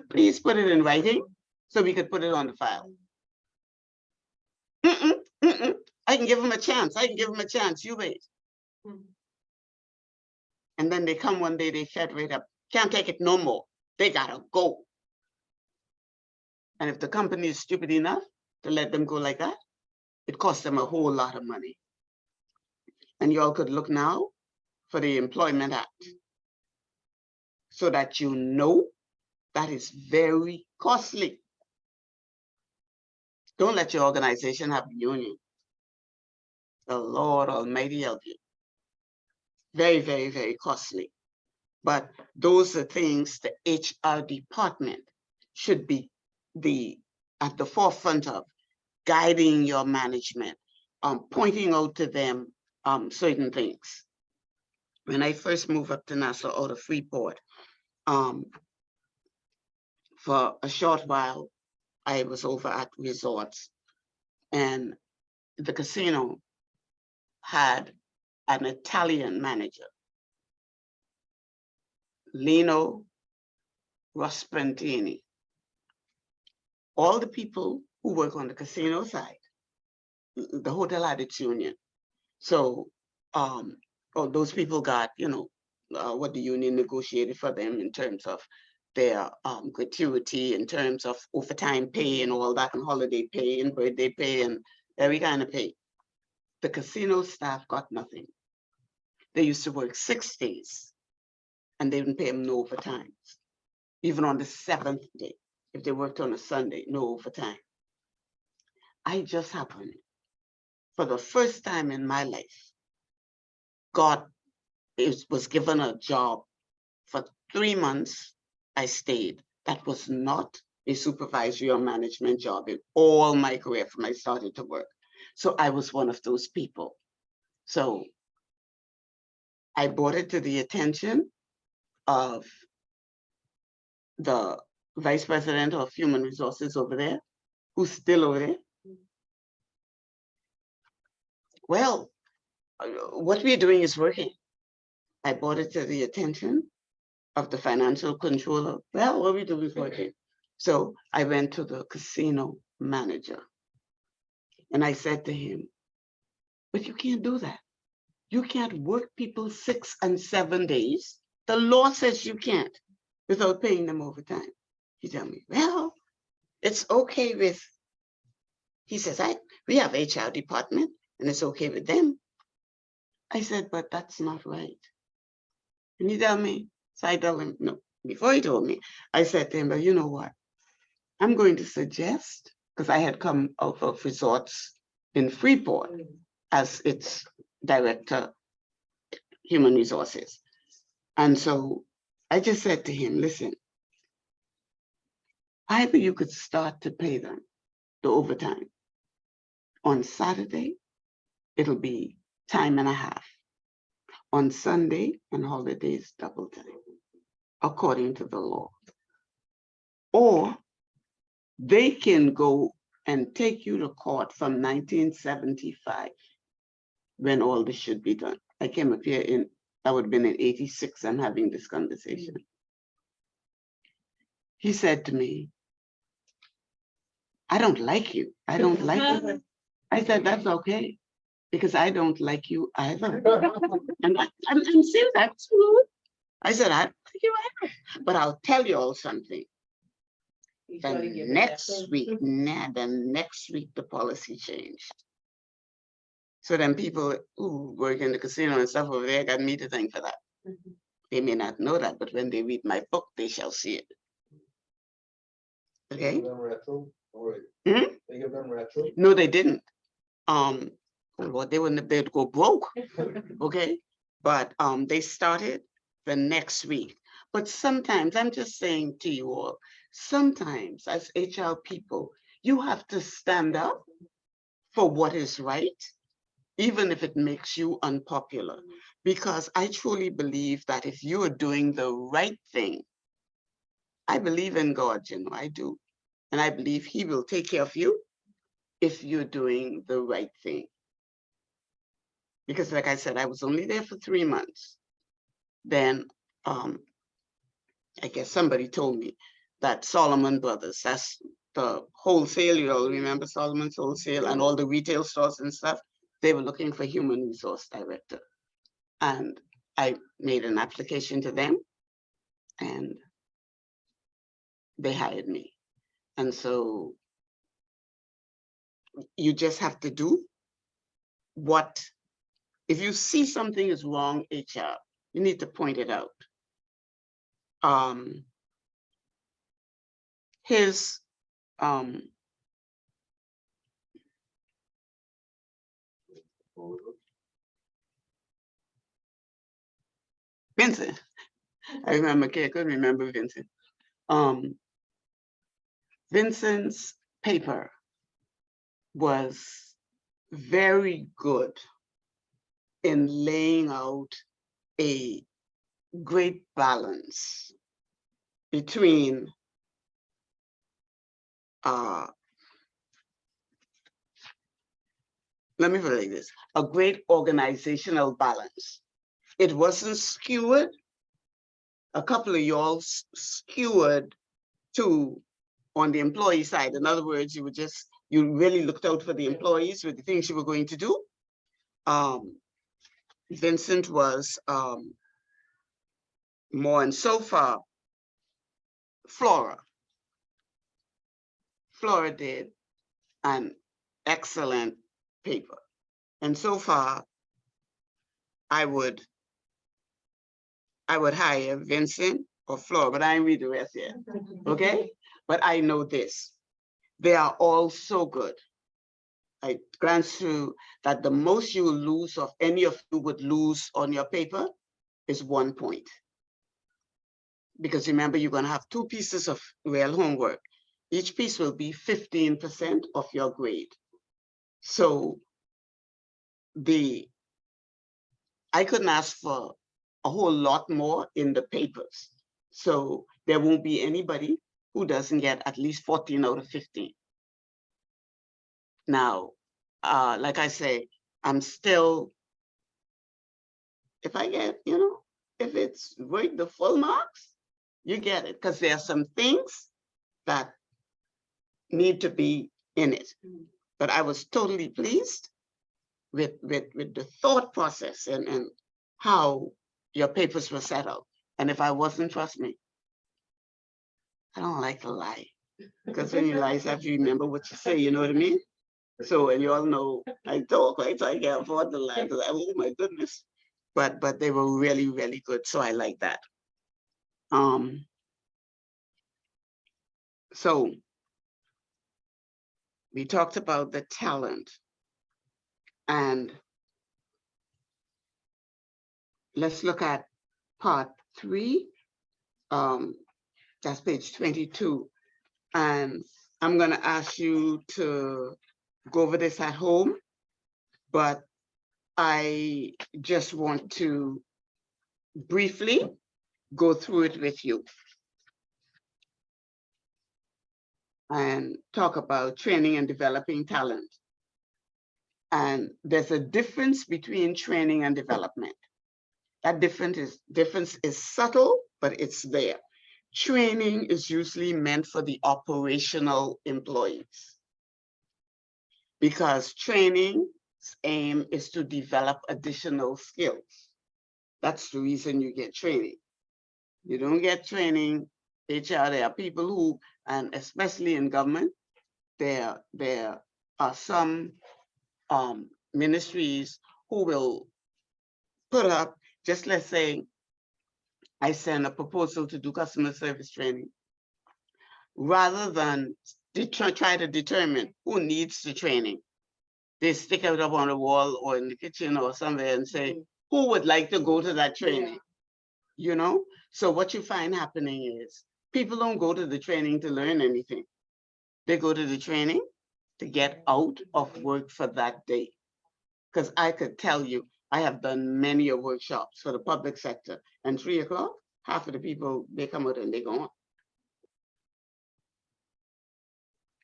Please put it in writing so we could put it on the file. I can give them a chance. I can give them a chance. You wait. And then they come one day, they shut right up. Can't take it no more. They gotta go. And if the company is stupid enough to let them go like that, it costs them a whole lot of money. And y'all could look now for the Employment Act so that you know that is very costly. Don't let your organization have a union. The Lord Almighty help you. Very, very, very costly. But those are things the HR department should be at the forefront of, guiding your management, pointing out to them certain things. When I first moved up to Nassau out of Freeport, for a short while, I was over at resorts, and the casino had an Italian manager, Lino Rospentini. all the people who work on the casino side, the hotel had its union. So those people got, what the union negotiated for them in terms of their gratuity, in terms of overtime pay and all that, and holiday pay and birthday pay and every kind of pay. The casino staff got nothing. They used to work 6 days and they didn't pay them no overtime. Even on the 7th day, if they worked on a Sunday, no overtime. I just happened, for the first time in my life, was given a job for 3 months. I stayed. That was not a supervisory or management job in all my career from I started to work. So I was one of those people. So I brought it to the attention of the vice president of human resources over there, who's still over there. Well, what we're doing is working. I brought it to the attention of the financial controller. Well, what we do is working. So I went to the casino manager and I said to him, but you can't do that. You can't work people 6 and 7 days. The law says you can't without paying them overtime. He told me, well, it's okay with, he says, we have HR department and it's okay with them. I said, but that's not right. And he told me, so I told him, no, before he told me, I said to him, but you know what? I'm going to suggest, because I had come out of resorts in Freeport as its director, human resources. And so I just said to him, listen, either you could start to pay them the overtime. On Saturday, it'll be time and a half. On Sunday and holidays, double time, according to the law. Or they can go and take you to court from 1975, when all this should be done. I came up here that would have been in 86, I'm having this conversation. He said to me, I don't like you. I don't like you. I said, that's okay, because I don't like you either. And I'm saying that's true. I said, I don't like you either. But I'll tell you all something. The next week, the policy changed. So then people who work in the casino and stuff over there got me to thank for that. They may not know that, but when they read my book, they shall see it. Okay? They give them retro? They give them retro? No, they didn't. Well, they'd go broke. Okay? But they started the next week. But sometimes, I'm just saying to you all, sometimes as HR people, you have to stand up for what is right, even if it makes you unpopular. Because I truly believe that if you are doing the right thing, I believe in God, I do. And I believe he will take care of you if you're doing the right thing. Because like I said, I was only there for 3 months. Then I guess somebody told me that Solomon Brothers, that's the wholesale, you all remember Solomon's Wholesale and all the retail stores and stuff, they were looking for human resource director. And I made an application to them and they hired me. And so you just have to do what, if you see something is wrong, HR, you need to point it out. Vincent, I remember, okay, I couldn't remember Vincent. Vincent's paper was very good in laying out a great balance between let me put it like this, a great organizational balance. It wasn't skewed. A couple of y'all skewed to on the employee side. In other words, you really looked out for the employees with the things you were going to do. Vincent was more, and so far, Flora did an excellent paper. And so far, I would hire Vincent or Flora, but I ain't read the rest yet, okay? But I know this, they are all so good. I glance through that the most you will lose of any of you would lose on your paper is 1 point. Because remember, you're gonna have 2 pieces of real homework. Each piece will be 15% of your grade. So I couldn't ask for a whole lot more in the papers. So there won't be anybody who doesn't get at least 14 out of 15. Now, like I say, I'm still, if I get, if it's worth the full marks, you get it, because there are some things that need to be in it. But I was totally pleased with the thought process and how your papers were set out. And if I wasn't, trust me, I don't like to lie. Because when you lie, you have to remember what you say, you know what I mean? So, and you all know, I talk, right? So I can't afford to lie, because oh my goodness. But they were really, really good. So I like that. So we talked about the talent, and let's look at part 3. That's page 22. And I'm gonna ask you to go over this at home, but I just want to briefly go through it with you and talk about training and developing talent. And there's a difference between training and development. That difference is subtle, but it's there. Training is usually meant for the operational employees, because training's aim is to develop additional skills. That's the reason you get training. You don't get training, HR, there are people who, and especially in government, there are some ministries who will put up, just let's say, I send a proposal to do customer service training. Rather than try to determine who needs the training, they stick it up on the wall or in the kitchen or somewhere and say, who would like to go to that training? So what you find happening is people don't go to the training to learn anything. They go to the training to get out of work for that day. Because I could tell you, I have done many workshops for the public sector, and 3 o'clock, half of the people, they come out and they go on.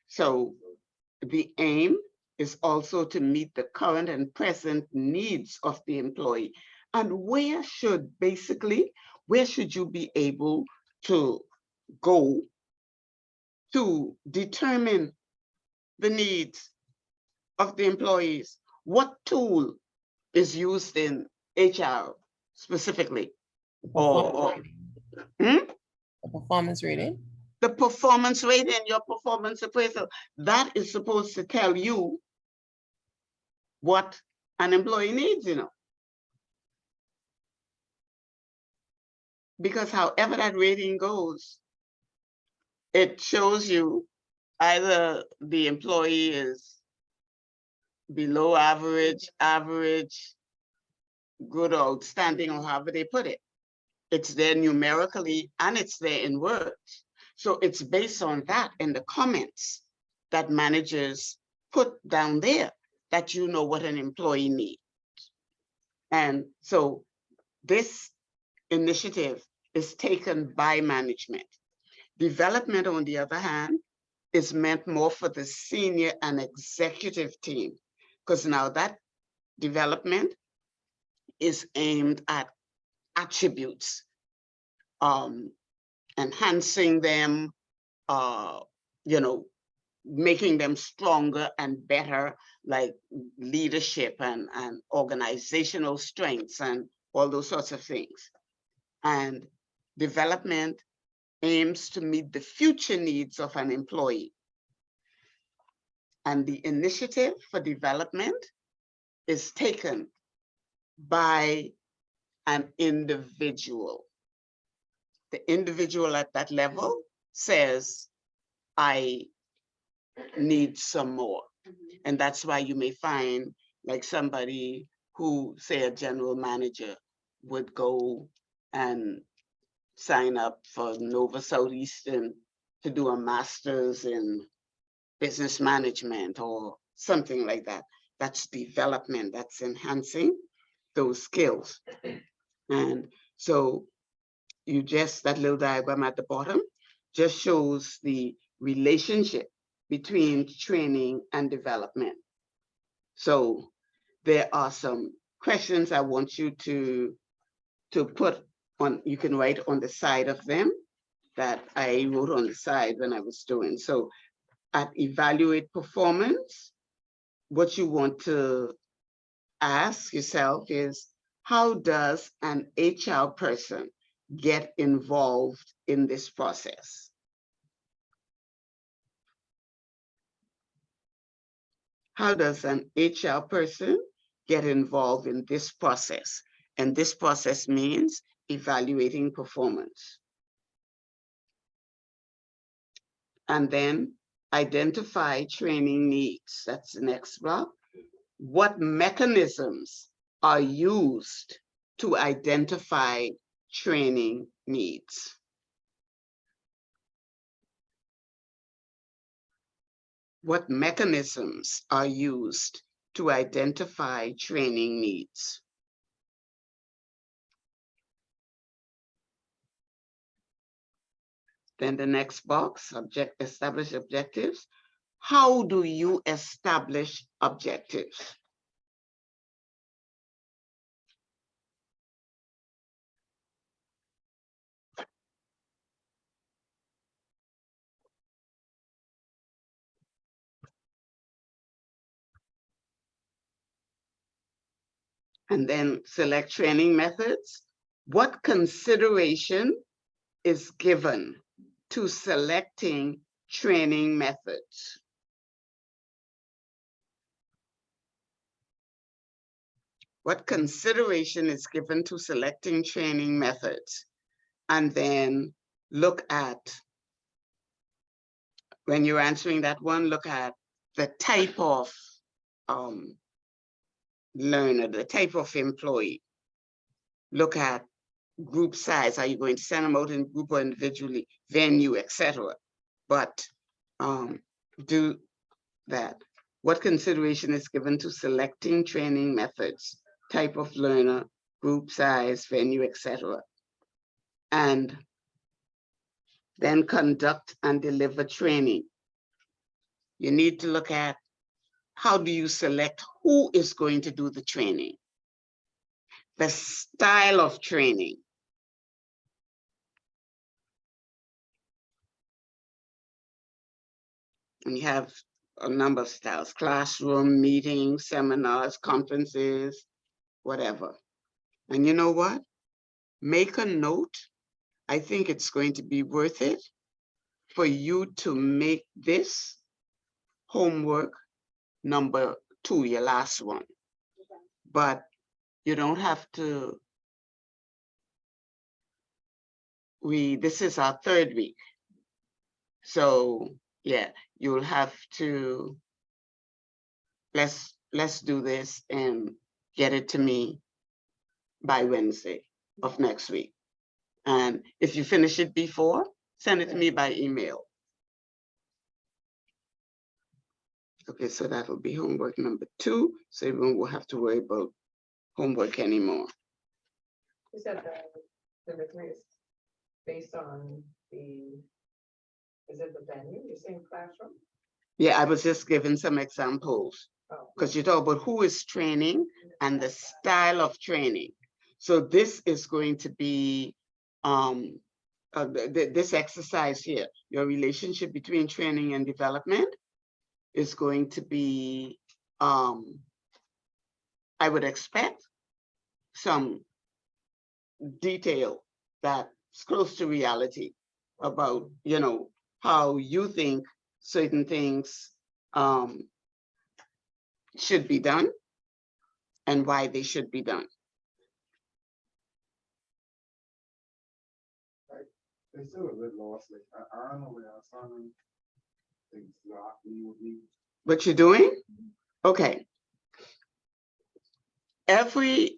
So the aim is also to meet the current and present needs of the employee. And where should you be able to go to determine the needs of the employees? What tool is used in HR specifically? The performance rating? The performance rating, your performance appraisal, that is supposed to tell you what an employee needs, Because however that rating goes, it shows you either the employee is below average, good or outstanding, or however they put it. It's there numerically and it's there in words. So it's based on that and the comments that managers put down there that you know what an employee needs. And so this initiative is taken by management. Development, on the other hand, is meant more for the senior and executive team, because now that development is aimed at attributes, enhancing them, making them stronger and better, like leadership and organizational strengths and all those sorts of things. And development aims to meet the future needs of an employee. And the initiative for development is taken by an individual. The individual at that level says, I need some more. And that's why you may find like somebody who, say, a general manager would go and sign up for Nova Southeastern to do a master's in business management or something like that. That's development, that's enhancing those skills. And so that little diagram at the bottom just shows the relationship between training and development. So there are some questions I want you to put on, you can write on the side of them that I wrote on the side when I was doing. So at evaluate performance, what you want to ask yourself is, how does an HR person get involved in this process? How does an HR person get involved in this process? And this process means evaluating performance. And then identify training needs. That's the next block. What mechanisms are used to identify training needs? What mechanisms are used to identify training needs? Then the next box, establish objectives. How do you establish objectives? And then select training methods. What consideration is given to selecting training methods? What consideration is given to selecting training methods? And then look at, when you're answering that one, look at the type of learner, the type of employee. Look at group size. Are you going to send them out in group or individually, venue, etc.? But do that. What consideration is given to selecting training methods, type of learner, group size, venue, etc.? And then conduct and deliver training. You need to look at, how do you select who is going to do the training? The style of training. And you have a number of styles: classroom, meetings, seminars, conferences, whatever. And you know what? Make a note. I think it's going to be worth it for you to make this homework number 2, your last one. But you don't have to. This is our 3rd week. So yeah, you'll have to, let's do this and get it to me by Wednesday of next week. And if you finish it before, send it to me by email. Okay, so that'll be homework number 2. So everyone will have to worry about homework anymore. You said the degree is based on is it the venue? You're saying classroom? Yeah, I was just giving some examples, Oh. because you talk about who is training and the style of training. So this is going to be this exercise here, your relationship between training and development is going to be, I would expect some detail that's close to reality about, you know, how you think certain things should be done and why they should be done. It's still a bit lost. Like I don't know where I'm starting exactly what we. What you're doing? Okay. Every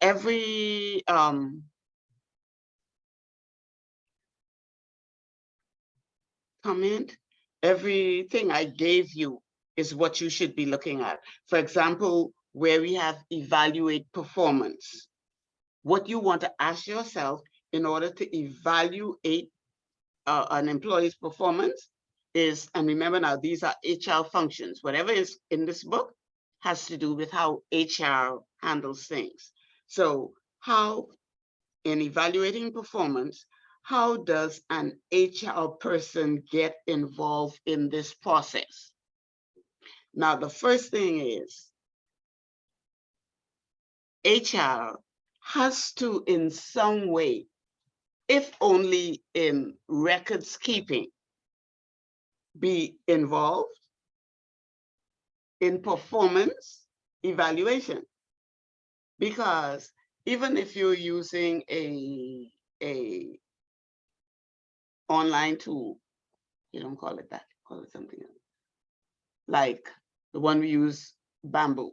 comment, everything I gave you is what you should be looking at. For example, where we have evaluate performance, what you want to ask yourself in order to evaluate an employee's performance is, and remember now, these are HR functions. Whatever is in this book has to do with how HR handles things. So how, in evaluating performance, how does an HR person get involved in this process? Now, the first thing is HR has to, in some way, if only in records keeping, be involved in performance evaluation. Because even if you're using a online tool, you don't call it that, call it something else, like the one we use, Bamboo.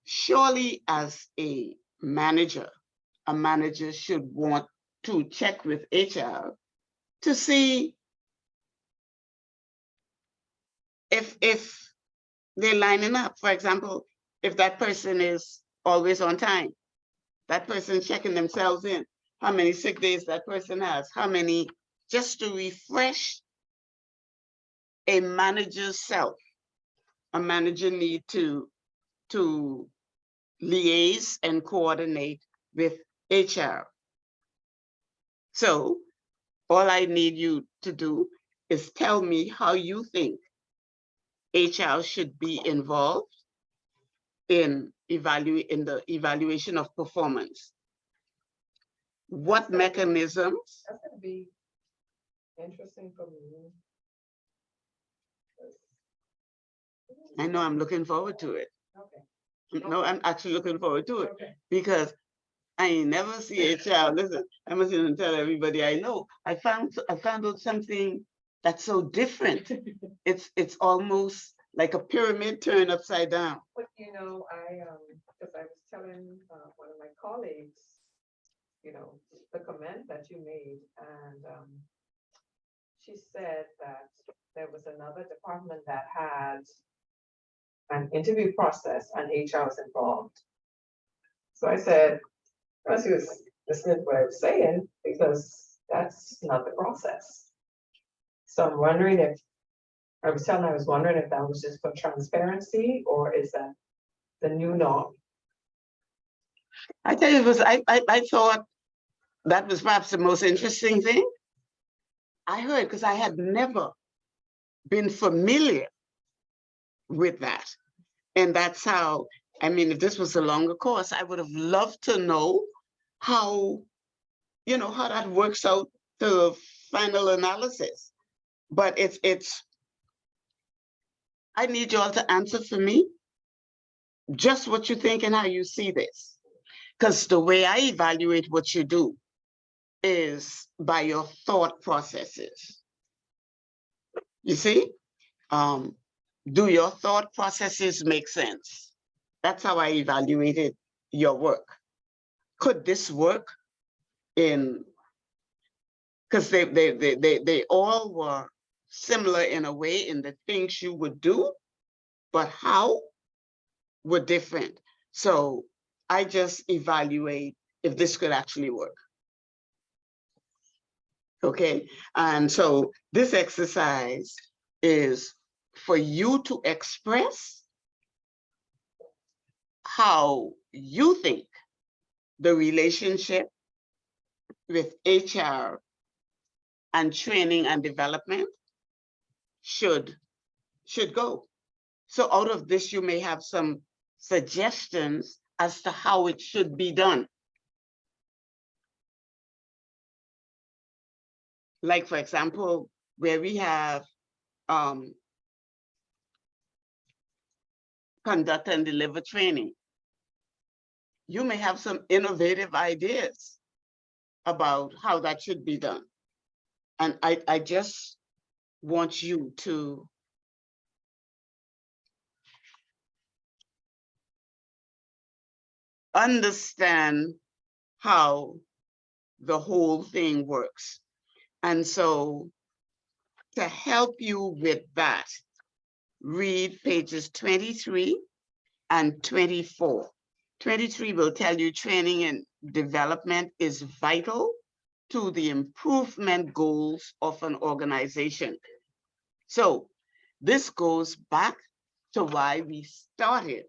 Surely as a manager should want to check with HR to see if they're lining up. For example, if that person is always on time, that person checking themselves in, how many sick days that person has, how many, just to refresh a manager's self. A manager need to liaise and coordinate with HR. So all I need you to do is tell me how you think HR should be involved in the evaluation of performance. What mechanisms? That's gonna be interesting for me. I know I'm looking forward to it. Okay. No, I'm actually looking forward to it Okay. because I ain't never see HR. Listen, I must even tell everybody I know. I found out something that's so different. It's almost like a pyramid turned upside down. But you know, because I was telling one of my colleagues, you know, the comment that you made, and she said that there was another department that had an interview process and HR was involved. So I said, well, she was listening to what I was saying, because that's not the process. So I'm wondering if, I was wondering if that was just for transparency, or is that the new norm? I tell you, I thought that was perhaps the most interesting thing I heard, because I had never been familiar with that. And that's how, I mean, if this was a longer course, I would have loved to know how, you know, how that works out to final analysis. But it's, I need you all to answer for me just what you think and how you see this. Because the way I evaluate what you do is by your thought processes. You see? Do your thought processes make sense? That's how I evaluated your work. Could this work in, because they all were similar in a way in the things you would do, but how were different. So I just evaluate if this could actually work. Okay, and so this exercise is for you to express how you think the relationship with HR and training and development should go. So out of this, you may have some suggestions as to how it should be done. Like, for example, where we have conduct and deliver training. You may have some innovative ideas about how that should be done. And I just want you to understand how the whole thing works. And so to help you with that, read pages 23 and 24. 23 will tell you training and development is vital to the improvement goals of an organization. So this goes back to why we started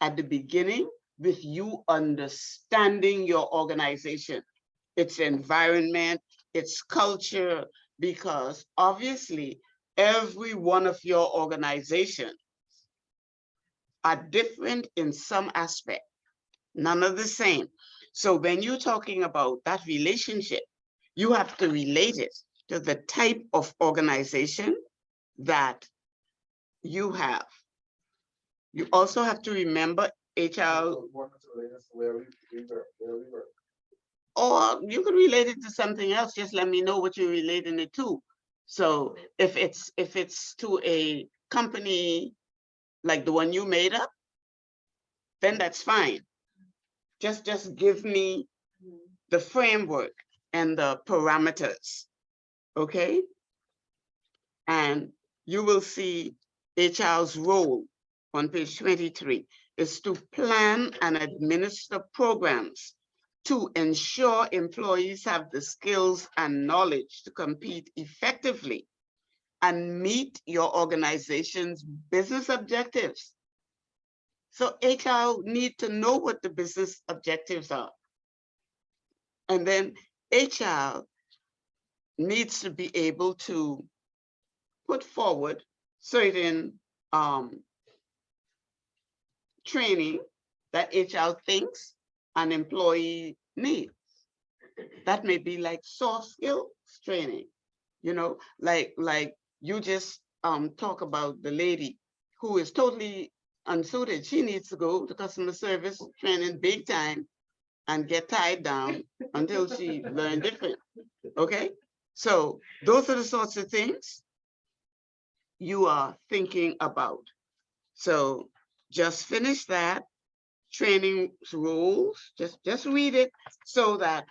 at the beginning with you understanding your organization, its environment, its culture, because obviously every one of your organizations are different in some aspect, none are the same. So when you're talking about that relationship, you have to relate it to the type of organization that you have. You also have to remember HR, Where we were. or you could relate it to something else. Just let me know what you're relating it to. So if it's to a company like the one you made up, then that's fine. Just give me the framework and the parameters, okay? And you will see HR's role on page 23 is to plan and administer programs to ensure employees have the skills and knowledge to compete effectively and meet your organization's business objectives. So HR need to know what the business objectives are. And then HR needs to be able to put forward certain training that HR thinks an employee needs. That may be like soft skills training, you know, like you just talk about the lady who is totally unsuited. She needs to go to customer service training big time and get tied down until she learned different, okay? So those are the sorts of things you are thinking about. So just finish that training rules, just read it so that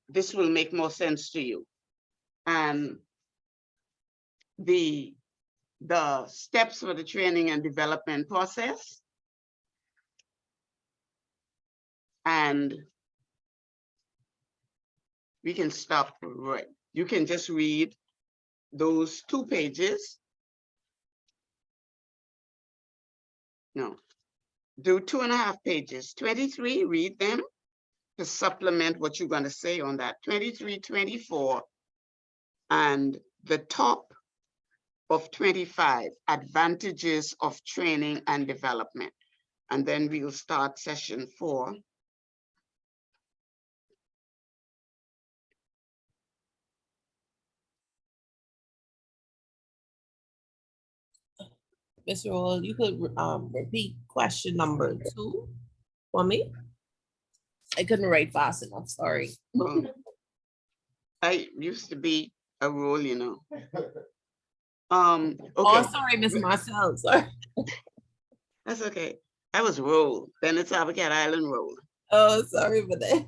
this will make more sense to you. And the steps for the training and development process, and we can stop right. You can just read those 2 pages. No, do 2.5 pages. 23, read them to supplement what you're going to say on that. 23, 24, and the top of 25, advantages of training and development. And then we'll start session 4. Ms. Roll, you could repeat question number 2 for me. I couldn't write fast enough, sorry. I used to be a role, you know. Oh, Okay, sorry, Miss Marcel, sorry. that's okay. I was roll, then it's Abacat Island roll. Oh, sorry for that.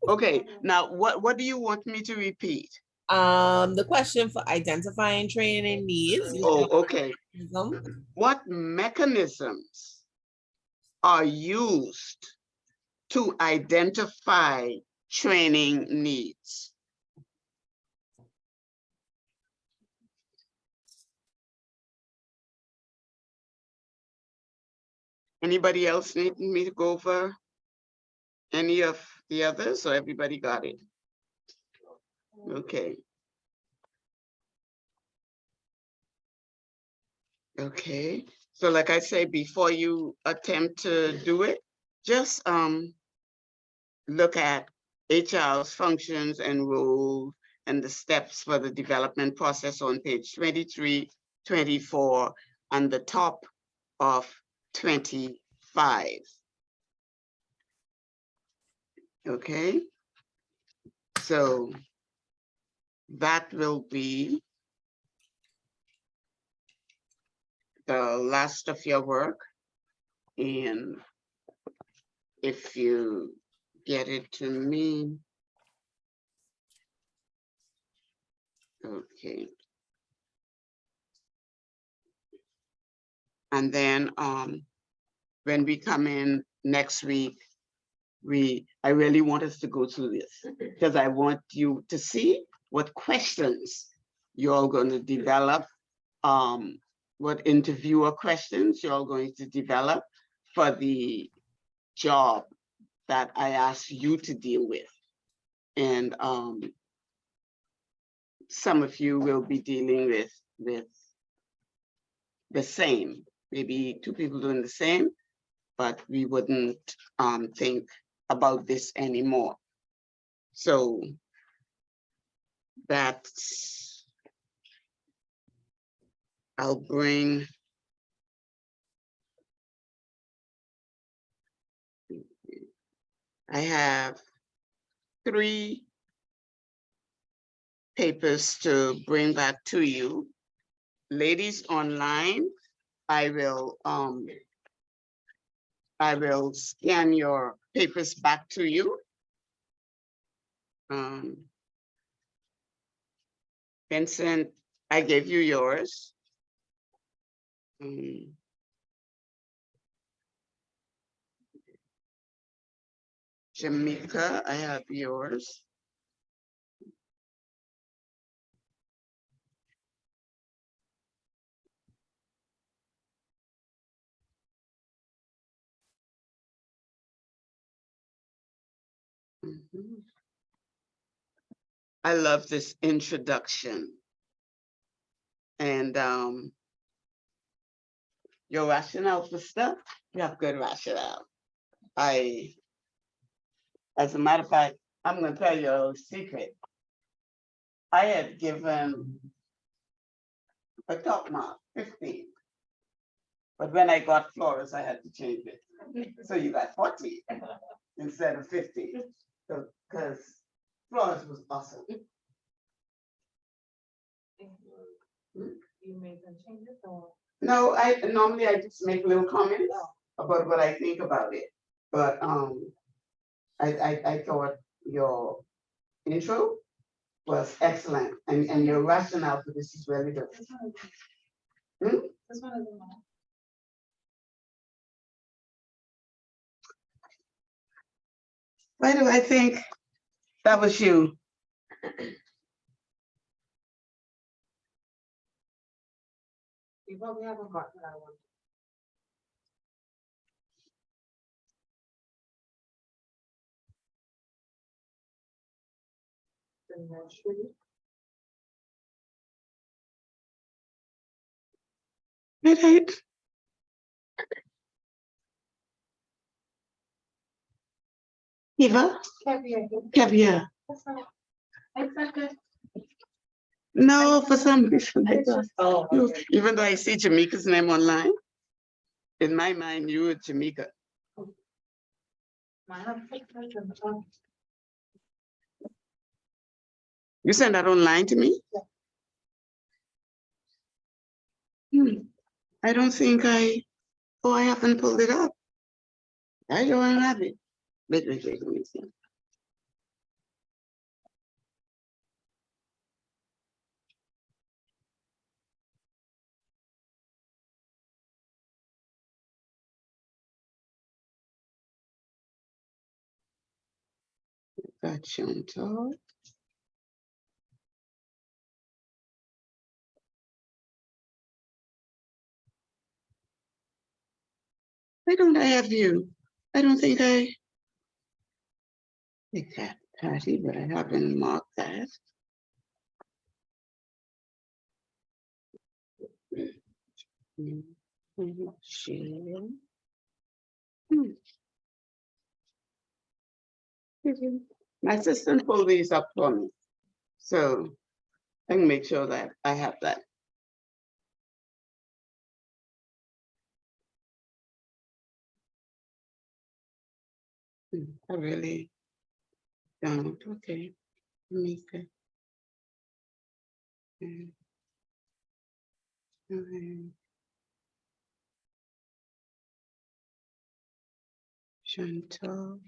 Okay, now what do you want me to repeat? The question for identifying training needs. Oh, okay. What mechanisms are used to identify training needs? Anybody else need me to go over any of the others, so everybody got it? Okay. Okay, so like I say, before you attempt to do it, just look at HR's functions and roles and the steps for the development process on page 23, 24, and the top of 25. Okay, so that will be the last of your work. And if you get it to me. Okay. And then when we come in next week, I really want us to go through this because I want you to see what questions you're all going to develop, what interviewer questions you're all going to develop for the job that I asked you to deal with. And some of you will be dealing with the same, maybe two people doing the same, but we wouldn't think about this anymore. So that's, I'll bring, I have 3 papers to bring back to you. Ladies online, I will scan your papers back to you. Vincent, I gave you yours. Jamaica, I have yours. I love this introduction. And your rationale for stuff, you have good rationale. As a matter of fact, I'm gonna tell you a secret. I had given a top mark, 15. But when I got Flores, I had to change it. So you got 40 instead of 50. Because Flores was awesome. You made some changes or? No, I normally just make little comments about what I think about it. But I thought your intro was excellent, and your rationale for this is really good. This one is mine. Why do I think that was you? You probably haven't gotten that one. The nursery. Right. Eva? Caviar. That's not. Exactly. No, for some reason I thought. Oh, You, okay. even though I see Jamaica's name online, in my mind, you were Jamaica. Mine have pictures in the front. You sent that online to me? I don't think I haven't pulled it up. I don't have it. Wait, let me see. Got Chantal. Why don't I have you? I don't think I. Big cat party, but I haven't marked that. Share. My assistant pulled these up for me, so I can make sure that I have that. I really don't. Okay, make it. Okay. Chantal.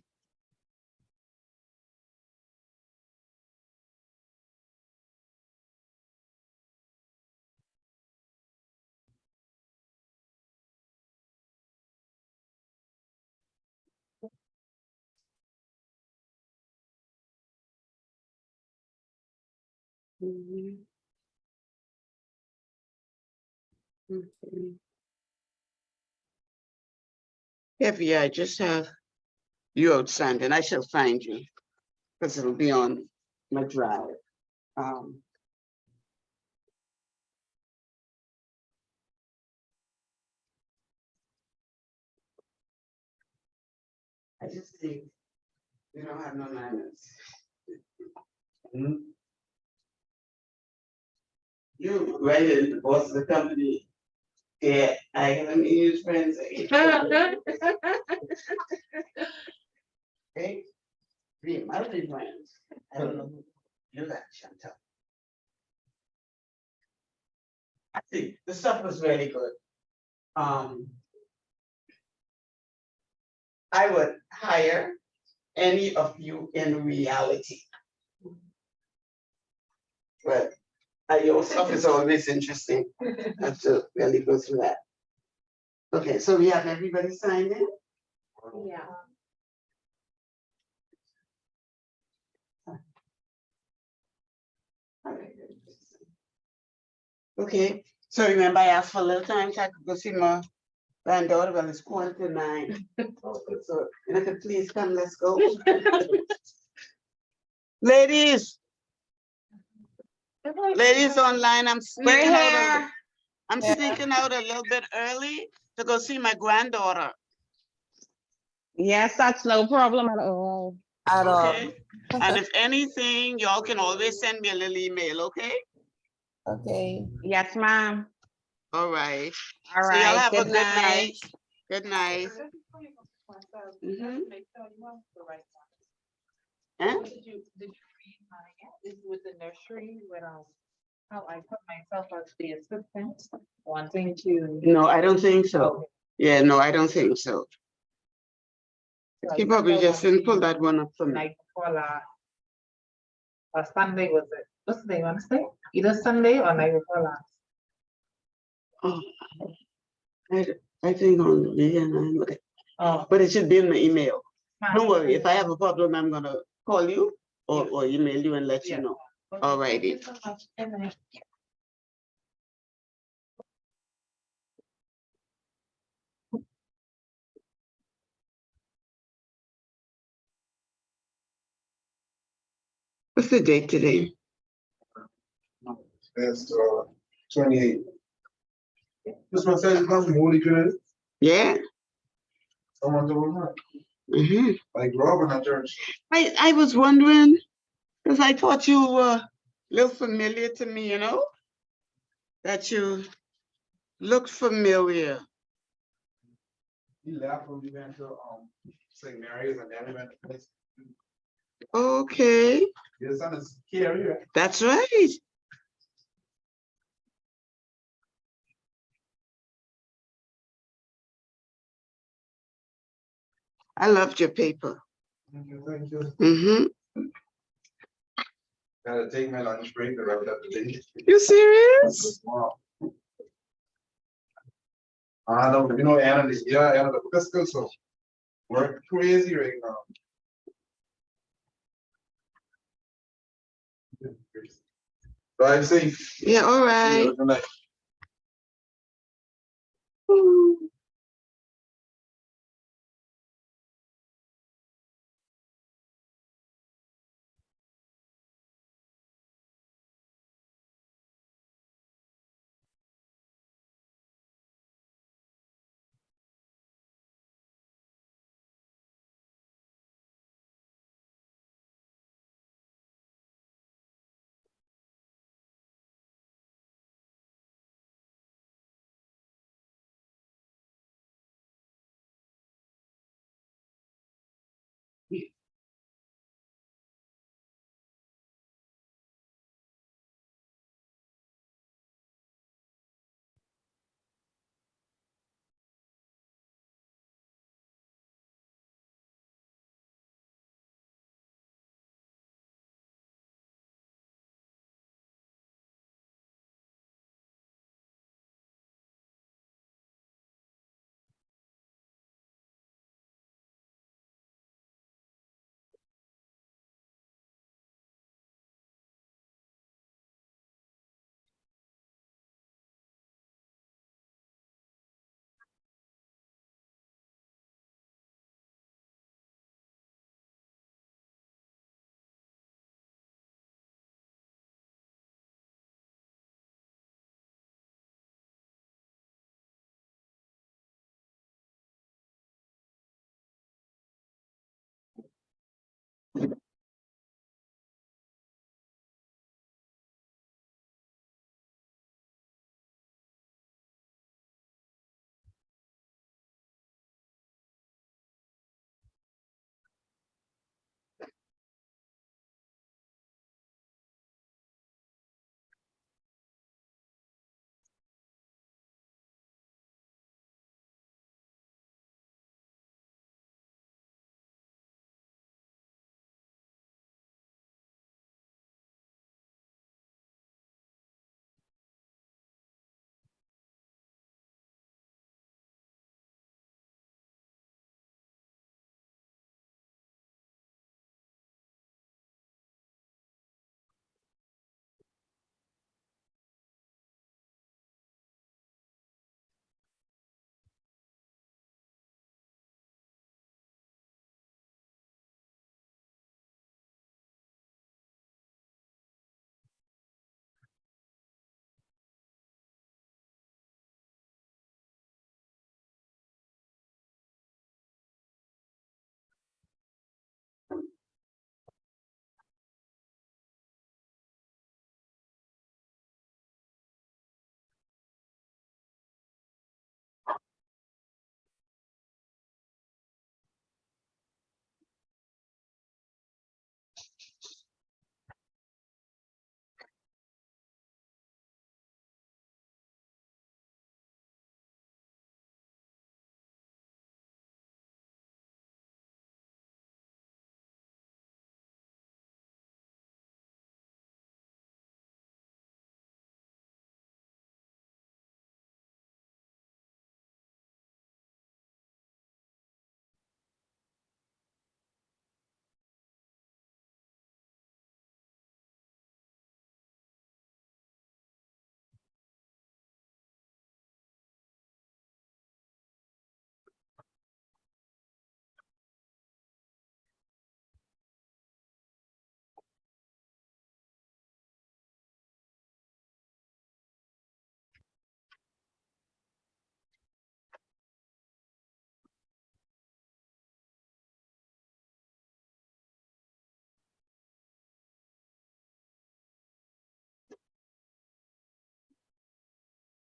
Mhm. Okay. Yeah, I just have you outstanding. I shall find you because it'll be on my drive. I just think we don't have no manners. You right in the boss of the company. Yeah, I have an English friends. Okay, be my friends. I don't know who you got, Chantal. I think the stuff was really good. I would hire any of you in reality. But your stuff is always interesting. I have to really go through that. Okay, so we have everybody signed in? Yeah. Okay, so remember I asked for a little time so I could go see my granddaughter, well, it's 9:15. So, if you could please come, let's go. Ladies. Ladies online, I'm sneaking out. I'm sneaking out a little bit early to go see my granddaughter. Yes, that's no problem at all. Okay, and if anything, y'all can always send me a little email, okay? Okay. Yes, ma'am. All right. All So y'all right. have a Good good night. night. Good night. Mhm. Huh? Did you read mine? Is with the nursery with how I put myself as the assistant, wanting to. No, I don't think so. Yeah, no, I don't think so. He probably just didn't pull that one up for me. Night before last. Or Sunday was it? What's the day, Wednesday? Either Sunday or night before last. Oh, I think on the weekend, Oh. but it should be in the email. Don't worry, if I have a problem, I'm gonna call you or email you and let you know. All righty. What's the date today? It's 28. This one says it comes from Holy Trinity. Yeah. Someone told me. I grew up in a church. I was wondering, because I thought you were a little familiar to me, you know? That you looked familiar. He left when we went to St. Mary's and then we went to place. Okay. Your son is Carrie, right? That's right. I loved your paper. Thank you, thank you. Mm-hmm. Gotta take my lunch break to wrap it up today. You serious? Wow. I know, you know, Anna, yeah, Anna, that's good, so work crazy right now. Drive safe. Yeah, all right. Good night. Ooh.